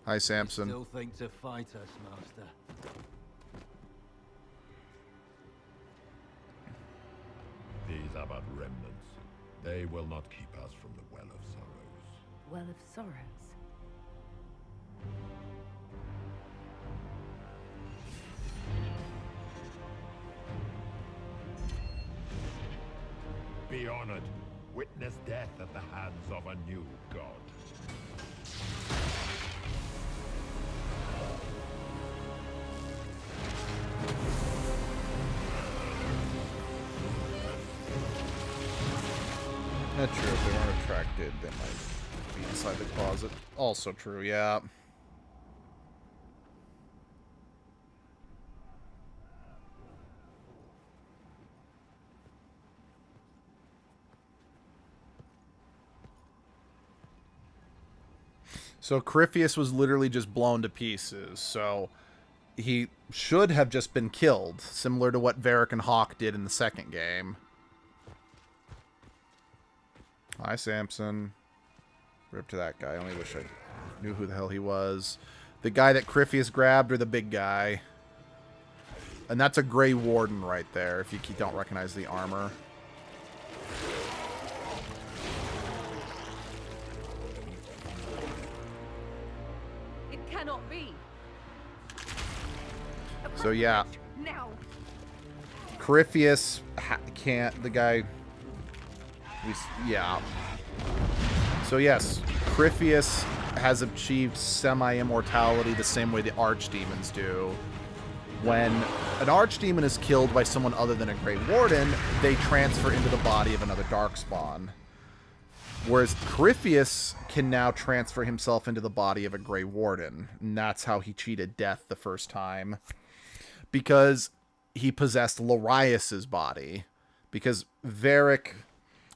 Hi, Samson. Still think to fight us, Master? These are but remnants. They will not keep us from the Well of Sorrows. Well of Sorrows. Be honored. Witness death at the hands of a new god. That's true. If they weren't attracted, they might be inside the closet. Also true, yeah. So Corypheus was literally just blown to pieces, so he should have just been killed, similar to what Varric and Hawk did in the second game. Hi, Samson. Rip to that guy. I only wish I knew who the hell he was. The guy that Corypheus grabbed, or the big guy? And that's a Grey Warden right there, if you don't recognize the armor. It cannot be. So yeah, Now. Corypheus can't. The guy. Yeah. So yes, Corypheus has achieved semi-immortality the same way the archdemons do. When an archdemon is killed by someone other than a Grey Warden, they transfer into the body of another Darkspawn. Whereas Corypheus can now transfer himself into the body of a Grey Warden. And that's how he cheated death the first time. Because he possessed Larius's body. Because Varric,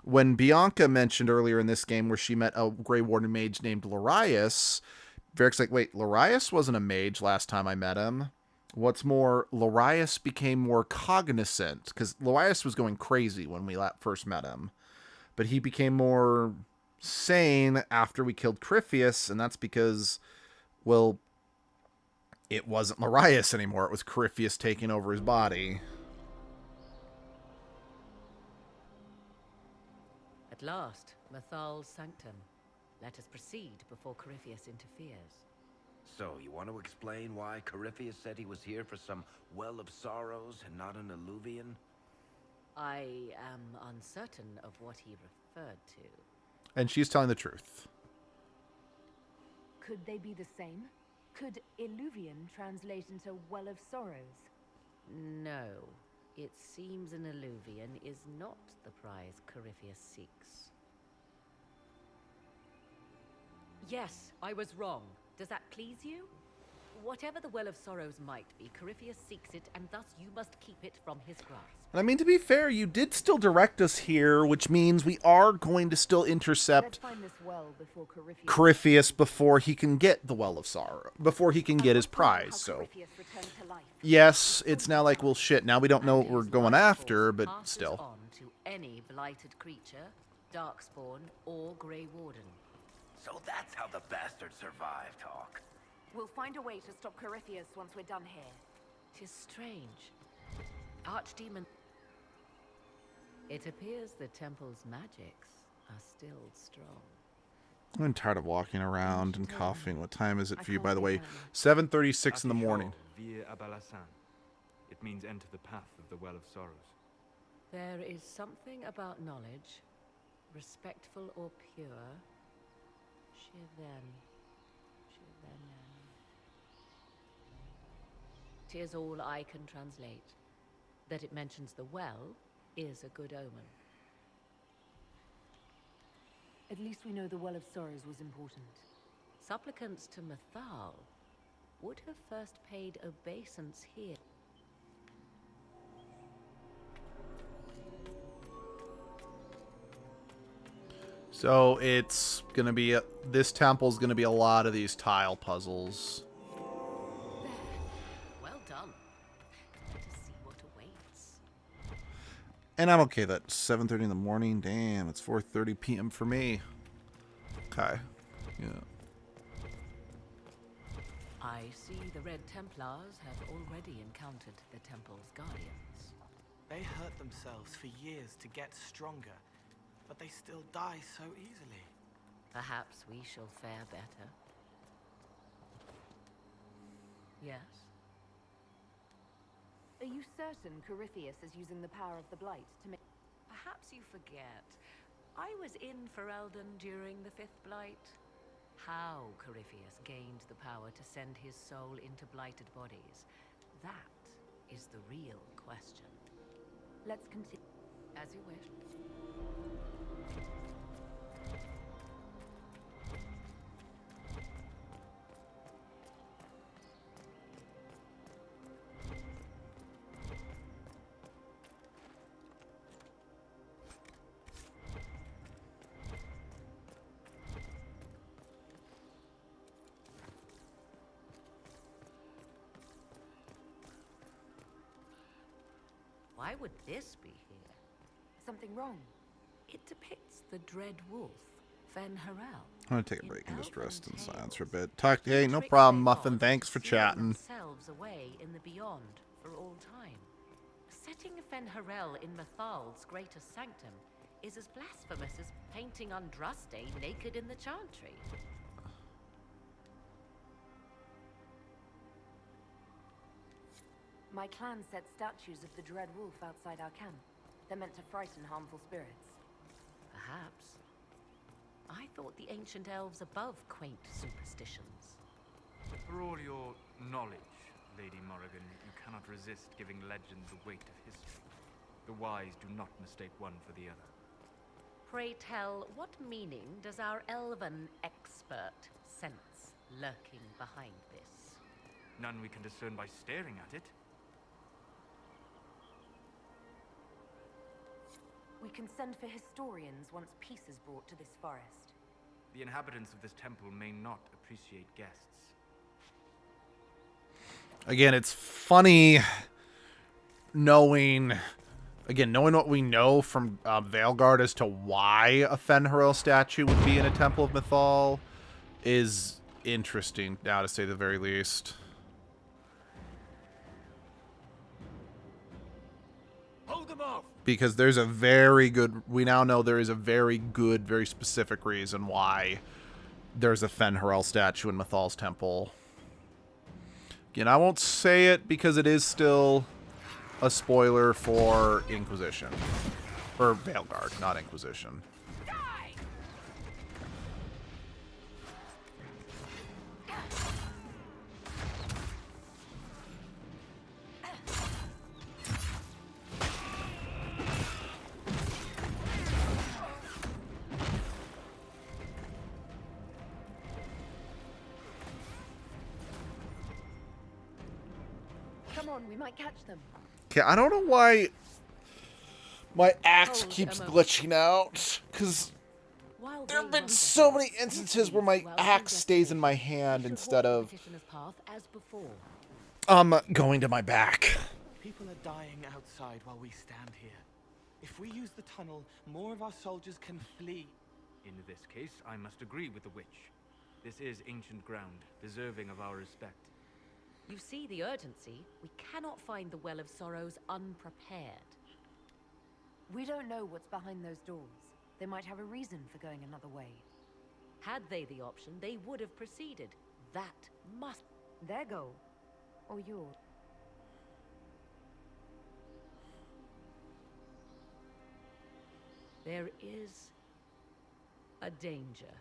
when Bianca mentioned earlier in this game where she met a Grey Warden mage named Larius, Varric's like, wait, Larius wasn't a mage last time I met him. What's more, Larius became more cognizant. Because Larius was going crazy when we first met him. But he became more sane after we killed Corypheus, and that's because, well, it wasn't Larius anymore. It was Corypheus taking over his body. At last, Mathal's sanctum. Let us proceed before Corypheus interferes. So, you want to explain why Corypheus said he was here for some Well of Sorrows and not an Illuvian? I am uncertain of what he referred to. And she's telling the truth. Could they be the same? Could Illuvian translate into Well of Sorrows? No. It seems an Illuvian is not the prize Corypheus seeks. Yes, I was wrong. Does that please you? Whatever the Well of Sorrows might be, Corypheus seeks it, and thus you must keep it from his grasp. I mean, to be fair, you did still direct us here, which means we are going to still intercept Corypheus before he can get the Well of Sorrow, before he can get his prize. So, yes, it's now like, well, shit, now we don't know what we're going after, but still. On to any blighted creature, Darkspawn, or Grey Warden. So that's how the bastard survived, Hawk. We'll find a way to stop Corypheus once we're done here. 'Tis strange. Archdemon... It appears the temple's magics are still strong. I'm tired of walking around and coughing. What time is it for you, by the way? 7:36 in the morning. It means enter the path of the Well of Sorrows. There is something about knowledge, respectful or pure. Shiven. 'Tis all I can translate. That it mentions the well is a good omen. At least we know the Well of Sorrows was important. Supplicants to Mathal would have first paid obeisance here. So it's gonna be this temple's gonna be a lot of these tile puzzles. Well done. Let us see what awaits. And I'm okay that 7:30 in the morning. Damn, it's 4:30 p.m. for me. Okay. Yeah. I see the Red Templars have already encountered the temple's guardians. They hurt themselves for years to get stronger, but they still die so easily. Perhaps we shall fare better. Yes? Are you certain Corypheus is using the power of the Blight to make... Perhaps you forget. I was in Ferelden during the Fifth Blight. How Corypheus gained the power to send his soul into blighted bodies, that is the real question. Let's continue. As you wish. Why would this be here? Something wrong? It depicts the Dread Wolf, Fen Harel. I'm gonna take a break and just rest in silence for a bit. Hey, no problem, Muffin. Thanks for chatting. Themselves away in the beyond for all time. Setting Fen Harel in Mathal's greater sanctum is as blasphemous as painting Andraste naked in the Chantry. My clan set statues of the Dread Wolf outside our camp. They're meant to frighten harmful spirits. Perhaps. I thought the ancient elves above quaint superstitions. For all your knowledge, Lady Morrigan, you cannot resist giving legend the weight of history. The wise do not mistake one for the other. Pray tell, what meaning does our elven expert sense lurking behind this? None we can discern by staring at it. We can send for historians once peace is brought to this forest. The inhabitants of this temple may not appreciate guests. Again, it's funny knowing what we know from Veilguard as to why a Fen'Harel statue would be in a Temple of Mythal is interesting, now to say the very least. Hold them off! Because there's a very good, we now know there is a very good, very specific reason why there's a Fen'Harel statue in Mythal's temple. Again, I won't say it because it is still a spoiler for Inquisition. Or Veilguard, not Inquisition. Come on, we might catch them. Okay, I don't know why my axe keeps glitching out, because there have been so many instances where my axe stays in my hand instead of going to my back. People are dying outside while we stand here. If we use the tunnel, more of our soldiers can flee. In this case, I must agree with the witch. This is ancient ground, deserving of our respect. You see the urgency. We cannot find the Well of Sorrows unprepared. We don't know what's behind those doors. They might have a reason for going another way. Had they the option, they would have proceeded. That must... Their goal. Or yours. There is a danger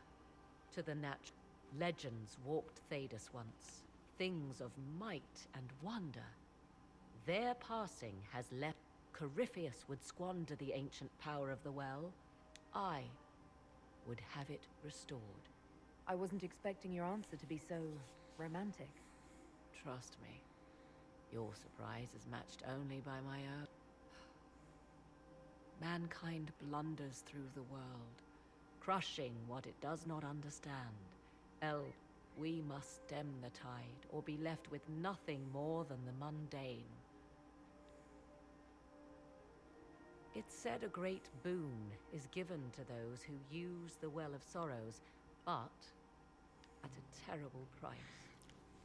to the natural. Legends walked Thedas once. Things of might and wonder. Their passing has left... Corypheus would squander the ancient power of the well. I would have it restored. I wasn't expecting your answer to be so romantic. Trust me, your surprise is matched only by my own. Mankind blunders through the world, crushing what it does not understand. We must stem the tide, or be left with nothing more than the mundane. It's said a great boon is given to those who use the Well of Sorrows, but at a terrible price.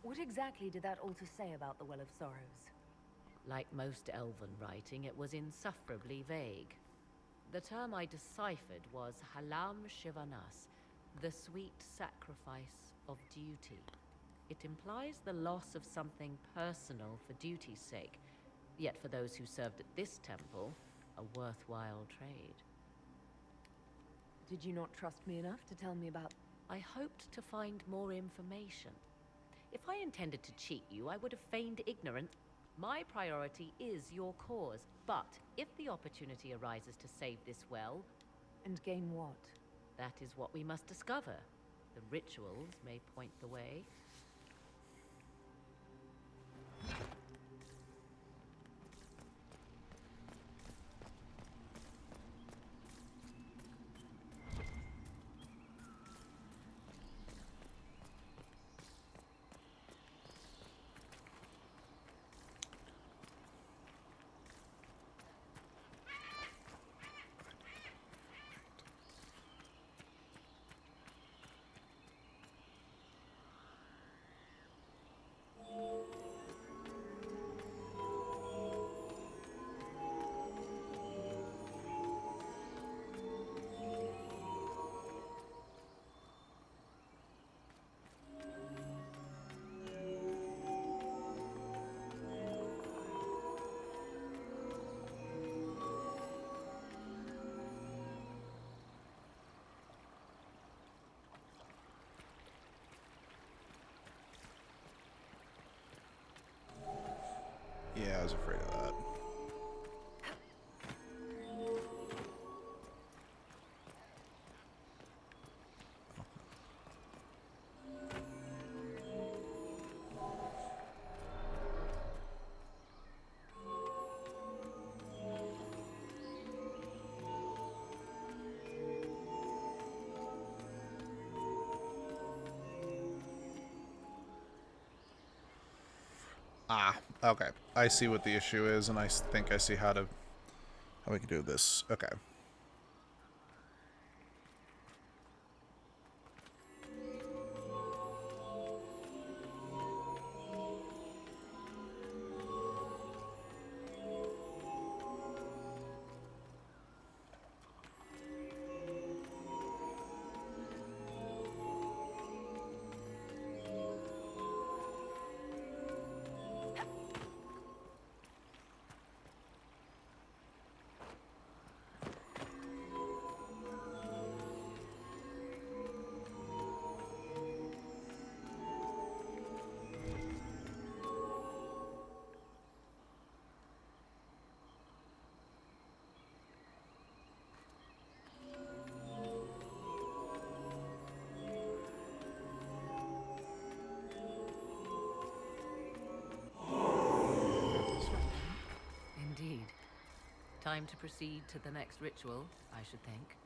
What exactly did that altar say about the Well of Sorrows? Like most elven writing, it was insufferably vague. The term I deciphered was Halam Shivanas, the sweet sacrifice of duty. It implies the loss of something personal for duty's sake, yet for those who served at this temple, a worthwhile trade. Did you not trust me enough to tell me about... I hoped to find more information. If I intended to cheat you, I would have feigned ignorance. My priority is your cause, but if the opportunity arises to save this well... And gain what? That is what we must discover. The rituals may point the way. was afraid of that. Ah, okay. I see what the issue is, and I think I see how we can do this. Okay. Indeed. Time to proceed to the next ritual, I should think.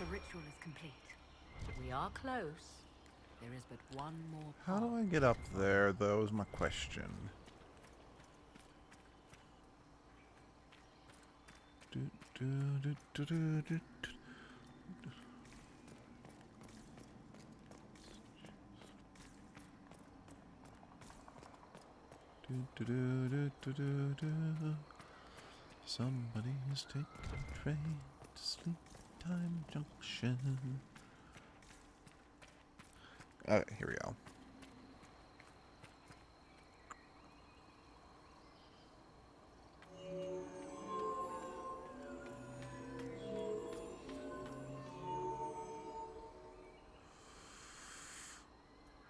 Ritual is complete. We are close. There is but one more How part. do I get up there, though, is my question. Do, do, do, do, do, do, do. Do, do, do, do, do, do. Somebody's taking a train to Sleep Time Junction. Okay, here we go.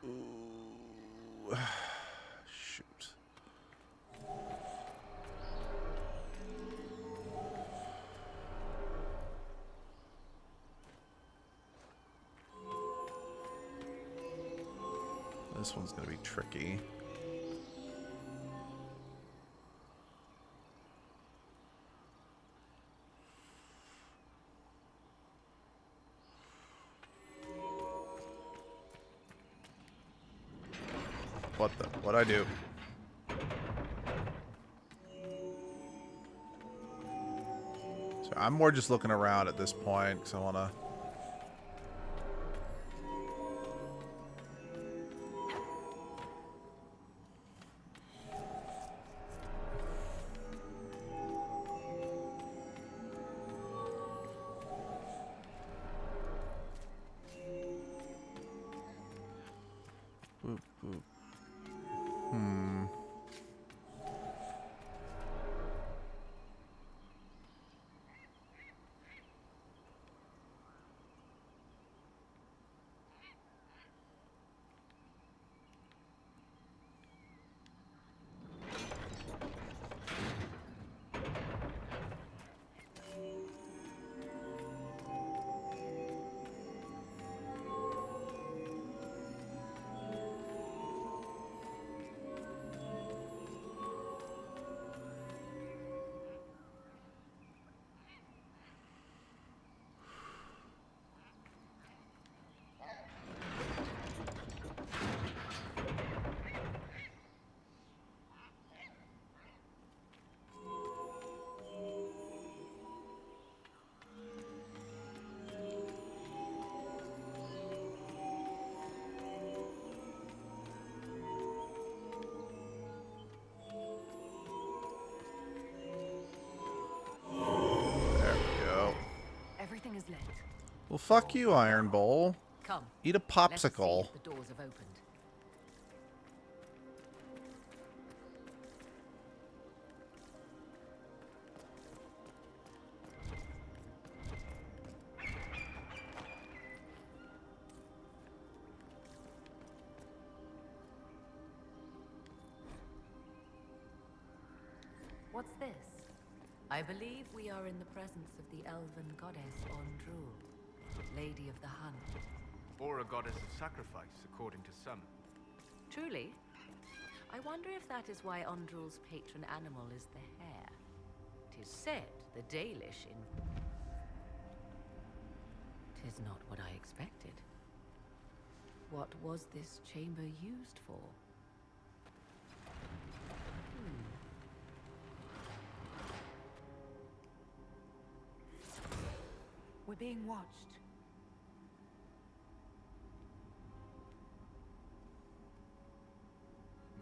Ooh. Shoot. This one's gonna be tricky. What'd I do? So I'm more just looking around at this point because I wanna. Boop, boop. Well, fuck you, Iron Bowl. Come. Eat a Let us see popsicle. if the doors have opened. What's this? I believe we are in the presence of the elven goddess Ondrul, Lady of the Hunt. Or a goddess of sacrifice, according to some. Truly? I wonder if that is why Ondrul's patron animal is the hare. 'Tis said the Dalish in... 'Tis not what I expected. What was this chamber used for? We're being watched.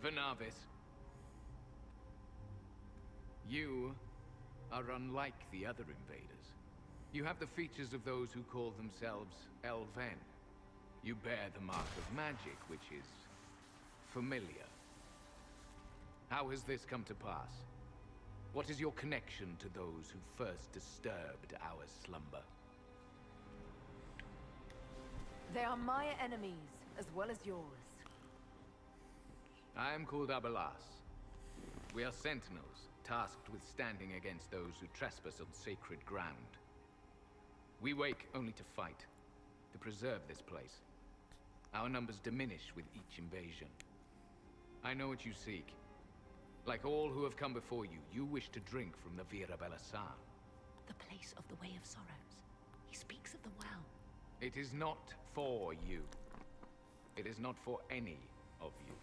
Venavis. You are unlike the other invaders. You have the features of those who call themselves Elven. You bear the mark of magic, which is familiar. How has this come to pass? What is your connection to those who first disturbed our slumber? They are my enemies, as well as yours. I am called Abelas. We are sentinels, tasked with standing against those who trespass on sacred ground. We wake only to fight, to preserve this place. Our numbers diminish with each invasion. I know what you seek. Like all who have come before you, you wish to drink from the Vira Belasan. The place of the Way of Sorrows. He speaks of the well. It is not for you. It is not for any of you.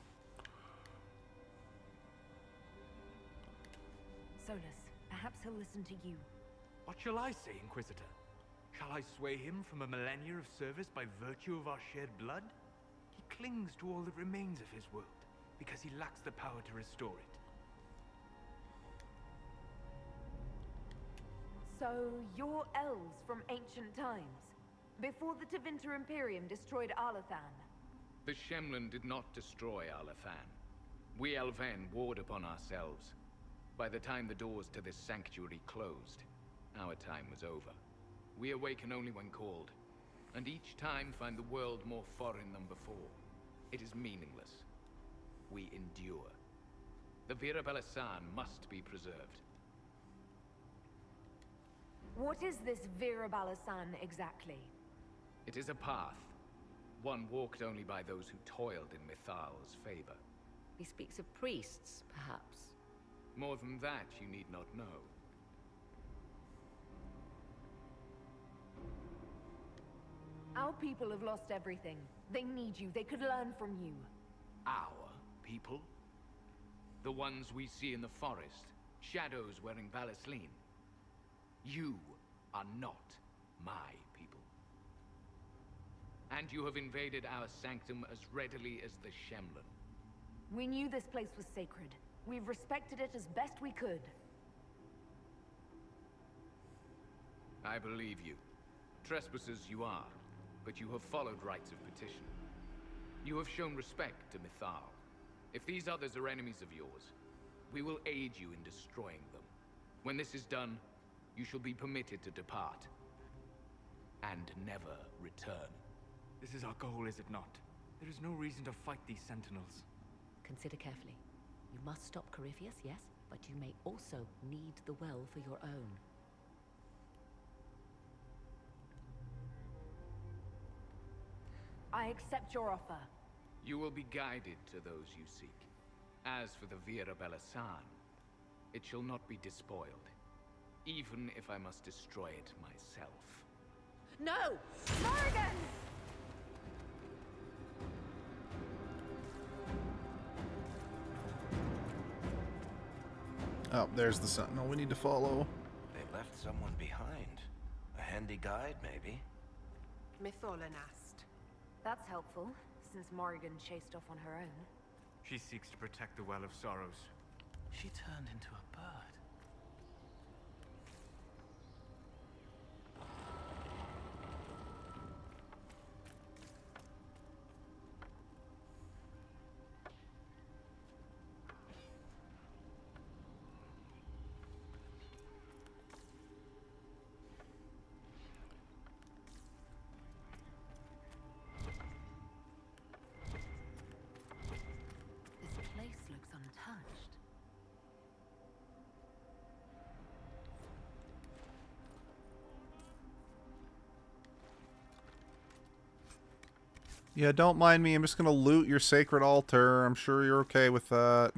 Solus, perhaps he'll listen to you. What shall I say, Inquisitor? Shall I sway him from a millennia of service by virtue of our shared blood? He clings to all that remains of his world, because he lacks the power to restore it. So, you're elves from ancient times, before the Tevinter Imperium destroyed Arlathan. The Shemlin did not destroy Arlathan. We Elven warred upon ourselves. By the time the doors to this sanctuary closed, our time was over. We awaken only when called, and each time find the world more foreign than before. It is meaningless. We endure. The Vira Belasan must be preserved. What is this Vira Balasan exactly? It is a path, one walked only by those who toiled in Mithal's favor. He speaks of priests, perhaps. More than that, you need not know. Our people have lost everything. They need you. They could learn from you. Our people? The ones we see in the forest, shadows wearing Valisleen. You are not my people. And you have invaded our sanctum as readily as the Shemlin. We knew this place was sacred. We've respected it as best we could. I believe you. Trespassers you are, but you have followed rites of petition. You have shown respect to Mithal. If these others are enemies of yours, we will aid you in destroying them. When this is done, you shall be permitted to depart. And never return. This is our goal, is it not? There is no reason to fight these sentinels. Consider carefully. You must stop Corypheus, yes, but you may also need the well for your own. I accept your offer. You will be guided to those you seek. As for the Vira Belasan, it shall not be despoiled, even if I must destroy it myself. No! Morgan! Oh, there's the sentinel we need to follow. They left someone behind. A handy guide, maybe? Mytholanast. That's helpful, since Morrigan chased off on her own. She seeks to protect the Well of Sorrows. She turned into a bird. untouched. Yeah, don't mind me. I'm just gonna loot your sacred altar. I'm sure you're okay with that.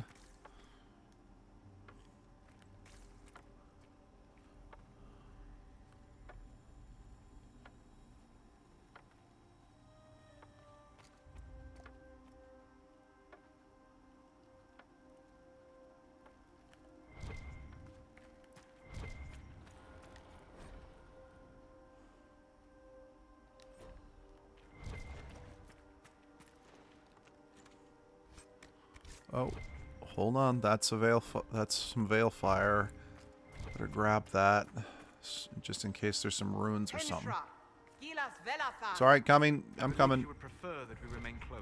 Oh, hold on. That's a veil. That's some veil fire. Better grab that, just in case there's some runes or something. It's all right. Coming. I'm coming. You would prefer that we remain close.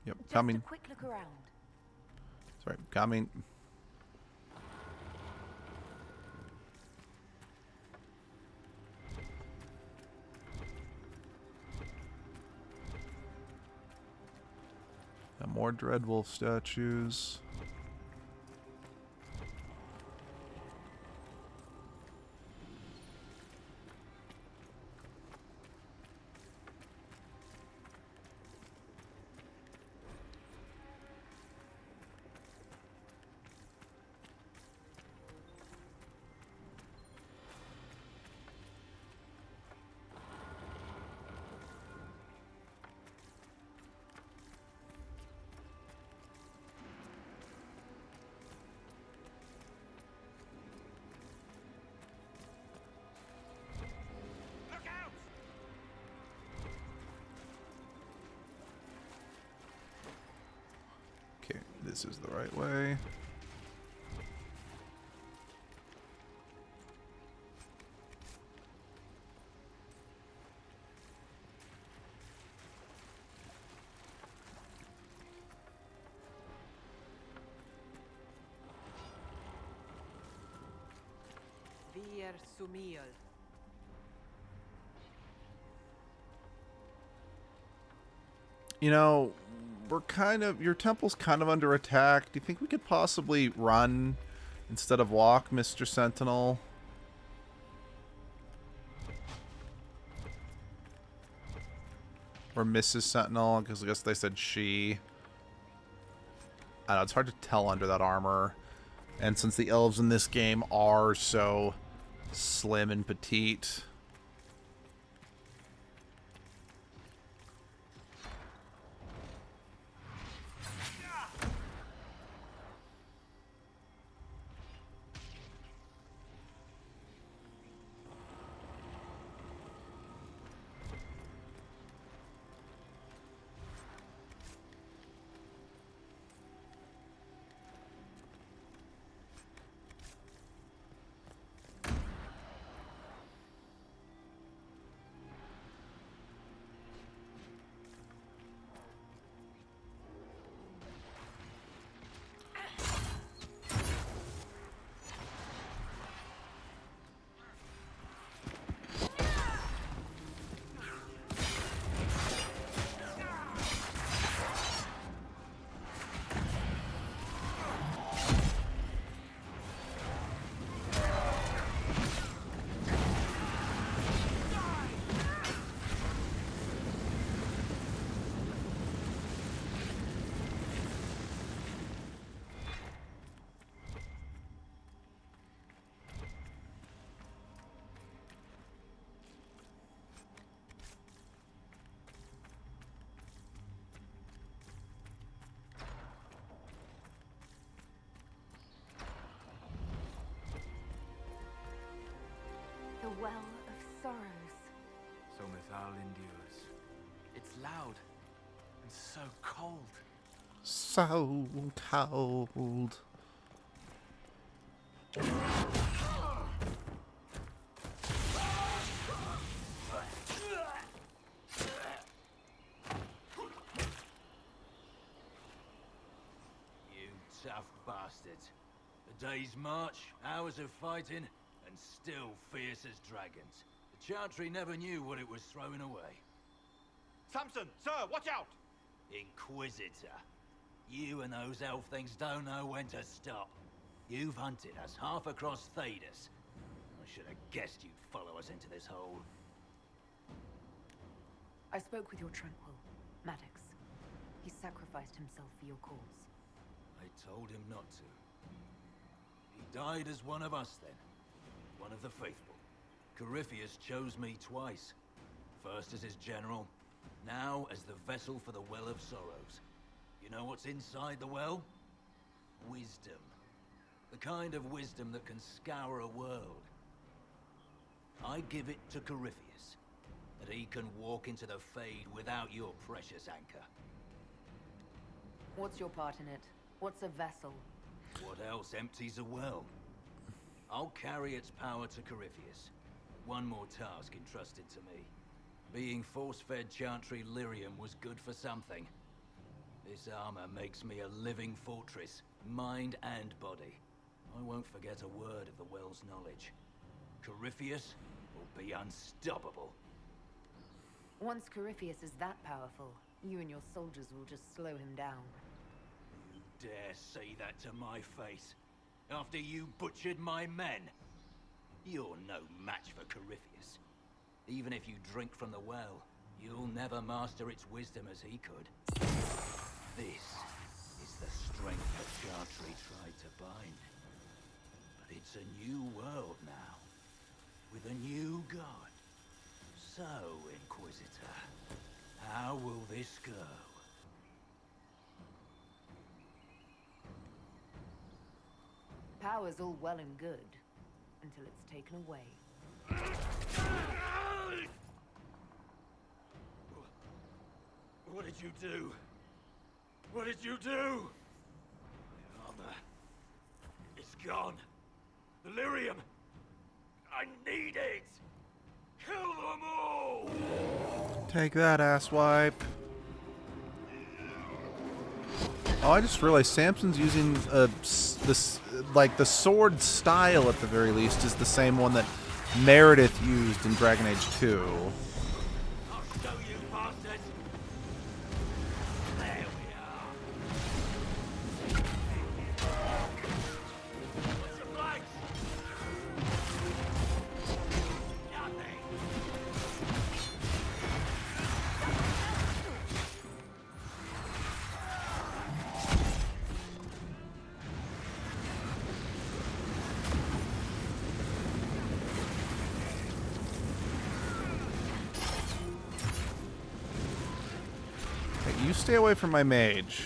Yep, Just coming. a quick look around. Sorry, coming. Got more Dreadwolf statues. Okay, this is the right way. Vir Sumiel. You know, your temple's kind of under attack. Do you think we could possibly run instead of walk, Mr. Sentinel? Or Mrs. Sentinel, because I guess they said she. I don't know, it's hard to tell under that armor. And since the elves in this game are so slim and petite. The Well of Sorrows. So Mythal endures. It's loud and so cold. So cold. You tough bastard. A day's march, hours of fighting, and still fierce as dragons. The Chantry never knew what it was throwing away. Samson, sir, watch out! Inquisitor. You and those elf things don't know when to stop. You've hunted us half across Thedas. I should have guessed you'd follow us into this hole. I spoke with your Tranquil, Maddox. He sacrificed himself for your cause. I told him not to. He died as one of us then. One of the faithful. Corypheus chose me twice. First as his general, now as the vessel for the Well of Sorrows. You know what's inside the well? Wisdom. The kind of wisdom that can scour a world. I give it to Corypheus, that he can walk into the Fade without your precious anchor. What's your part in it? What's a vessel? What else empties a well? I'll carry its power to Corypheus. One more task entrusted to me. Being force-fed Chantry lyrium was good for something. This armor makes me a living fortress, mind and body. I won't forget a word of the well's knowledge. Corypheus will be unstoppable. Once Corypheus is that powerful, you and your soldiers will just slow him down. You dare say that to my face? After you butchered my men? You're no match for Corypheus. Even if you drink from the well, you'll never master its wisdom as he could. This is the strength that Chantry tried to bind. But it's a new world now, with a new god. So, Inquisitor, how will this go? Power's all well and good, until it's taken away. What did you do? What did you do? My armor. It's gone. The lyrium. I need it. Kill them all. Take that, asswipe. Oh, I just realized Samson's using this, like, the sword style at the very least is the same one that Meredith used in Dragon Age 2. I'll show you, bastard. There we are. What's your flanks? Nothing. Hey, you stay away from my mage.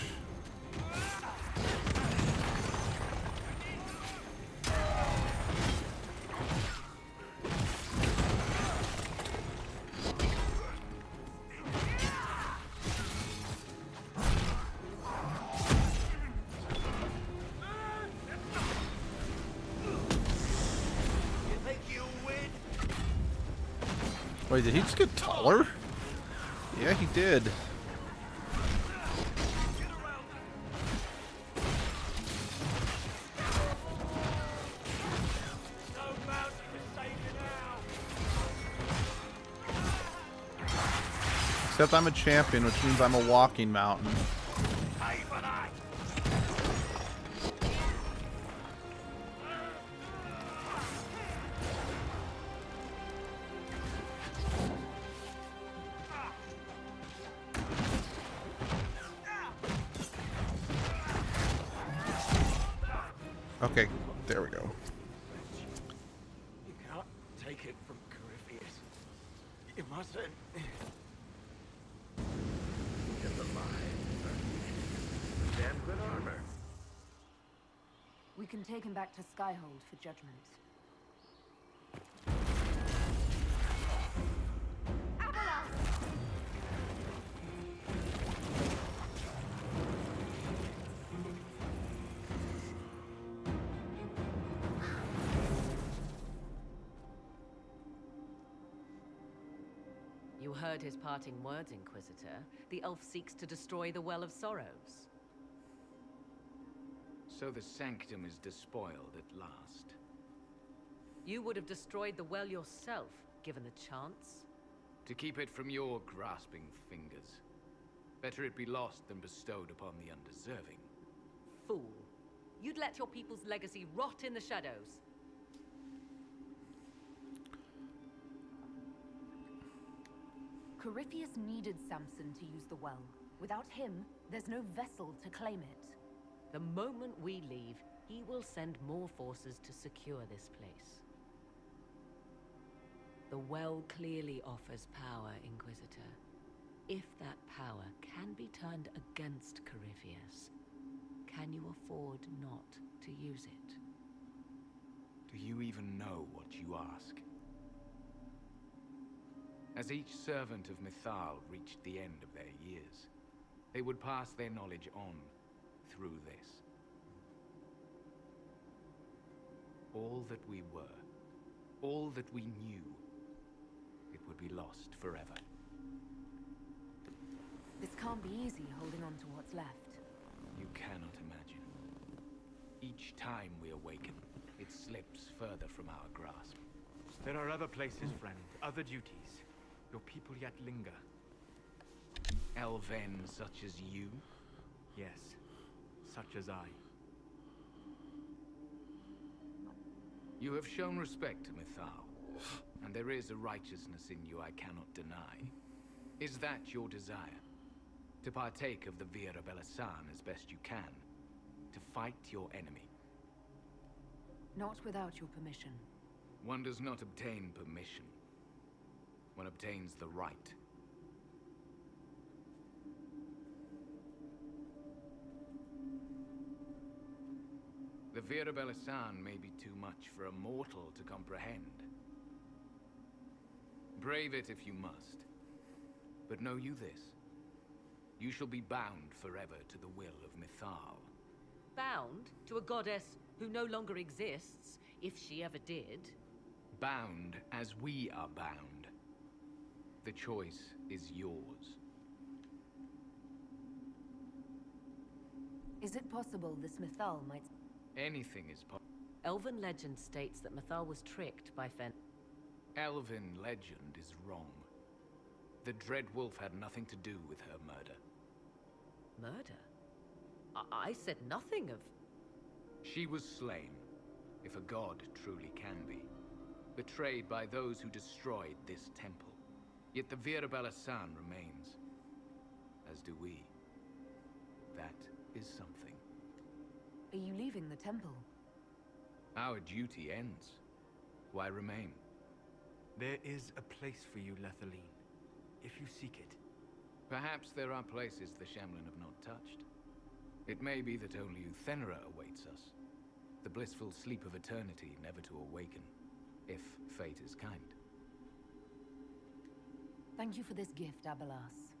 Wait, did he just get taller? Yeah, he did. Except I'm a champion, which means I'm a walking mountain. Okay, there we go. You can't take it from Corypheus. You mustn't. Get the line. Damn good armor. We can take him back to Skyhold for judgment. You heard his parting words, Inquisitor. The elf seeks to destroy the Well of Sorrows. So the Sanctum is despoiled at last. You would have destroyed the well yourself, given the chance. To keep it from your grasping fingers. Better it be lost than bestowed upon the undeserving. Fool. You'd let your people's legacy rot in the shadows. Corypheus needed Samson to use the well. Without him, there's no vessel to claim it. The moment we leave, he will send more forces to secure this place. The well clearly offers power, Inquisitor. If that power can be turned against Corypheus, can you afford not to use it? Do you even know what you ask? As each servant of Mythal reached the end of their years, they would pass their knowledge on through this. All that we were, all that we knew, it would be lost forever. This can't be easy, holding on to what's left. You cannot imagine. Each time we awaken, it slips further from our grasp. There are other places, friend, other duties. Your people yet linger. Elven such as you? Yes, such as I. You have shown respect to Mythal, and there is a righteousness in you I cannot deny. Is that your desire? To partake of the Vira Belasan as best you can? To fight your enemy? Not without your permission. One does not obtain permission. One obtains the right. The Vira Belasan may be too much for a mortal to comprehend. Brave it if you must. But know you this. You shall be bound forever to the will of Mythal. Bound to a goddess who no longer exists, if she ever did. Bound as we are bound. The choice is yours. Is it possible this Mythal might... Anything is possible. Elven legend states that Mythal was tricked by Fen... Elven legend is wrong. The Dread Wolf had nothing to do with her murder. Murder? I said nothing of... She was slain, if a god truly can be. Betrayed by those who destroyed this temple. Yet the Vira Belasan remains. As do we. That is something. Are you leaving the temple? Our duty ends. Why remain? There is a place for you, Lethaline, if you seek it. Perhaps there are places the Shamlin have not touched. It may be that only Uthenera awaits us. The blissful sleep of eternity, never to awaken, if fate is kind. Thank you for this gift, Abelas.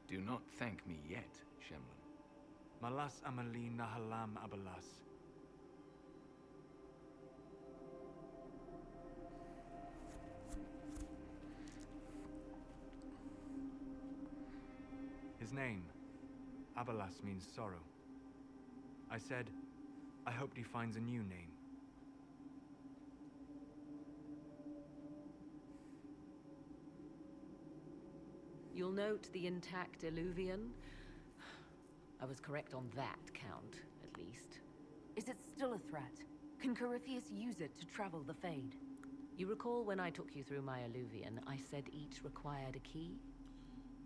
Do not thank me yet, Shamlin. Malas Amali Nahalam Abalas. His name, Abalas, means sorrow. I said, I hoped he finds a new name. You'll note the intact Illuvian. I was correct on that count, at least. Is it still a threat? Can Corypheus use it to travel the Fade? You recall when I took you through my Illuvian, I said each required a key?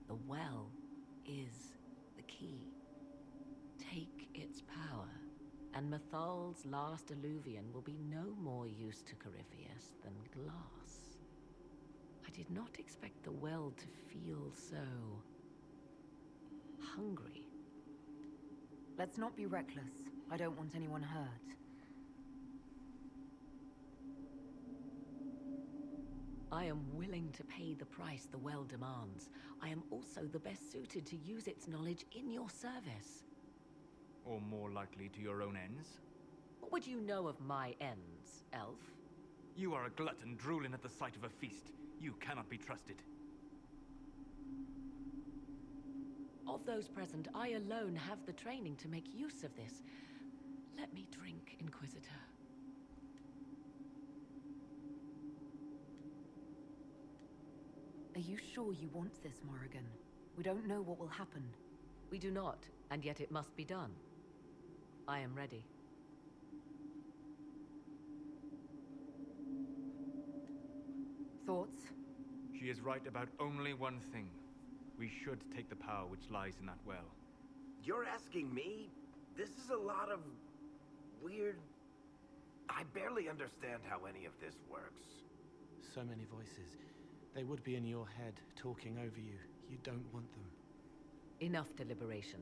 The well is the key. Take its power, and Mythal's last Illuvian will be no more use to Corypheus than glass. I did not expect the well to feel so... hungry. Let's not be reckless. I don't want anyone hurt. I am willing to pay the price the well demands. I am also the best suited to use its knowledge in your service. Or more likely to your own ends? What would you know of my ends, elf? You are a glutton drooling at the sight of a feast. You cannot be trusted. Of those present, I alone have the training to make use of this. Let me drink, Inquisitor. Are you sure you want this, Morrigan? We don't know what will happen. We do not, and yet it must be done. I am ready. Thoughts? She is right about only one thing. We should take the power which lies in that well. You're asking me? This is a lot of weird... I barely understand how any of this works. So many voices. They would be in your head, talking over you. You don't want them. Enough deliberation.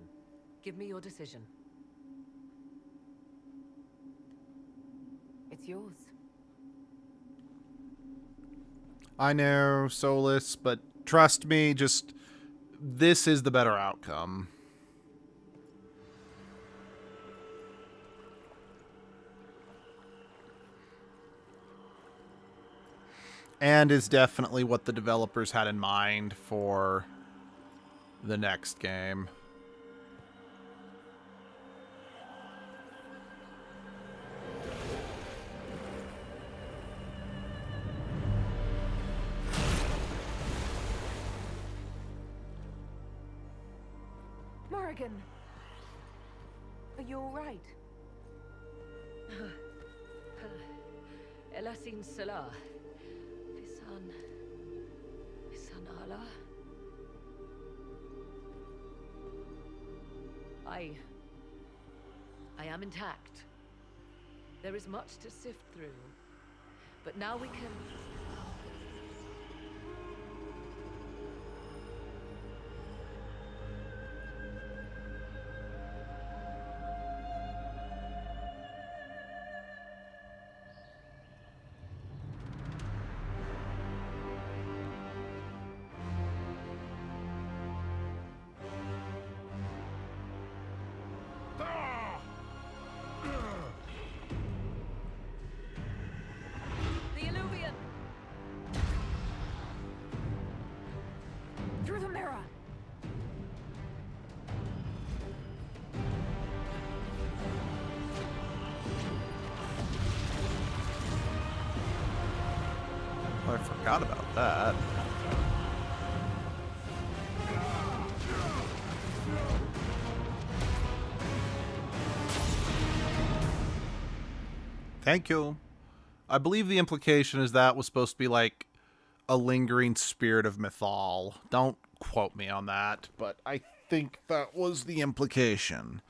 Give me your decision. It's yours. I know, Solus, but trust me, just... this is the better outcome. And is definitely what the developers had in mind for the next game. Morrigan! Are you alright? Elasin Salah. Bisan Allah. I am intact. There is much to sift through, but now we can... Through the mirror! Oh, I forgot about that. Thank you. I believe the implication is that was supposed to be like a lingering spirit of Mythal. Don't quote me on that, but I think that was the implication.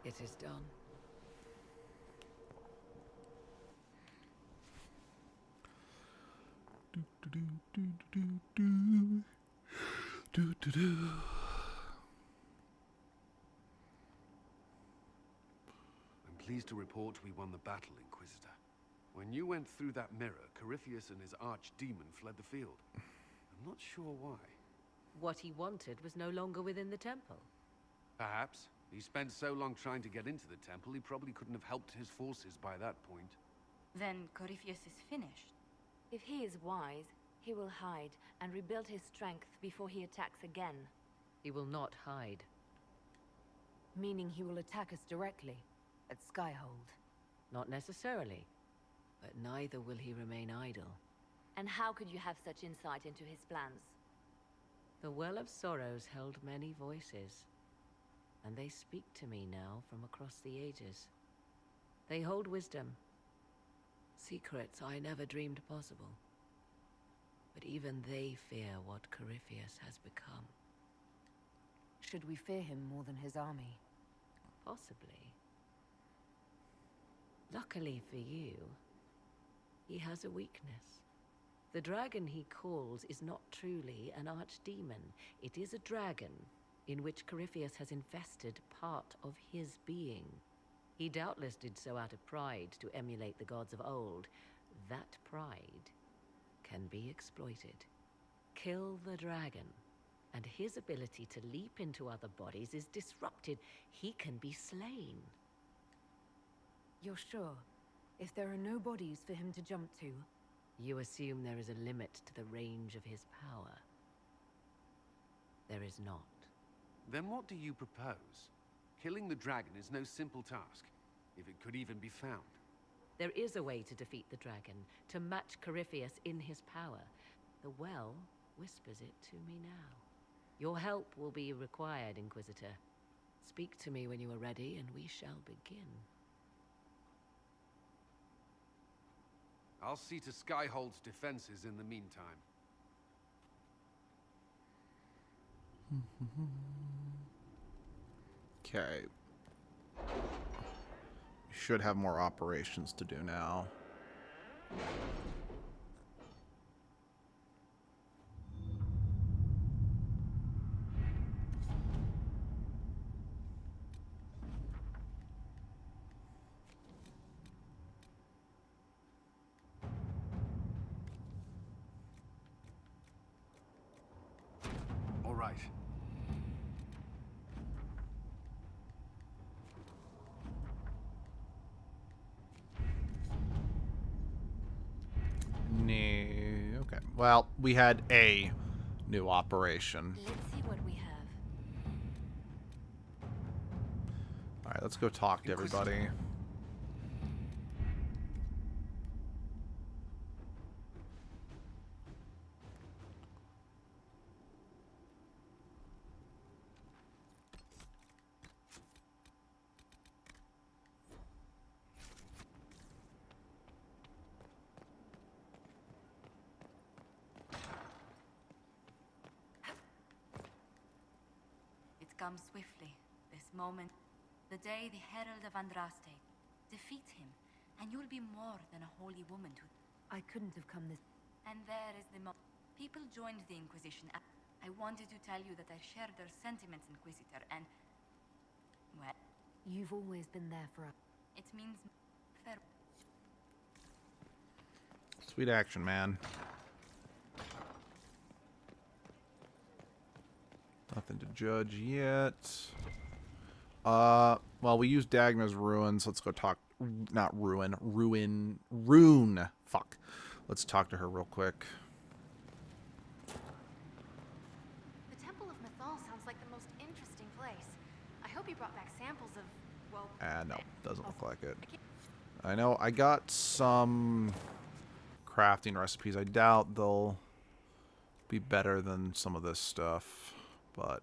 It is done. I'm pleased to report we won the battle, Inquisitor. When you went through that mirror, Corypheus and his archdemon fled the field. I'm not sure why. What he wanted was no longer within the temple. Perhaps. He spent so long trying to get into the temple, he probably couldn't have helped his forces by that point. Then Corypheus is finished. If he is wise, he will hide and rebuild his strength before he attacks again. He will not hide. Meaning he will attack us directly, at Skyhold. Not necessarily. But neither will he remain idle. And how could you have such insight into his plans? The Well of Sorrows held many voices. And they speak to me now from across the ages. They hold wisdom. Secrets I never dreamed possible. But even they fear what Corypheus has become. Should we fear him more than his army? Possibly. Luckily for you, he has a weakness. The dragon he calls is not truly an archdemon. It is a dragon in which Corypheus has infested part of his being. He doubtless did so out of pride to emulate the gods of old. That pride can be exploited. Kill the dragon, and his ability to leap into other bodies is disrupted. He can be slain. You're sure? If there are no bodies for him to jump to? You assume there is a limit to the range of his power. There is not. Then what do you propose? Killing the dragon is no simple task, if it could even be found. There is a way to defeat the dragon, to match Corypheus in his power. The well whispers it to me now. Your help will be required, Inquisitor. Speak to me when you are ready, and we shall begin. I'll see to Skyhold's defenses in the meantime. Okay. We should have more operations to do now. All right. No. Okay. Well, we had a new operation. Let's see what we have. All right, let's go talk to everybody. It comes swiftly, this moment. The day the Herald of Andraste. Defeat him, and you'll be more than a holy woman to... I couldn't have come this... And there is the people joined the Inquisition. I wanted to tell you that I share their sentiments, Inquisitor, and... Well... You've always been there for us. It means... fair... Sweet action, man. Nothing to judge yet. Well, we used Dagna's ruins. Let's go talk... Not ruin. Rune. Fuck. Let's talk to her real quick. The Temple of Mythal sounds like the most interesting place. I hope you brought back samples of, well... No. Doesn't look like it. I know I got some crafting recipes. I doubt they'll be better than some of this stuff, but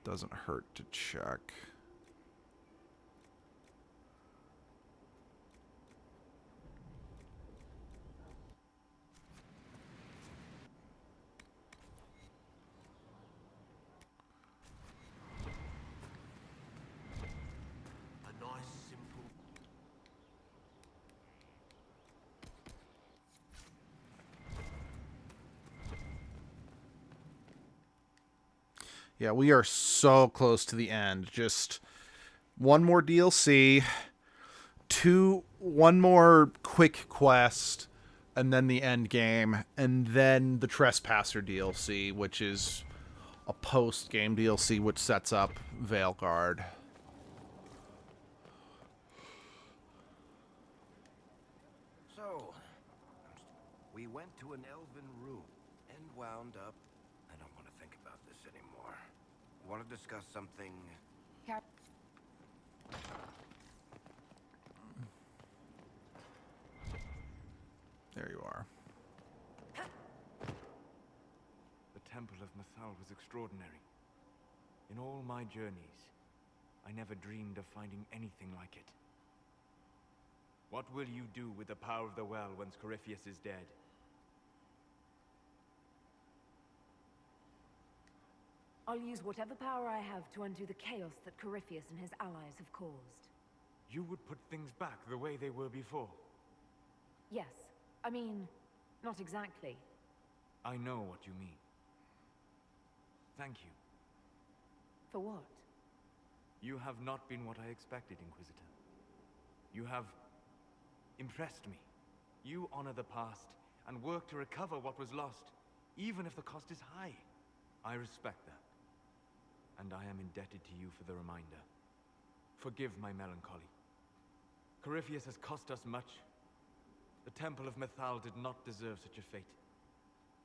doesn't hurt to check. A nice, simple... Yeah, we are so close to the end. Just one more DLC, one more quick quest, and then the end game, and then the Trespasser DLC, which is a post-game DLC which sets up Veilguard. So, we went to an elven room and wound up... I don't want to think about this anymore. Want to discuss something... There you are. The Temple of Mythal was extraordinary. In all my journeys, I never dreamed of finding anything like it. What will you do with the power of the well once Corypheus is dead? I'll use whatever power I have to undo the chaos that Corypheus and his allies have caused. You would put things back the way they were before. Yes. I mean, not exactly. I know what you mean. Thank you. For what? You have not been what I expected, Inquisitor. You have impressed me. You honor the past and work to recover what was lost, even if the cost is high. I respect that. And I am indebted to you for the reminder. Forgive my melancholy. Corypheus has cost us much. The Temple of Mythal did not deserve such a fate.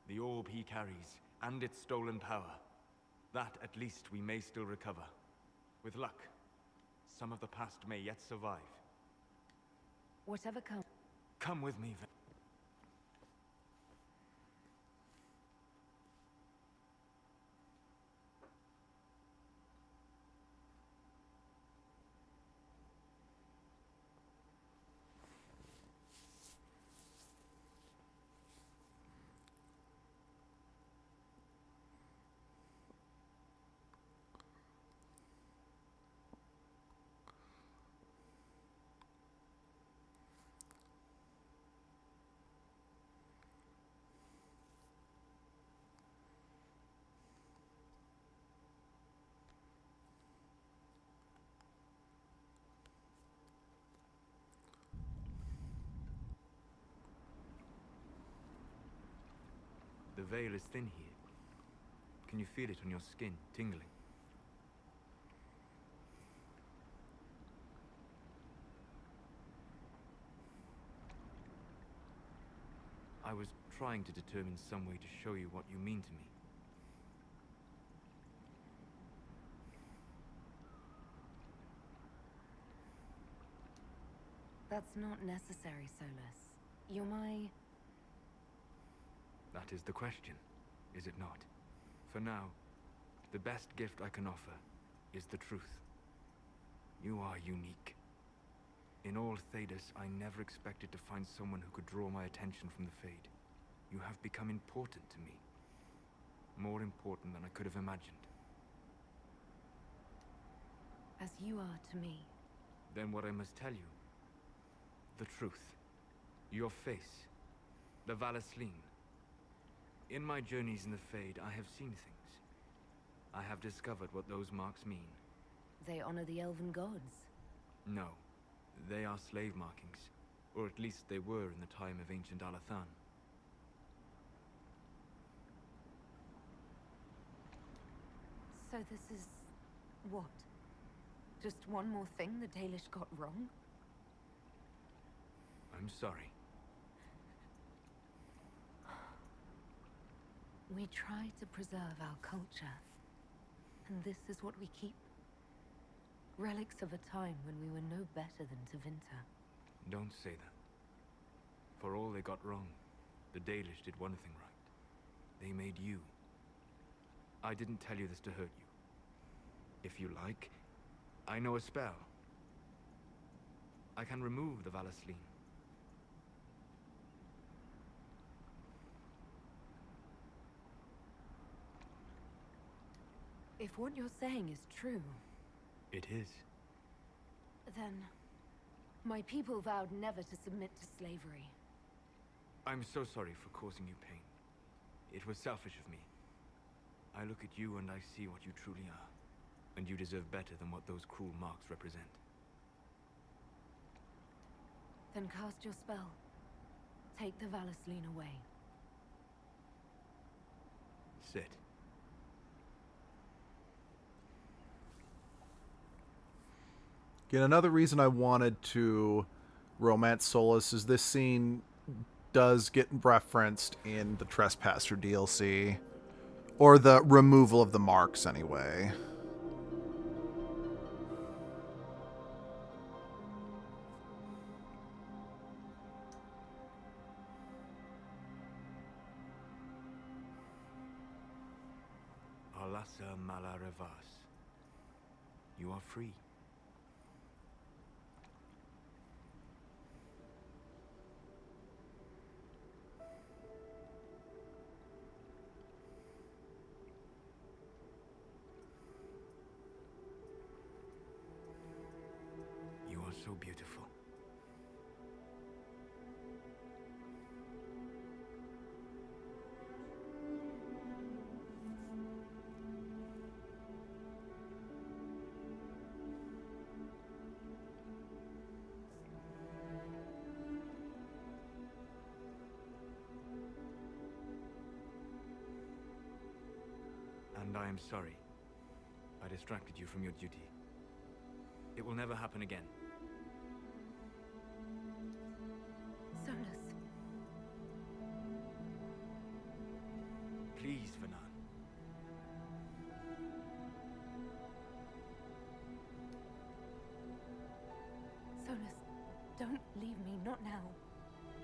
The orb he carries, and its stolen power, that at least we may still recover. With luck, some of the past may yet survive. Whatever comes. Come with me, The veil is thin here. Can you feel it on your skin, tingling? I was trying to determine some way to show you what you mean to me. That's not necessary, Solus. You're my... That is the question, is it not? For now, the best gift I can offer is the truth. You are unique. In all Thedas, I never expected to find someone who could draw my attention from the Fade. You have become important to me. More important than I could have imagined. As you are to me. Then what I must tell you. The truth. Your face. The Valasleen. In my journeys in the Fade, I have seen things. I have discovered what those marks mean. They honor the elven gods. No. They are slave markings. Or at least they were in the time of ancient Alathan. So this is... what? Just one more thing the Dalish got wrong? I'm sorry. We try to preserve our culture. And this is what we keep? Relics of a time when we were no better than Tevinter. Don't say that. For all they got wrong, the Dalish did one thing right. They made you. I didn't tell you this to hurt you. If you like, I know a spell. I can remove the Valasleen. If what you're saying is true... It is. Then... my people vowed never to submit to slavery. I'm so sorry for causing you pain. It was selfish of me. I look at you and I see what you truly are. And you deserve better than what those cruel marks represent. Then cast your spell. Take the Valasleen away. Sit. Again, another reason I wanted to romance Solus is this scene does get referenced in the Trespasser DLC. Or the removal of the marks, anyway. Alasa Malarevas. You are free. so beautiful. And I am sorry. I distracted you from your duty. It will never happen again. Solus. Please, Vanan. Solus, don't leave me, not now.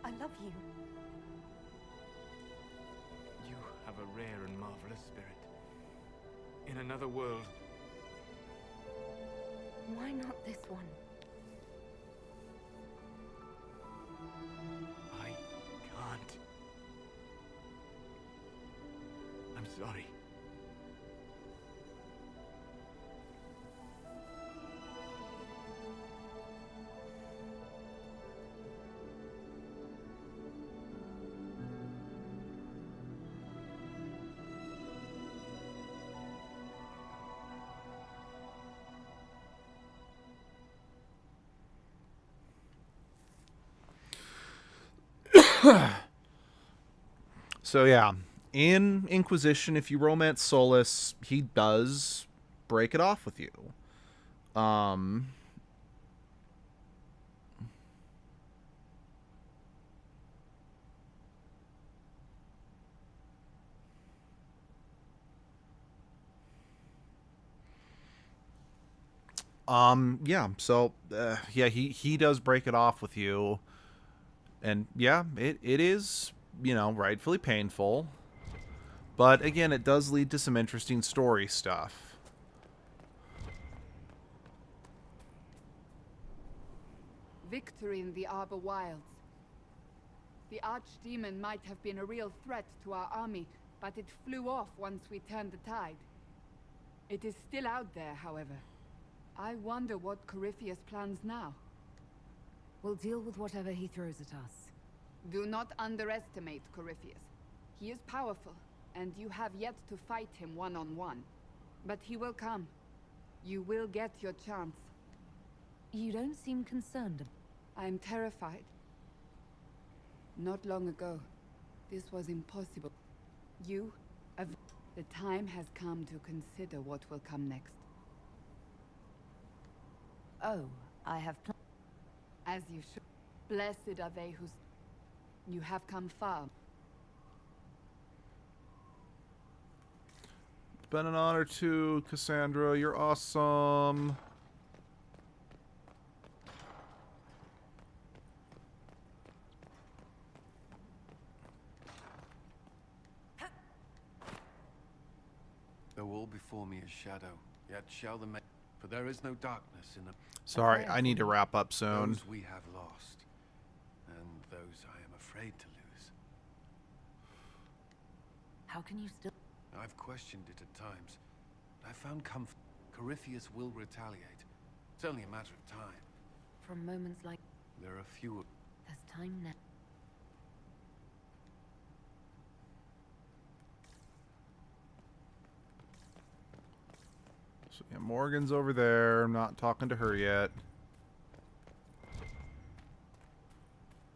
I love you. You have a rare and marvelous spirit. In another world. Why not this one? I can't. I'm sorry. So yeah, in Inquisition, if you romance Solus, he does break it off with you. Yeah, so yeah, he does break it off with you. And yeah, it is, you know, rightfully painful. But again, it does lead to some interesting story stuff. Victory in the Arbor Wilds. The Archdemon might have been a real threat to our army, but it flew off once we turned the tide. It is still out there, however. I wonder what Corypheus plans now. We'll deal with whatever he throws at us. Do not underestimate Corypheus. He is powerful, and you have yet to fight him one-on-one. But he will come. You will get your chance. You don't seem concerned. I'm terrified. Not long ago, this was impossible. The time has come to consider what will come next. Oh, I have As you should. Blessed are they who... You have come far. It's been an honor too, Cassandra. You're awesome. Though all before me is shadow, yet shall the for there is no darkness in the... Sorry, I need to wrap up soon. Those we have lost, and those I am afraid to lose. How can you still... I've questioned it at times, but I found comfort. Corypheus will retaliate. It's only a matter of time. From moments like... There are few... There's time now. So yeah, Morgan's over there. I'm not talking to her yet.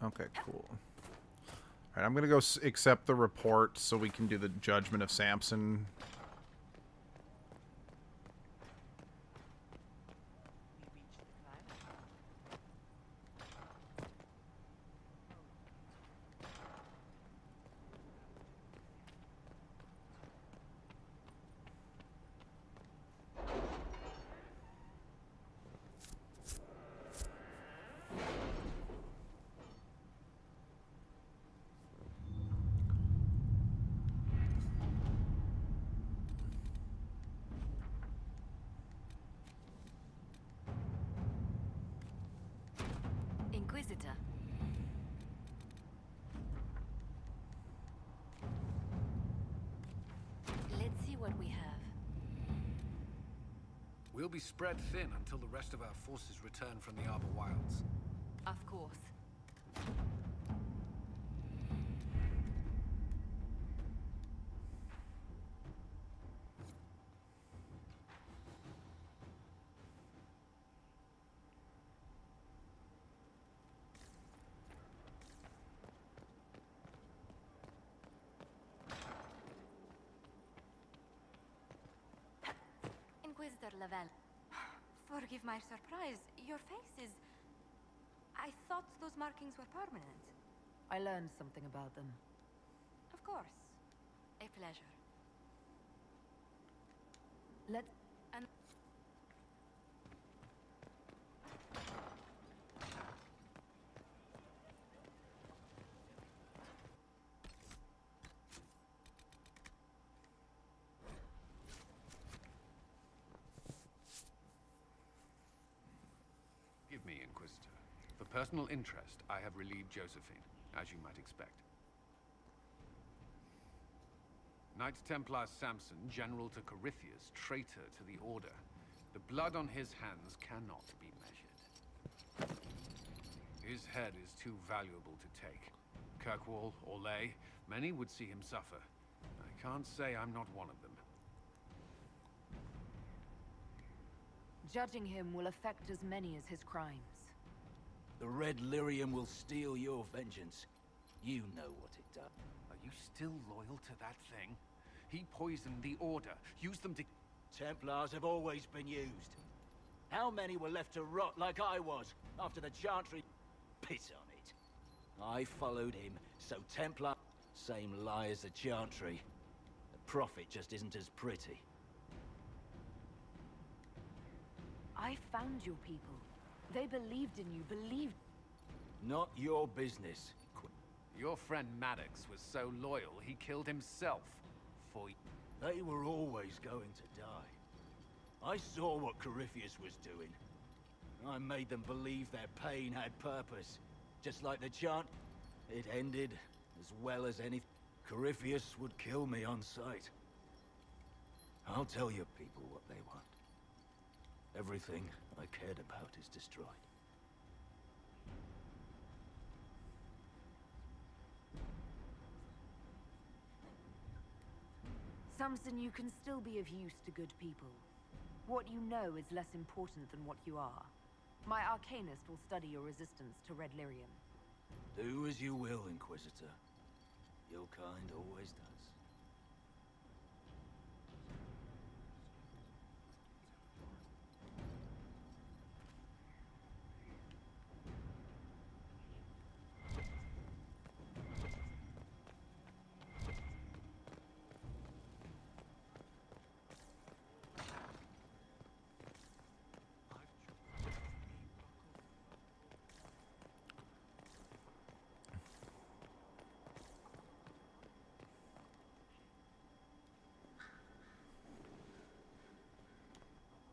Okay, cool. Alright, I'm gonna go accept the report so we can do the judgment of Samson. We'll be spread thin until the rest of our forces return from the Arbor Wilds. Of course. Inquisitor Lavelle. Forgive my surprise. Your face is... I thought those markings were permanent. I learned something about them. Of course. A pleasure. Let's... And... Give me, Inquisitor. For personal interest, I have relieved Josephine, as you might expect. Knight Templar Samson, General to Corypheus, traitor to the Order. The blood on his hands cannot be measured. His head is too valuable to take. Kirkwall, Orlais, many would see him suffer. I can't say I'm not one of them. Judging him will affect as many as his crimes. The Red Lyrium will steal your vengeance. You know what it does. Are you still loyal to that thing? He poisoned the Order, used them to... Templars have always been used. How many were left to rot like I was, after the Chantry... Piss on it. I followed him, so Templar... Same lie as the Chantry. The profit just isn't as pretty. I found your people. They believed in you, believed... Not your business. Your friend Maddox was so loyal, he killed himself. For... They were always going to die. I saw what Corypheus was doing. I made them believe their pain had purpose. Just like the chant, it ended as well as any... Corypheus would kill me on sight. I'll tell your people what they want. Everything I cared about is destroyed. Samson, you can still be of use to good people. What you know is less important than what you are. My Arcanist will study your resistance to Red Lyrium. Do as you will, Inquisitor. Your kind always does.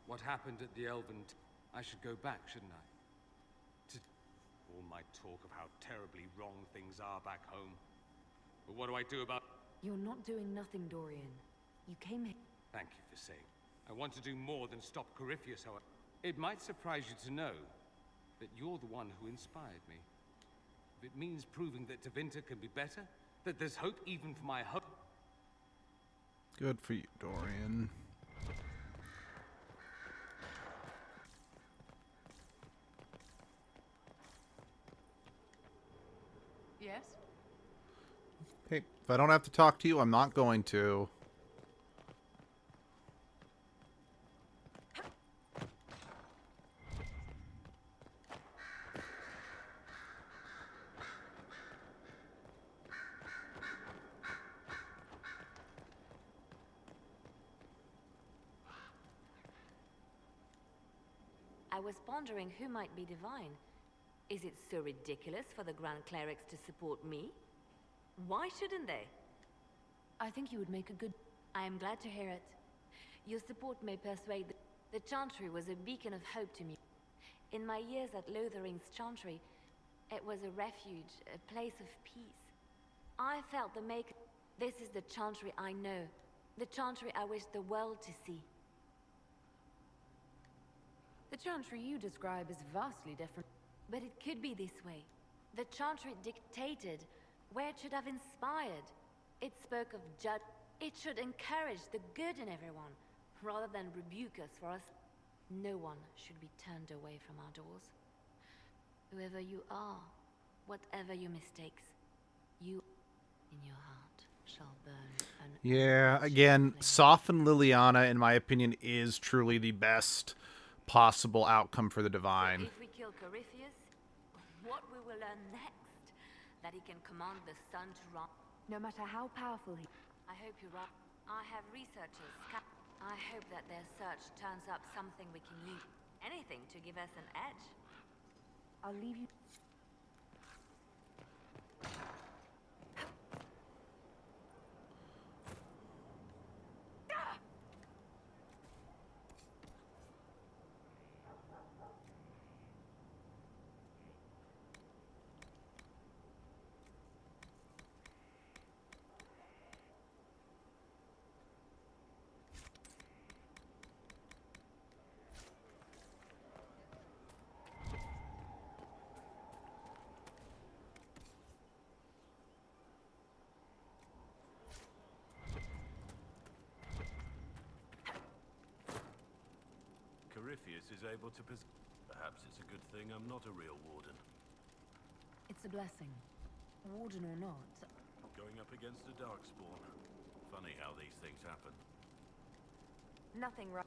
What happened at the Elven... I should go back, shouldn't I? To all my talk of how terribly wrong things are back home. But what do I do about... You're not doing nothing, Dorian. You came here... Thank you for saying. I want to do more than stop Corypheus, however. It might surprise you to know that you're the one who inspired me. If it means proving that Tevinter can be better, that there's hope even for my hope... Good for you, Dorian. Yes? Hey, if I don't have to talk to you, I'm not going to. I was pondering who might be divine. Is it so ridiculous for the Grand Clerics to support me? Why shouldn't they? I think you would make a good... I am glad to hear it. Your support may persuade the Chantry was a beacon of hope to me. In my years at Lothering's Chantry, it was a refuge, a place of peace. I felt the make... This is the Chantry I know. The Chantry I wish the world to see. The chantry you describe is vastly different. But it could be this way. The chantry dictated where it should have inspired. It spoke of it should encourage the good in everyone, rather than rebuke us for us. No one should be turned away from our doors. Whoever you are, whatever your mistakes, you in your heart shall burn an Yeah, again, soften Liliana, in my opinion, is truly the best possible outcome for the Divine. If we kill Corypheus, what we will learn next? That he can command the sun to run. No matter how powerful he... I hope you're right. I have researchers. I hope that their search turns up something we can use. Anything to give us an edge. I'll leave you... Corypheus is able to Perhaps it's a good thing I'm not a real warden. It's a blessing. Warden or not. Going up against a darkspawn. Funny how these things happen. Nothing right.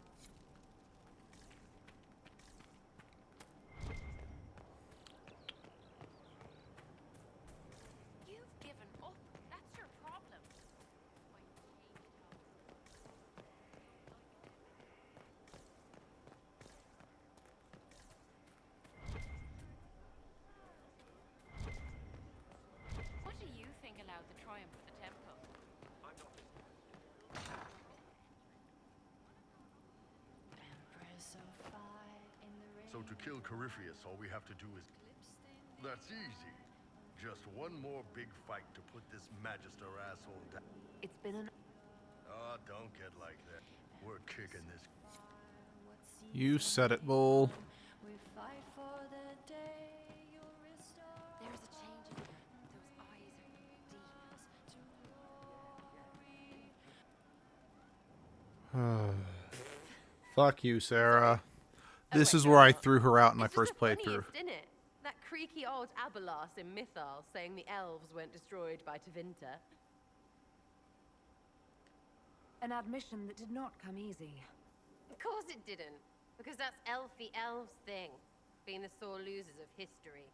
You've given up. That's your problem. What do you think allowed the triumph of the temple? I'm not. So to kill Corypheus, all we have to do is... That's easy. Just one more big fight to put this Magister asshole down. It's been an... Oh, don't get like that. We're kicking this... You said it, Bull. There's a change in her. Those eyes are deep. Fuck you, Sarah. This is where I threw her out in my first playthrough. Isn't it? That creaky old Abelas in Mythal saying the elves weren't destroyed by Tevinter. An admission that did not come easy. Of course it didn't. Because that's elfy elves thing. Being the sore losers of history.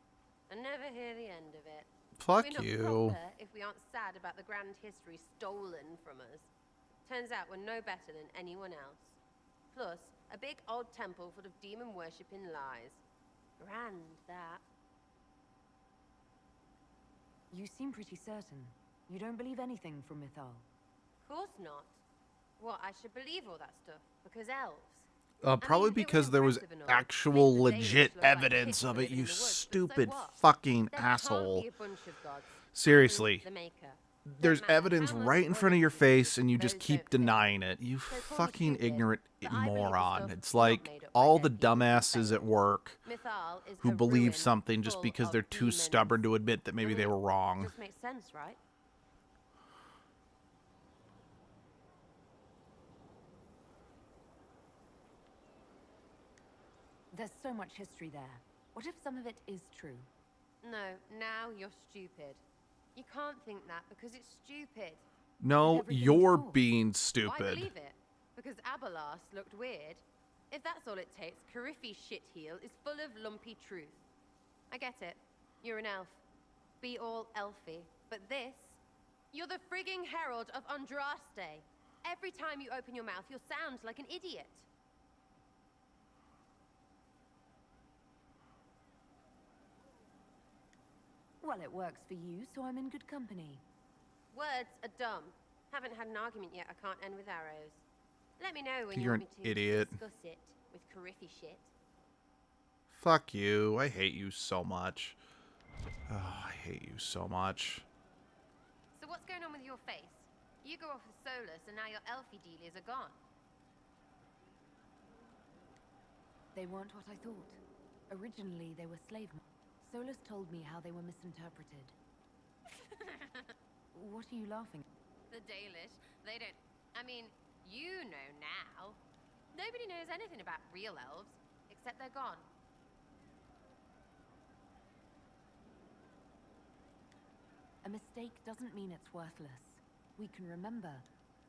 And never hear the end of it. Fuck We're not you. proper if we aren't sad about the grand history stolen from us. Turns out we're no better than anyone else. Plus, a big old temple full of demon-worshipping lies. Grand, that. You seem pretty certain. You don't believe anything from Mythal. Of course not. What, I should believe all that stuff? Because elves? Probably because there was actual legit evidence of it, you stupid fucking asshole. Seriously. There's evidence right in front of your face and you just keep denying it. You fucking ignorant moron. It's like all the dumbasses at work who believe something just because they're too stubborn to admit that maybe they were wrong. Just makes sense, right? There's so much history there. What if some of it is true? No, now you're stupid. You can't think that because it's stupid. No, you're being Why stupid. believe it? Because Abelas looked weird. If that's all it takes, Coryphe's shitheel is full of lumpy truth. I get it. You're an elf. Be all elfy. But this? You're the frigging herald of Andraste. Every time you open your mouth, you'll sound like an idiot. Well, it works for you, so I'm in good company. Words are dumb. Haven't had an argument yet I can't end with arrows. Let me know when you You're want an me to idiot. discuss it with Coryphe shit. Fuck you. I hate you so much. Oh, I hate you so much. So what's going on with your face? You go off with Solus and now your elfie dealies are gone. They weren't what I thought. Originally, they were slave. Solus told me how they were misinterpreted. What are you laughing at? The Dalish, they don't... I mean, you know now. Nobody knows anything about real elves, except they're gone. A mistake doesn't mean it's worthless. We can remember.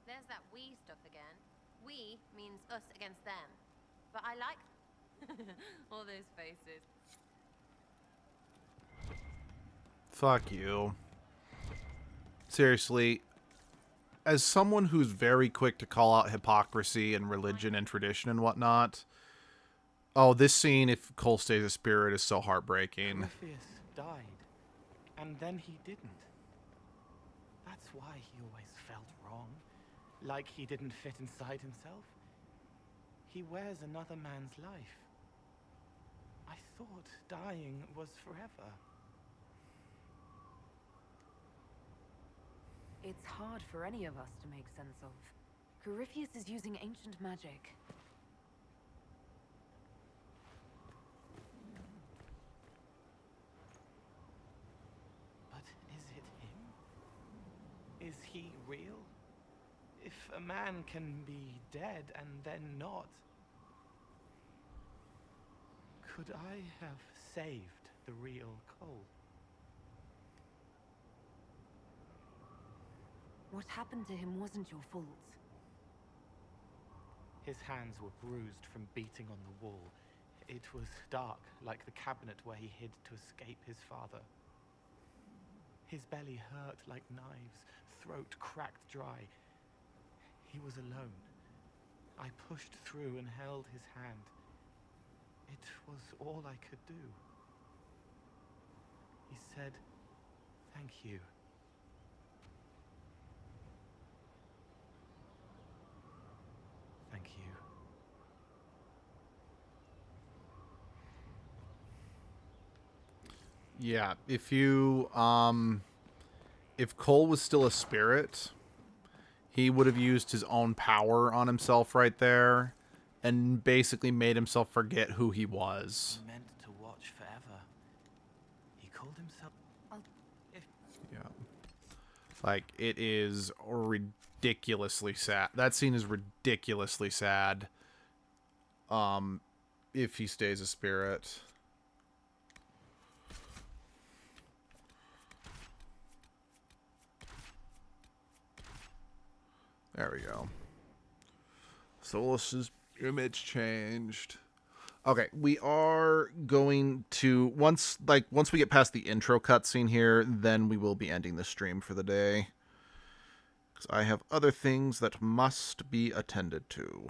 There's that we stuff again. We means us against them. But I like all those faces. Fuck you. Seriously, as someone who's very quick to call out hypocrisy and religion and tradition and whatnot, oh, this scene, if Cole stays a spirit, is so heartbreaking. Corypheus died, and then he didn't. That's why he always felt wrong, like he didn't fit inside himself. He wears another man's life. I thought dying was forever. It's hard for any of us to make sense of. Corypheus is using ancient magic. But is it him? Is he real? If a man can be dead and then not, could I have saved the real Cole? What happened to him wasn't your fault. His hands were bruised from beating on the wall. It was dark, like the cabinet where he hid to escape his father. His belly hurt like knives, throat cracked dry. He was alone. I pushed through and held his hand. It was all I could do. He said, "Thank you." Thank you. Yeah, if Cole was still a spirit, he would have used his own power on himself right there and basically made himself forget who he was. He meant to watch forever. He called himself... Yeah. Like, it is ridiculously sad. That scene is ridiculously sad. If he stays a spirit. There we go. Solus's image changed. Okay, we are going to once we get past the intro cutscene here, then we will be ending the stream for the day. Because I have other things that must be attended to.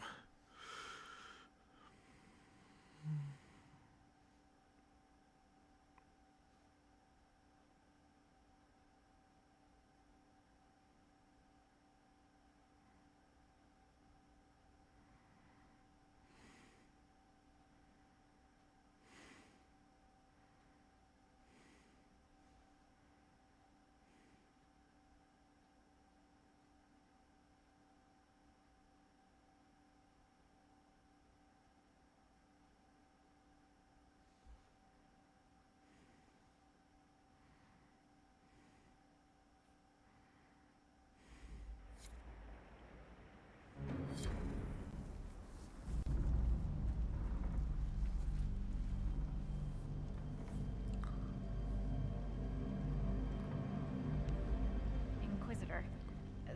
Inquisitor,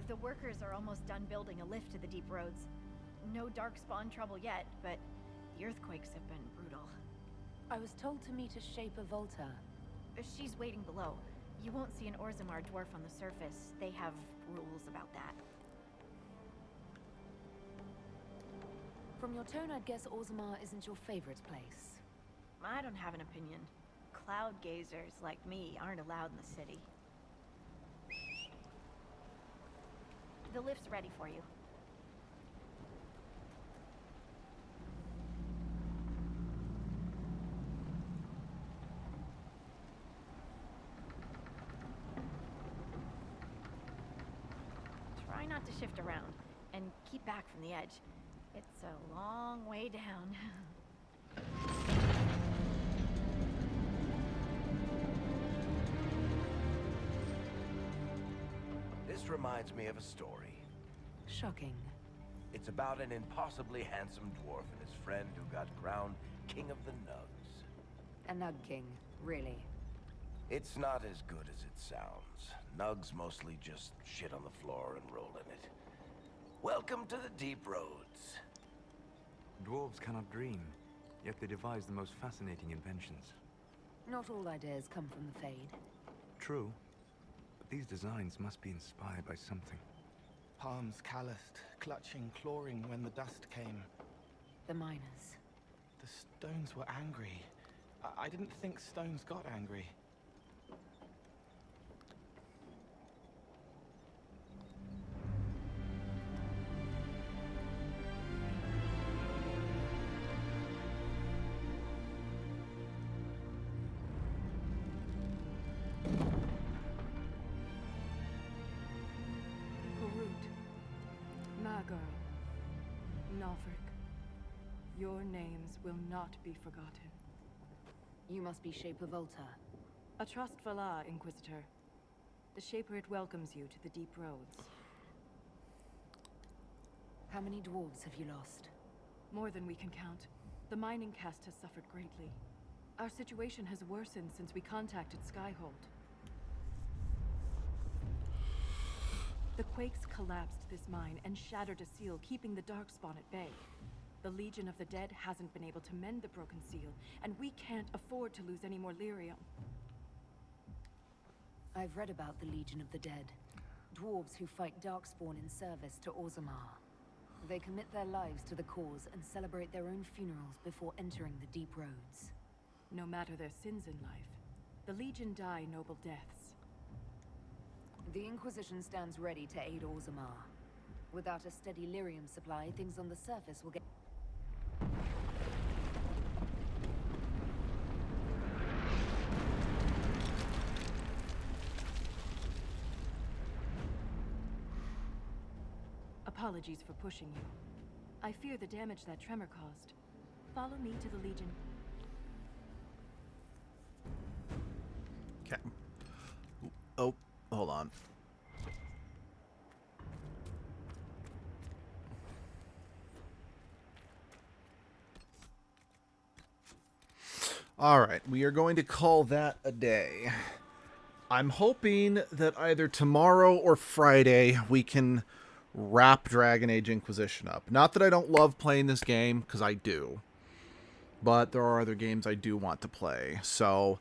the workers are almost done building a lift to the deep roads. No darkspawn trouble yet, but the earthquakes have been brutal. I was told to meet a Shaper Volta. She's waiting below. You won't see an Orzammar dwarf on the surface. They have rules about that. From your tone, I'd guess Orzammar isn't your favorite place. I don't have an opinion. Cloud gazers like me aren't allowed in the city. The lift's ready for you. Try not to shift around, and keep back from the edge. It's a long way down. This reminds me of a story. Shocking. It's about an impossibly handsome dwarf and his friend who got crowned King of the Nugs. A Nug King, really. It's not as good as it sounds. Nugs mostly just shit on the floor and roll in it. Welcome to the Deep Roads. Dwarves cannot dream, yet they devise the most fascinating inventions. Not all ideas come from the Fade. True, but these designs must be inspired by something. Palms calloused, clutching, clawing when the dust came. The miners. The stones were angry. I didn't think stones got angry. Your names will not be forgotten. You must be Shaper Volta. A trust Valar, Inquisitor. The Shaper it welcomes you to the Deep Roads. How many dwarves have you lost? More than we can count. The mining caste has suffered greatly. Our situation has worsened since we contacted Skyhold. The quakes collapsed this mine and shattered a seal, keeping the Darkspawn at bay. The Legion of the Dead hasn't been able to mend the broken seal, and we can't afford to lose any more lyrium. I've read about the Legion of the Dead. Dwarves who fight Darkspawn in service to Orzammar. They commit their lives to the cause and celebrate their own funerals before entering the Deep Roads. No matter their sins in life, the Legion die noble deaths. The Inquisition stands ready to aid Orzammar. Without a steady lyrium supply, things on the surface will get... Apologies for pushing you. I fear the damage that tremor caused. Follow me to the Legion. Okay. Oh, hold on. All right, we are going to call that a day. I'm hoping that either tomorrow or Friday we can wrap Dragon Age Inquisition up. Not that I don't love playing this game, because I do. But there are other games I do want to play. So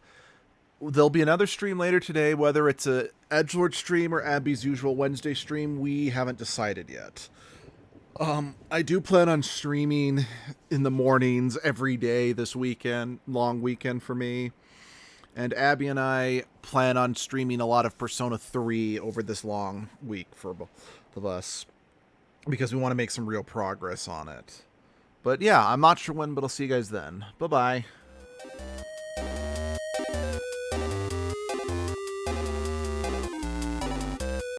there'll be another stream later today, whether it's a Edgelord stream or Abby's usual Wednesday stream. We haven't decided yet. I do plan on streaming in the mornings every day this weekend, long weekend for me. And Abby and I plan on streaming a lot of Persona 3 over this long week for both of us, because we want to make some real progress on it. But yeah, I'm not sure when, but I'll see you guys then. Bye-bye.